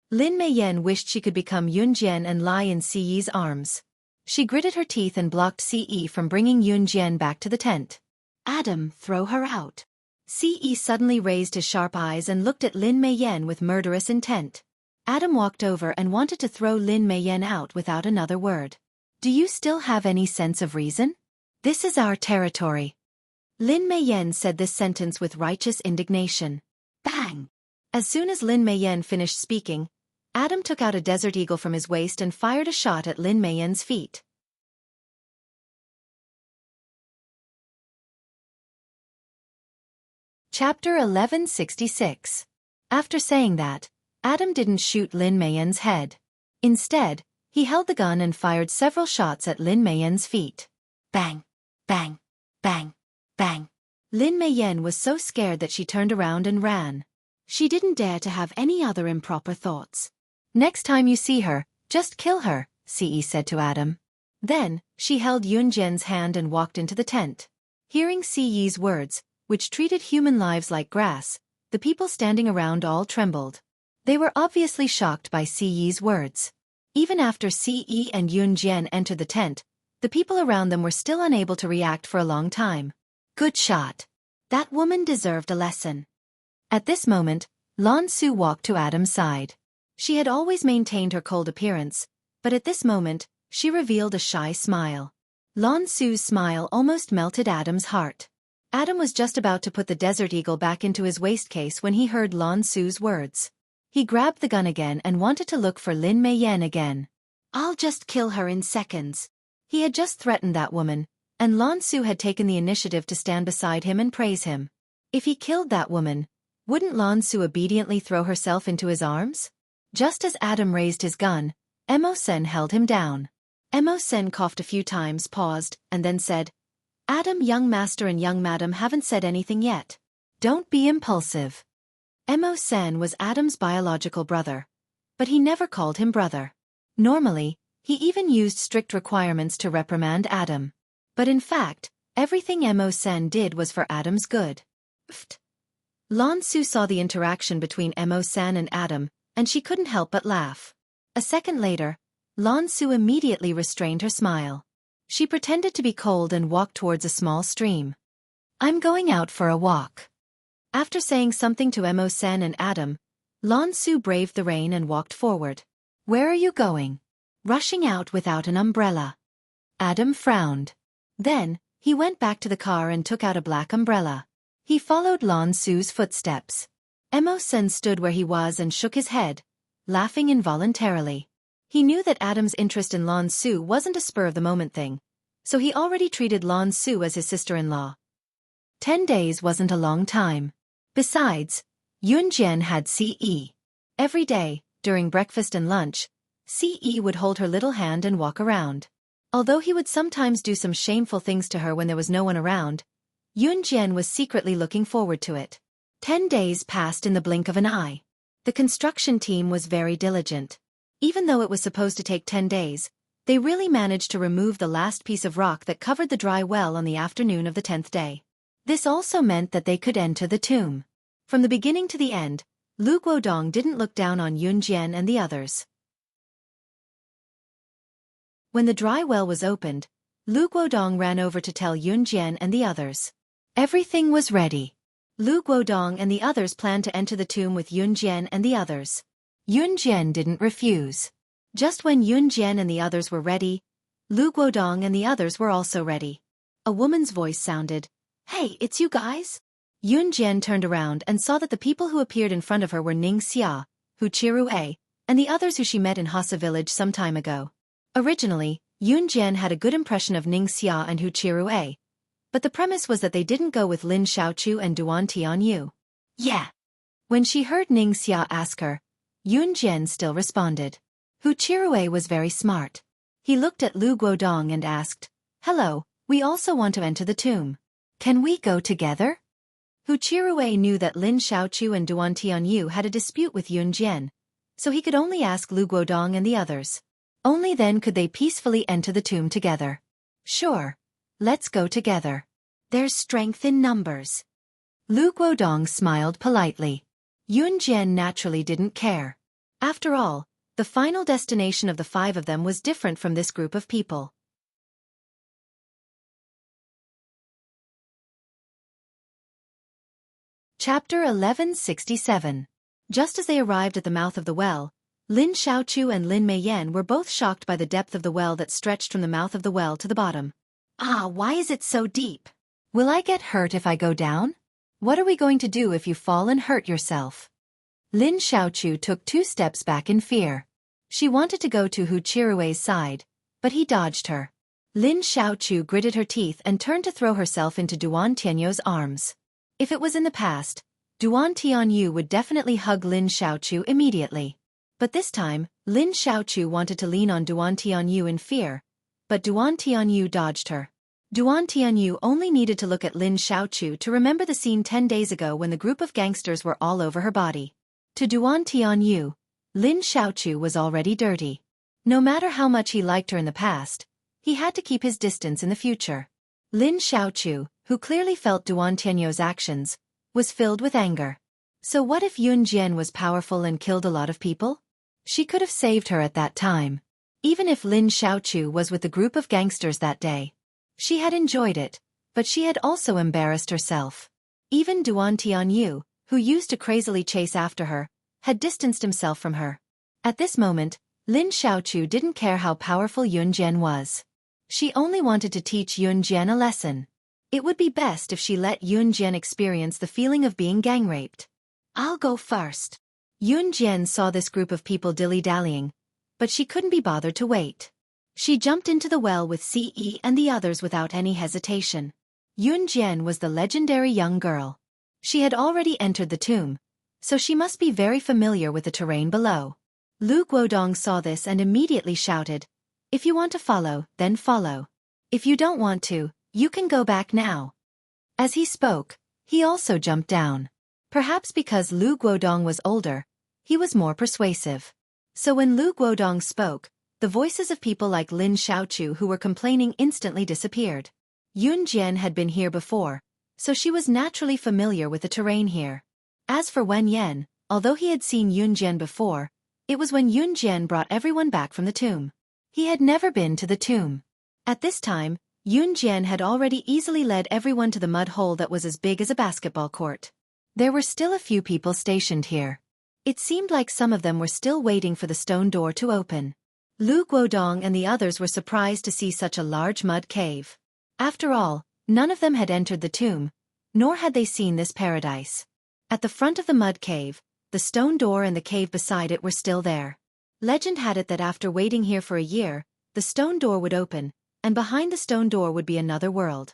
Lin Meiyen wished she could become Yun Jian and lie in Ce's arms. She gritted her teeth and blocked Ce from bringing Yun Jian back to the tent. "Adam, throw her out." Ce suddenly raised his sharp eyes and looked at Lin Meiyen with murderous intent. Adam walked over and wanted to throw Lin Meiyen out without another word. "Do you still have any sense of reason? This is our territory." Lin Meiyen said this sentence with righteous indignation. Bang! As soon as Lin Meiyen finished speaking, Adam took out a desert eagle from his waist and fired a shot at Lin Meiyen's feet. Chapter 1166. After saying that, Adam didn't shoot Lin Meiyen's head. Instead, he held the gun and fired several shots at Lin Meiyen's feet. Bang! Bang! Bang! Bang! Lin Meiyen was so scared that she turned around and ran. She didn't dare to have any other improper thoughts. "Next time you see her, just kill her," Ce said to Adam. Then, she held Yun Jian's hand and walked into the tent. Hearing Ce's words, which treated human lives like grass, the people standing around all trembled. They were obviously shocked by Ce's words. Even after Ce and Yun Jian entered the tent, the people around them were still unable to react for a long time. "Good shot. That woman deserved a lesson." At this moment, Lan Su walked to Adam's side. She had always maintained her cold appearance, but at this moment, she revealed a shy smile. Lan Su's smile almost melted Adam's heart. Adam was just about to put the Desert Eagle back into his waistcase when he heard Lan Su's words. He grabbed the gun again and wanted to look for Lin Meiyen again. "I'll just kill her in seconds." He had just threatened that woman, and Lan Su had taken the initiative to stand beside him and praise him. If he killed that woman, wouldn't Lan Su obediently throw herself into his arms? Just as Adam raised his gun, Sen held him down. Sen coughed a few times, paused, and then said, "Adam, young master and young madam haven't said anything yet. Don't be impulsive." Sen was Adam's biological brother, but he never called him brother. Normally, he even used strict requirements to reprimand Adam. But in fact, everything Sen did was for Adam's good. Pfft. Lan Su saw the interaction between Sen and Adam, and she couldn't help but laugh. A second later, Lan Su immediately restrained her smile. She pretended to be cold and walked towards a small stream. "I'm going out for a walk." After saying something to Sen and Adam, Lan Su braved the rain and walked forward. "Where are you going?" "Rushing out without an umbrella." Adam frowned. Then, He went back to the car and took out a black umbrella. He followed Lan Su's footsteps. Emosen stood where he was and shook his head, laughing involuntarily. He knew that Adam's interest in Lan Su wasn't a spur-of-the-moment thing, so he already treated Lan Su as his sister-in-law. 10 days wasn't a long time. Besides, Yunjian had Ce. Every day, during breakfast and lunch, Ce would hold her little hand and walk around. Although he would sometimes do some shameful things to her when there was no one around, Yunjian was secretly looking forward to it. 10 days passed in the blink of an eye. The construction team was very diligent. Even though it was supposed to take 10 days, they really managed to remove the last piece of rock that covered the dry well on the afternoon of the 10th day. This also meant that they could enter the tomb. From the beginning to the end, Lu Guodong didn't look down on Yunjian and the others. When the dry well was opened, Lu Guodong ran over to tell Yunjian and the others. Everything was ready. Lu Guodong and the others planned to enter the tomb with Yunjian and the others. Yunjian didn't refuse. Just when Yunjian and the others were ready, Lu Guodong and the others were also ready. A woman's voice sounded, "Hey, it's you guys?" Yunjian turned around and saw that the people who appeared in front of her were Ning Xia, Hu Chirue, and the others who she met in Hasa village some time ago. Originally, Yunjian had a good impression of Ning Xia and Hu Chirue, but the premise was that they didn't go with Lin Xiaochu and Duan Tianyu. Yeah. When she heard Ning Xia ask her, Yunjian still responded. Hu Chirue was very smart. He looked at Lu Guodong and asked, "Hello, we also want to enter the tomb. Can we go together?" Hu Chirue knew that Lin Xiaochu and Duan Tianyu had a dispute with Yunjian, so he could only ask Lu Guodong and the others. Only then could they peacefully enter the tomb together. Sure. Let's go together. There's strength in numbers. Lu Guodong smiled politely. Yunjian naturally didn't care. After all, the final destination of the 5 of them was different from this group of people. Chapter 1167. Just as they arrived at the mouth of the well, Lin Xiaochu and Lin Meiyan were both shocked by the depth of the well that stretched from the mouth of the well to the bottom. Why is it so deep? Will I get hurt if I go down? What are we going to do if you fall and hurt yourself? Lin Xiaochu took 2 steps back in fear. She wanted to go to Hu Chirue's side, but he dodged her. Lin Xiaochu gritted her teeth and turned to throw herself into Duan Tianyu's arms. If it was in the past, Duan Tianyu would definitely hug Lin Xiaochu immediately. But this time, Lin Xiaochu wanted to lean on Duan Tianyu in fear, but Duan Tianyu dodged her. Duan Tianyu only needed to look at Lin Xiaochu to remember the scene 10 days ago when the group of gangsters were all over her body. To Duan Tianyu, Lin Xiaochu was already dirty. No matter how much he liked her in the past, he had to keep his distance in the future. Lin Xiaochu, who clearly felt Duan Tianyu's actions, was filled with anger. So what if Yunjian was powerful and killed a lot of people? She could have saved her at that time. Even if Lin Xiaochu was with the group of gangsters that day. She had enjoyed it, but she had also embarrassed herself. Even Duan Tianyu, who used to crazily chase after her, had distanced himself from her. At this moment, Lin Xiaochu didn't care how powerful Yunjian was. She only wanted to teach Yunjian a lesson. It would be best if she let Yunjian experience the feeling of being gang-raped. I'll go first. Yunjian saw this group of people dilly-dallying, but she couldn't be bothered to wait. She jumped into the well with Ce and the others without any hesitation. Yunjian was the legendary young girl. She had already entered the tomb, so she must be very familiar with the terrain below. Lu Guodong saw this and immediately shouted, "If you want to follow, then follow. If you don't want to, you can go back now." As he spoke, he also jumped down. Perhaps because Lu Guodong was older, he was more persuasive. So when Lu Guodong spoke, the voices of people like Lin Xiaochu who were complaining instantly disappeared. Yunjian had been here before, so she was naturally familiar with the terrain here. As for Wen Yan, although he had seen Yunjian before, it was when Yunjian brought everyone back from the tomb. He had never been to the tomb. At this time, Yunjian had already easily led everyone to the mud hole that was as big as a basketball court. There were still a few people stationed here. It seemed like some of them were still waiting for the stone door to open. Lu Guodong and the others were surprised to see such a large mud cave. After all, None of them had entered the tomb, nor had they seen this paradise. At the front of the mud cave, the stone door and the cave beside it were still there. Legend had it that after waiting here for a year, the stone door would open, and behind the stone door would be another world.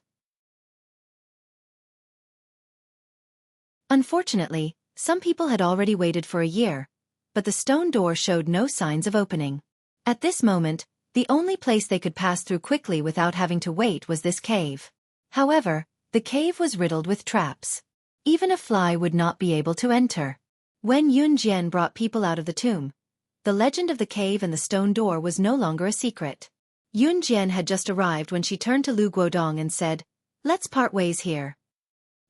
Unfortunately, some people had already waited for a year, but the stone door showed no signs of opening. At this moment, the only place they could pass through quickly without having to wait was this cave. However, the cave was riddled with traps. Even a fly would not be able to enter. When Yun Jian brought people out of the tomb, the legend of the cave and the stone door was no longer a secret. Yun Jian had just arrived when she turned to Lu Guodong and said, "Let's part ways here."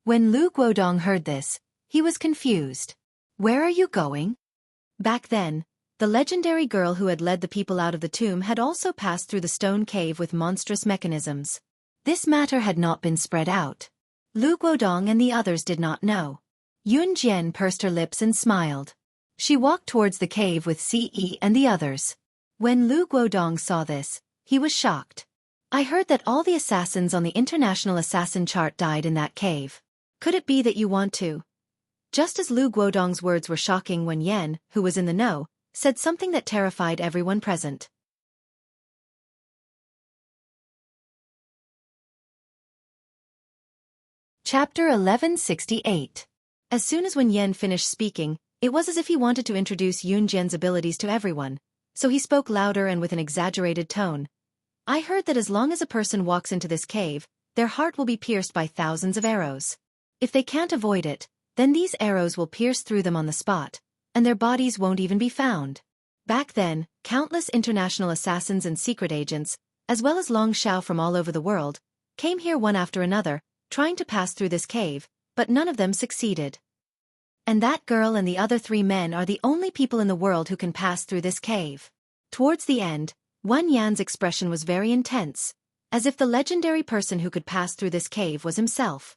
When Lu Guodong heard this, he was confused. "Where are you going?" Back then, the legendary girl who had led the people out of the tomb had also passed through the stone cave with monstrous mechanisms. This matter had not been spread out. Lu Guodong and the others did not know. Yun Jian pursed her lips and smiled. She walked towards the cave with Ce and the others. When Lu Guodong saw this, he was shocked. "I heard that all the assassins on the International Assassin chart died in that cave. Could it be that you want to?" Just as Lu Guodong's words were shocking when Yen, who was in the know, said something that terrified everyone present. Chapter 1168. As soon as Wen Yen finished speaking, it was as if he wanted to introduce Yun Jian's abilities to everyone, so he spoke louder and with an exaggerated tone. "I heard that as long as a person walks into this cave, their heart will be pierced by thousands of arrows. If they can't avoid it, then these arrows will pierce through them on the spot, and their bodies won't even be found." Back then, countless international assassins and secret agents, as well as Long Shao from all over the world, came here one after another, trying to pass through this cave, but none of them succeeded. And that girl and the other 3 men are the only people in the world who can pass through this cave. Towards the end, Wen Yan's expression was very intense, as if the legendary person who could pass through this cave was himself.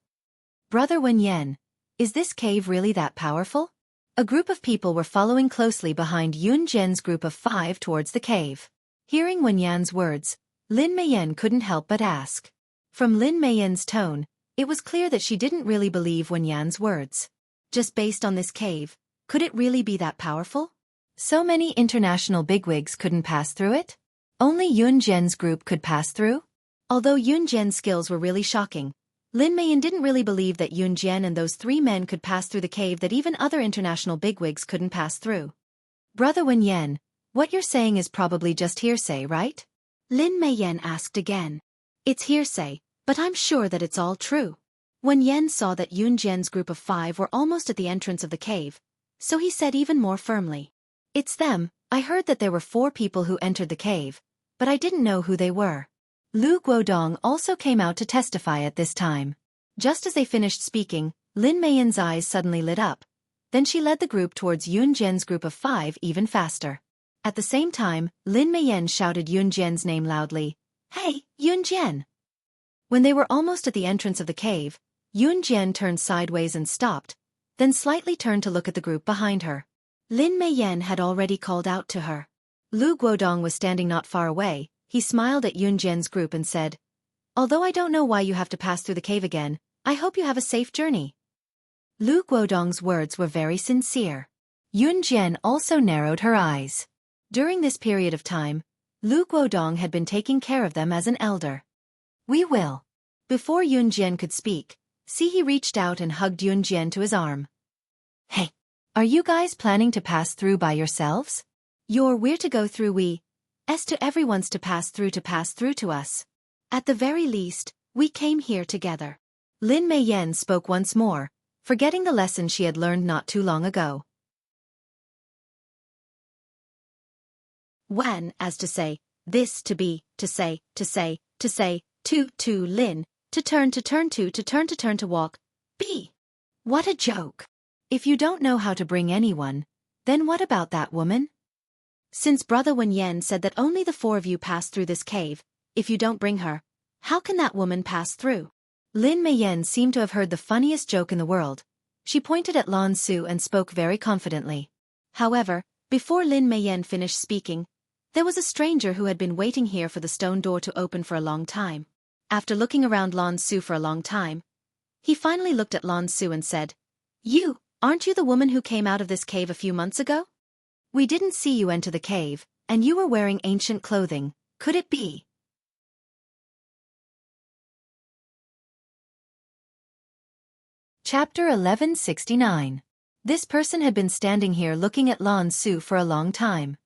"Brother Wen Yan, is this cave really that powerful?" A group of people were following closely behind Yun Jian's group of 5 towards the cave. Hearing Wen Yan's words, Lin Meiyan couldn't help but ask. From Lin Meiyan's tone, it was clear that she didn't really believe Wen Yan's words. Just based on this cave, could it really be that powerful? So many international bigwigs couldn't pass through it? Only Yun Jian's group could pass through? Although Yun Jian's skills were really shocking, Lin Meiyan didn't really believe that Yun Jian and those 3 men could pass through the cave that even other international bigwigs couldn't pass through. "Brother Wen Yan, what you're saying is probably just hearsay, right?" Lin Meiyan asked again. "It's hearsay, but I'm sure that it's all true." Wen Yan saw that Yun Jian's group of 5 were almost at the entrance of the cave, so he said even more firmly. "It's them. I heard that there were 4 people who entered the cave, but I didn't know who they were." Lu Guodong also came out to testify at this time. Just as they finished speaking, Lin Meiyan's eyes suddenly lit up. Then she led the group towards Yun Jian's group of 5 even faster. At the same time, Lin Meiyan shouted Yun Jian's name loudly. "Hey, Yun Jian!" When they were almost at the entrance of the cave, Yun Jian turned sideways and stopped, then slightly turned to look at the group behind her. Lin Meiyan had already called out to her. Lu Guodong was standing not far away. He smiled at Yun Jian's group and said, "Although I don't know why you have to pass through the cave again, I hope you have a safe journey." Lu Guodong's words were very sincere. Yun Jian also narrowed her eyes. During this period of time, Lu Guodong had been taking care of them as an elder. "We will." Before Yun Jian could speak, he reached out and hugged Yun Jian to his arm. "Hey, are you guys planning to pass through by yourselves? We're to go through to everyone's to pass through to us. At the very least, we came here together." Lin Meiyan spoke once more, forgetting the lesson she had learned not too long ago. When, as to say, this to be, to say, to Lin, to turn to walk, be. What a joke. If you don't know how to bring anyone, then what about that woman? Since Brother Wen Yan said that only the 4 of you pass through this cave, if you don't bring her, how can that woman pass through? Lin Meiyan seemed to have heard the funniest joke in the world. She pointed at Lan Su and spoke very confidently. However, before Lin Meiyan finished speaking, there was a stranger who had been waiting here for the stone door to open for a long time. after looking around Lan Su for a long time, he finally looked at Lan Su and said, "You, aren't you the woman who came out of this cave a few months ago? We didn't see you enter the cave, and you were wearing ancient clothing. Could it be?" Chapter 1169. This person had been standing here looking at Lan Su for a long time.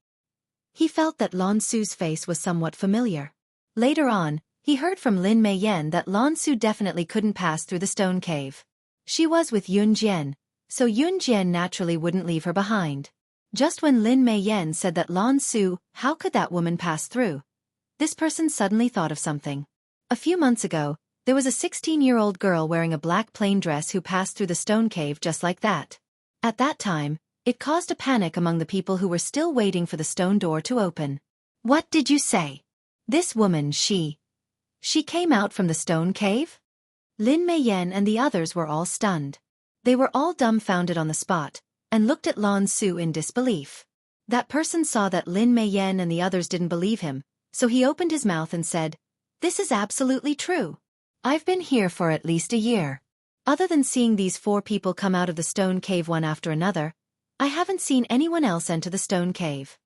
He felt that Lan Su's face was somewhat familiar. Later on, he heard from Lin Meiyan that Lan Su definitely couldn't pass through the stone cave. She was with Yun Jian, so Yun Jian naturally wouldn't leave her behind. Just when Lin Meiyan said that Lan Su, how could that woman pass through? This person suddenly thought of something. A few months ago, there was a 16-year-old girl wearing a black plain dress who passed through the stone cave just like that. At that time, it caused a panic among the people who were still waiting for the stone door to open. "What did you say? This woman, she came out from the stone cave?" Lin Meiyan and the others were all stunned. They were all dumbfounded on the spot, and looked at Lan Su in disbelief. That person saw that Lin Meiyan and the others didn't believe him, so he opened his mouth and said, "This is absolutely true. I've been here for at least a year. Other than seeing these 4 people come out of the stone cave one after another, I haven't seen anyone else enter the stone cave.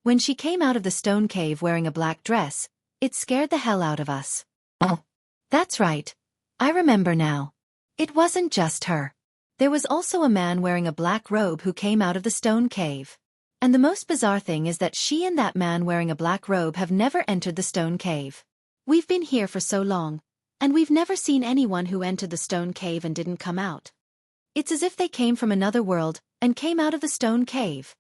When she came out of the stone cave wearing a black dress, it scared the hell out of us." "Oh, that's right. I remember now. It wasn't just her. There was also a man wearing a black robe who came out of the stone cave. And the most bizarre thing is that she and that man wearing a black robe have never entered the stone cave. We've been here for so long, and we've never seen anyone who entered the stone cave and didn't come out. It's as if they came from another world and came out of the stone cave."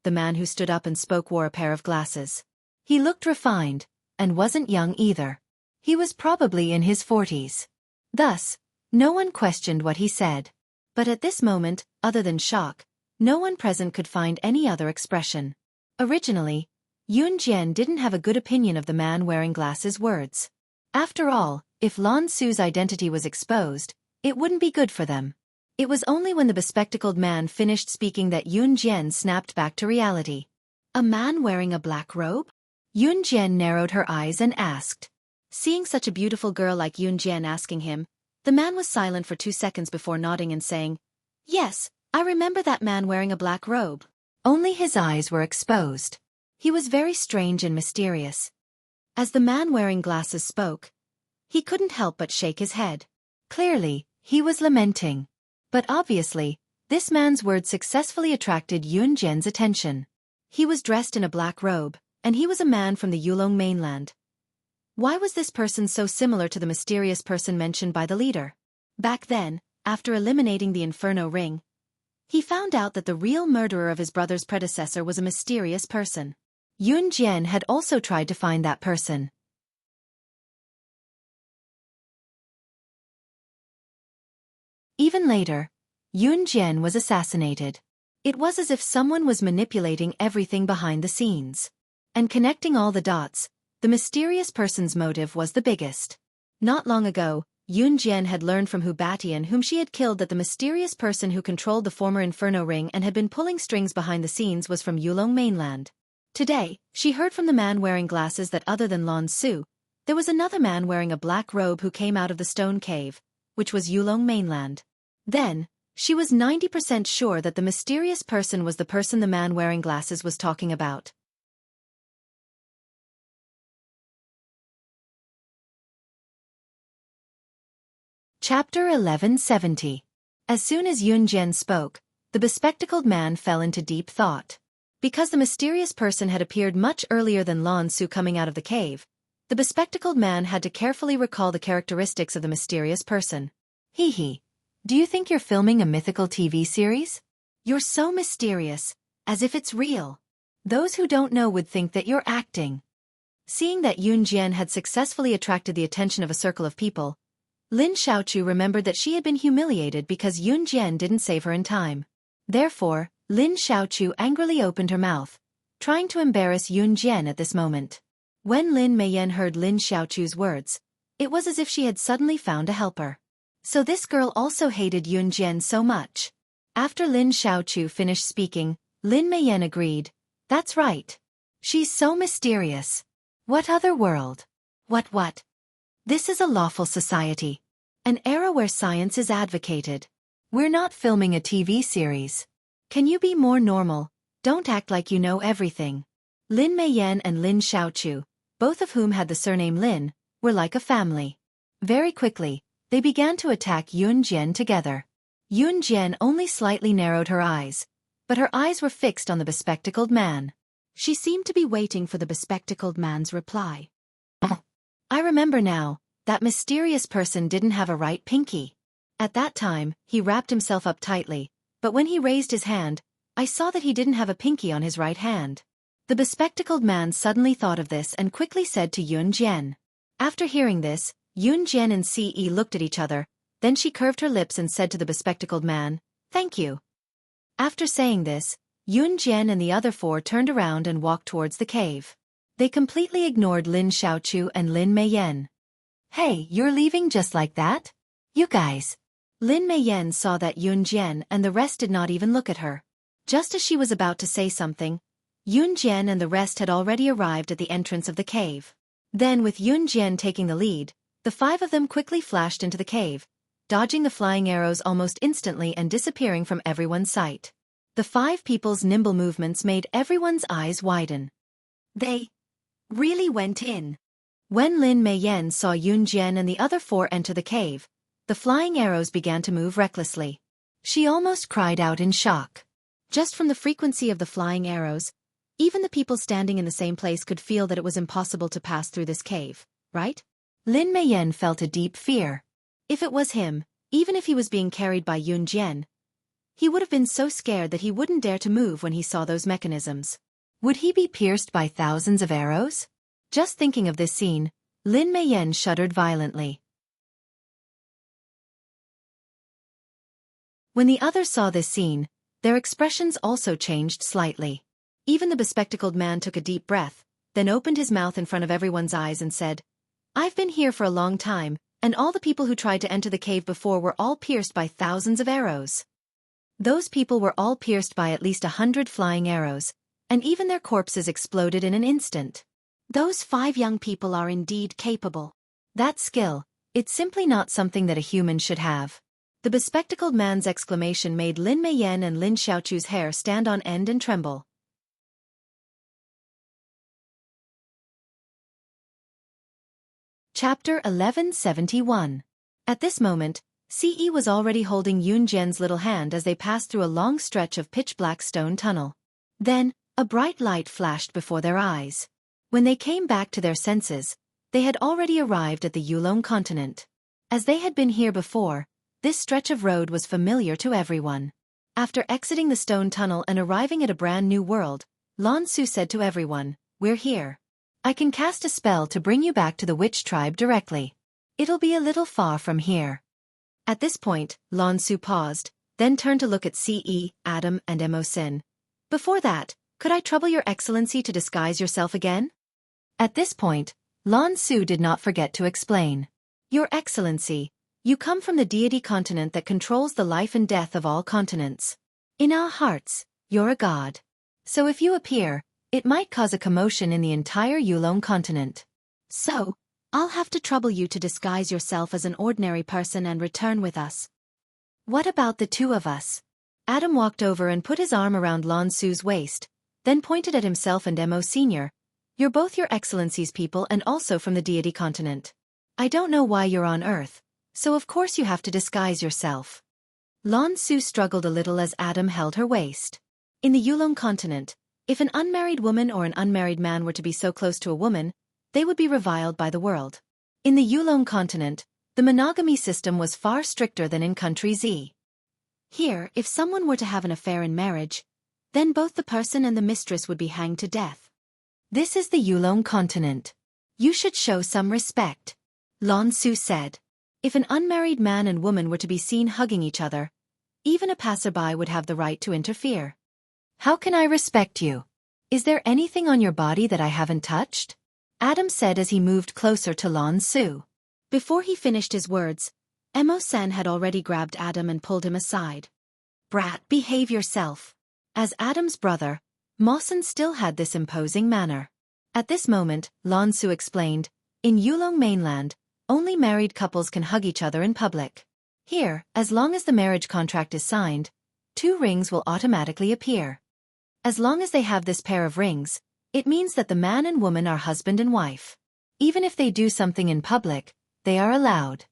The man who stood up and spoke wore a pair of glasses. He looked refined, and wasn't young either. He was probably in his 40s. Thus, no one questioned what he said. But at this moment, other than shock, no one present could find any other expression. Originally, Yun Jian didn't have a good opinion of the man wearing glasses' words. After all, if Lan Su's identity was exposed, it wouldn't be good for them. It was only when the bespectacled man finished speaking that Yun Jian snapped back to reality. "A man wearing a black robe?" Yun Jian narrowed her eyes and asked. Seeing such a beautiful girl like Yun Jian asking him, the man was silent for 2 seconds before nodding and saying, "Yes, I remember that man wearing a black robe." Only his eyes were exposed. He was very strange and mysterious. As the man wearing glasses spoke, he couldn't help but shake his head. Clearly, he was lamenting. But obviously, this man's words successfully attracted Yun Jian's attention. He was dressed in a black robe, and he was a man from the Yulong mainland. Why was this person so similar to the mysterious person mentioned by the leader? Back then, after eliminating the Inferno ring, he found out that the real murderer of his brother's predecessor was a mysterious person. Yun Jian had also tried to find that person. Even later, Yun Jian was assassinated. It was as if someone was manipulating everything behind the scenes. And connecting all the dots, the mysterious person's motive was the biggest. Not long ago, Yun Jian had learned from Hu Batian, whom she had killed, that the mysterious person who controlled the former Inferno ring and had been pulling strings behind the scenes was from Yulong mainland. Today, she heard from the man wearing glasses that other than Lan Su, there was another man wearing a black robe who came out of the stone cave, which was Yulong mainland. Then, she was 90% sure that the mysterious person was the person the man wearing glasses was talking about. Chapter 1170. As soon as Yun Jian spoke, the bespectacled man fell into deep thought. Because the mysterious person had appeared much earlier than Lan Su coming out of the cave, the bespectacled man had to carefully recall the characteristics of the mysterious person. Hee. Do you think you're filming a mythical TV series? You're so mysterious, as if it's real. Those who don't know would think that you're acting. Seeing that Yun Jian had successfully attracted the attention of a circle of people, Lin Xiaochu remembered that she had been humiliated because Yun Jian didn't save her in time. Therefore, Lin Xiaochu angrily opened her mouth, trying to embarrass Yun Jian at this moment. When Lin Meiyan heard Lin Xiaochu's words, it was as if she had suddenly found a helper. So this girl also hated Yun Jian so much. After Lin Xiaochu finished speaking, Lin Meiyan agreed, "That's right. She's so mysterious. What other world? What? This is a lawful society. An era where science is advocated. We're not filming a TV series. Can you be more normal? Don't act like you know everything. Lin Meiyan and Lin Xiaochu, both of whom had the surname Lin, were like a family. Very quickly, they began to attack Yun Jian together. Yun Jian only slightly narrowed her eyes, but her eyes were fixed on the bespectacled man. She seemed to be waiting for the bespectacled man's reply. I remember now, that mysterious person didn't have a right pinky. At that time, he wrapped himself up tightly, but when he raised his hand, I saw that he didn't have a pinky on his right hand. The bespectacled man suddenly thought of this and quickly said to Yun Jian. After hearing this, Yun Jian and Ce looked at each other, then she curved her lips and said to the bespectacled man, "Thank you." After saying this, Yun Jian and the other four turned around and walked towards the cave. They completely ignored Lin Xiaochu and Lin Meiyan. "Hey, you're leaving just like that? You guys." Lin Meiyan saw that Yun Jian and the rest did not even look at her. Just as she was about to say something, Yun Jian and the rest had already arrived at the entrance of the cave. Then with Yun Jian taking the lead, the five of them quickly flashed into the cave, dodging the flying arrows almost instantly and disappearing from everyone's sight. The five people's nimble movements made everyone's eyes widen. They really went in. When Lin Meiyan saw Yun Jian and the other four enter the cave, the flying arrows began to move recklessly. She almost cried out in shock. Just from the frequency of the flying arrows, even the people standing in the same place could feel that it was impossible to pass through this cave, right? Lin Meiyan felt a deep fear. If it was him, even if he was being carried by Yun Jian, he would have been so scared that he wouldn't dare to move when he saw those mechanisms. Would he be pierced by thousands of arrows? Just thinking of this scene, Lin Meiyan shuddered violently. When the others saw this scene, their expressions also changed slightly. Even the bespectacled man took a deep breath, then opened his mouth in front of everyone's eyes and said, "I've been here for a long time, and all the people who tried to enter the cave before were all pierced by thousands of arrows." Those people were all pierced by at least 100 flying arrows, and even their corpses exploded in an instant. Those 5 young people are indeed capable. That skill, it's simply not something that a human should have. The bespectacled man's exclamation made Lin Meiyan and Lin Xiaochu's hair stand on end and tremble. Chapter 1171. At this moment, Ce was already holding Yun Jian's little hand as they passed through a long stretch of pitch-black stone tunnel. Then, a bright light flashed before their eyes. When they came back to their senses, they had already arrived at the Yulong continent. As they had been here before, this stretch of road was familiar to everyone. After exiting the stone tunnel and arriving at a brand new world, Lan Su said to everyone, "We're here. I can cast a spell to bring you back to the witch tribe directly. It'll be a little far from here." At this point, Lan Su paused, then turned to look at Ce, Adam and Mo Sin. "Before that, could I trouble your excellency to disguise yourself again?" At this point, Lan Su did not forget to explain. "Your excellency, you come from the deity continent that controls the life and death of all continents. In our hearts, you're a god. So if you appear, it might cause a commotion in the entire Yulong continent. So, I'll have to trouble you to disguise yourself as an ordinary person and return with us." "What about the two of us?" Adam walked over and put his arm around Lan Su's waist, then pointed at himself and Mo Sr. "You're both your excellency's people and also from the deity continent. I don't know why you're on Earth, so of course you have to disguise yourself." Lan Su struggled a little as Adam held her waist. In the Yulong continent, if an unmarried woman or an unmarried man were to be so close to a woman, they would be reviled by the world. In the Yulong continent, the monogamy system was far stricter than in country Z. Here, if someone were to have an affair in marriage, then both the person and the mistress would be hanged to death. This is the Yulong continent. You should show some respect, Lan Su said. If an unmarried man and woman were to be seen hugging each other, even a passerby would have the right to interfere. How can I respect you? Is there anything on your body that I haven't touched? Adam said as he moved closer to Lan Su. Before he finished his words, Emo-san had already grabbed Adam and pulled him aside. Brat, behave yourself. As Adam's brother, Mawson still had this imposing manner. At this moment, Lan Su explained, in Yulong mainland, only married couples can hug each other in public. Here, as long as the marriage contract is signed, 2 rings will automatically appear. As long as they have this pair of rings, it means that the man and woman are husband and wife. Even if they do something in public, they are allowed.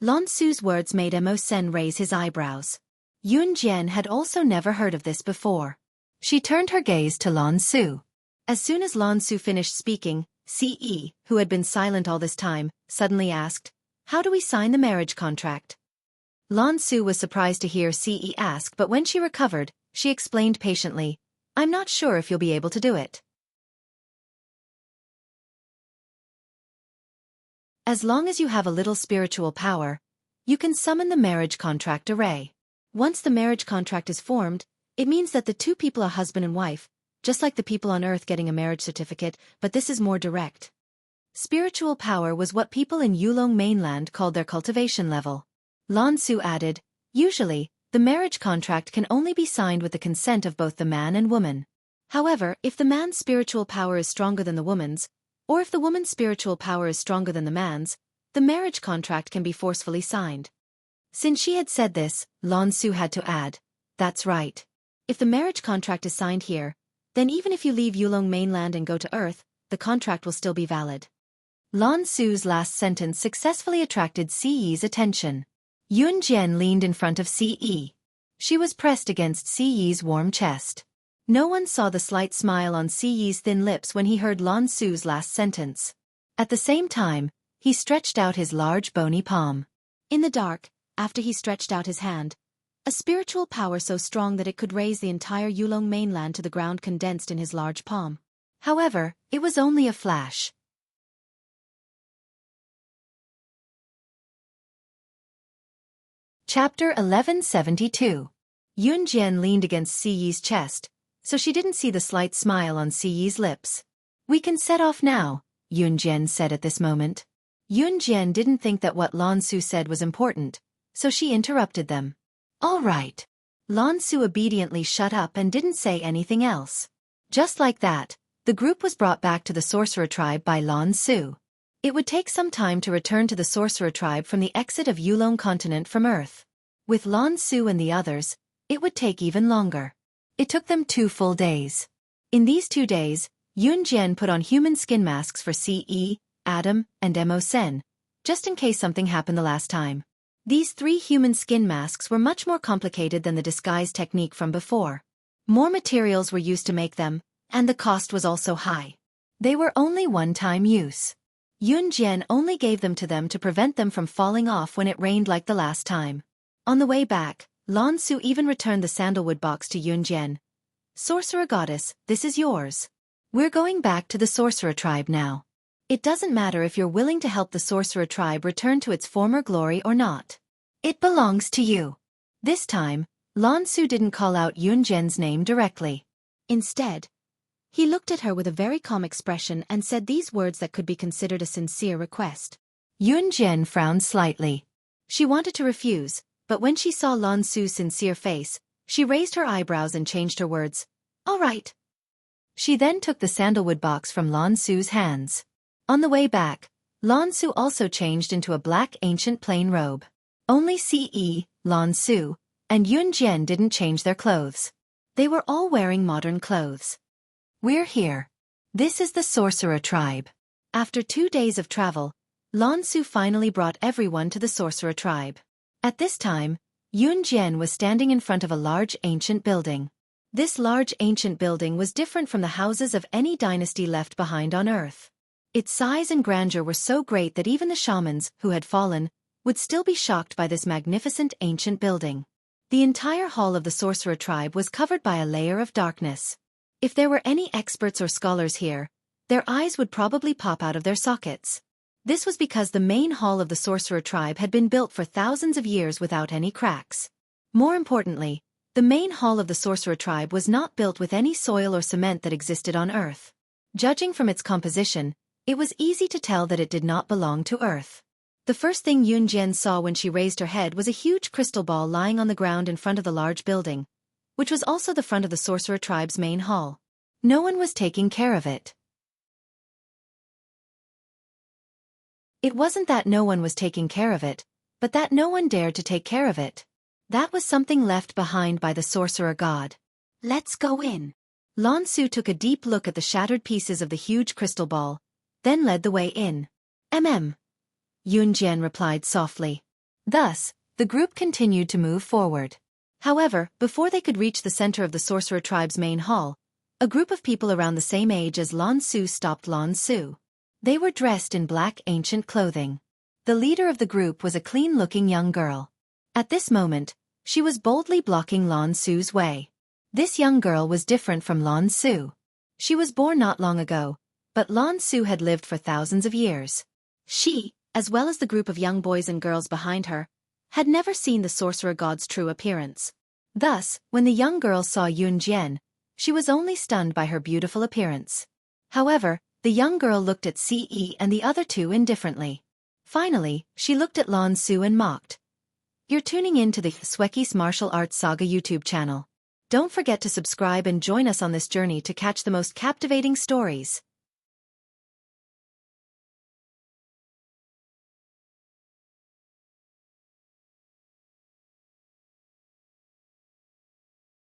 Lan Su's words made Mo Sen raise his eyebrows. Yun Jian had also never heard of this before. She turned her gaze to Lan Su. As soon as Lan Su finished speaking, Ce, who had been silent all this time, suddenly asked, "How do we sign the marriage contract?" Lan Su was surprised to hear Ce ask, but when she recovered, she explained patiently, "I'm not sure if you'll be able to do it. As long as you have a little spiritual power, you can summon the marriage contract array. Once the marriage contract is formed, it means that the 2 people are husband and wife, just like the people on Earth getting a marriage certificate, but this is more direct. Spiritual power was what people in Yulong mainland called their cultivation level. Lan Su added, "Usually, the marriage contract can only be signed with the consent of both the man and woman. However, if the man's spiritual power is stronger than the woman's, or if the woman's spiritual power is stronger than the man's, the marriage contract can be forcefully signed." Since she had said this, Lan Su had to add, "That's right. If the marriage contract is signed here, then even if you leave Yulong mainland and go to Earth, the contract will still be valid." Lan Su's last sentence successfully attracted Ce's attention. Yun Jian leaned in front of Ce. She was pressed against Ce's warm chest. No one saw the slight smile on Ce's thin lips when he heard Lan Su's last sentence. At the same time, he stretched out his large bony palm. In the dark, after he stretched out his hand, a spiritual power so strong that it could raise the entire Yulong mainland to the ground condensed in his large palm. However, it was only a flash. Chapter 1172. Yun Jian leaned against Ce's chest, so she didn't see the slight smile on Ce's lips. "We can set off now," Yun Jian said at this moment. Yun Jian didn't think that what Lan Su said was important, so she interrupted them. "All right." Lan Su obediently shut up and didn't say anything else. Just like that, the group was brought back to the sorcerer tribe by Lan Su. It would take some time to return to the sorcerer tribe from the exit of Yulong continent from Earth. With Lan Su and the others, it would take even longer. It took them 2 full days. In these 2 days, Yun Jian put on human skin masks for Ce, Adam, and Mo Sen, just in case something happened the last time. These 3 human skin masks were much more complicated than the disguise technique from before. More materials were used to make them, and the cost was also high. They were only one-time use. Yun Jian only gave them to prevent them from falling off when it rained like the last time. On the way back, Lan Su even returned the sandalwood box to Yun Jian. "Sorcerer goddess, this is yours. We're going back to the sorcerer tribe now. It doesn't matter if you're willing to help the sorcerer tribe return to its former glory or not. It belongs to you." This time, Lan Su didn't call out Yun Jian's name directly. Instead, he looked at her with a very calm expression and said these words that could be considered a sincere request. Yun Jian frowned slightly. She wanted to refuse, but when she saw Lan Su's sincere face, she raised her eyebrows and changed her words. "All right." She then took the sandalwood box from Lan Su's hands. On the way back, Lan Su also changed into a black ancient plain robe. Only Ce, Lan Su, and Yun Jian didn't change their clothes. They were all wearing modern clothes. "We're here. This is the sorcerer tribe." After 2 days of travel, Lan Su finally brought everyone to the sorcerer tribe. At this time, Yun Jian was standing in front of a large ancient building. This large ancient building was different from the houses of any dynasty left behind on Earth. Its size and grandeur were so great that even the shamans, who had fallen, would still be shocked by this magnificent ancient building. The entire hall of the sorcerer tribe was covered by a layer of darkness. If there were any experts or scholars here, their eyes would probably pop out of their sockets. This was because the main hall of the sorcerer tribe had been built for thousands of years without any cracks. More importantly, the main hall of the sorcerer tribe was not built with any soil or cement that existed on Earth. Judging from its composition, it was easy to tell that it did not belong to Earth. The first thing Yun Jian saw when she raised her head was a huge crystal ball lying on the ground in front of the large building, which was also the front of the sorcerer tribe's main hall. No one was taking care of it. It wasn't that no one was taking care of it, but that no one dared to take care of it. That was something left behind by the sorcerer god. Let's go in. Lan Su took a deep look at the shattered pieces of the huge crystal ball, then led the way in. Yun Jian replied softly. Thus, the group continued to move forward. However, before they could reach the center of the sorcerer tribe's main hall, a group of people around the same age as Lan Su stopped Lan Su. They were dressed in black ancient clothing. The leader of the group was a clean-looking young girl. At this moment, she was boldly blocking Lan Su's way. This young girl was different from Lan Su. She was born not long ago, but Lan Su had lived for thousands of years. She, as well as the group of young boys and girls behind her, had never seen the sorcerer god's true appearance. Thus, when the young girl saw Yun Jian, she was only stunned by her beautiful appearance. However, the young girl looked at Ce and the other two indifferently. Finally, she looked at Lan Su and mocked. You're tuning in to the Xueqi's Martial Arts Saga YouTube channel. Don't forget to subscribe and join us on this journey to catch the most captivating stories.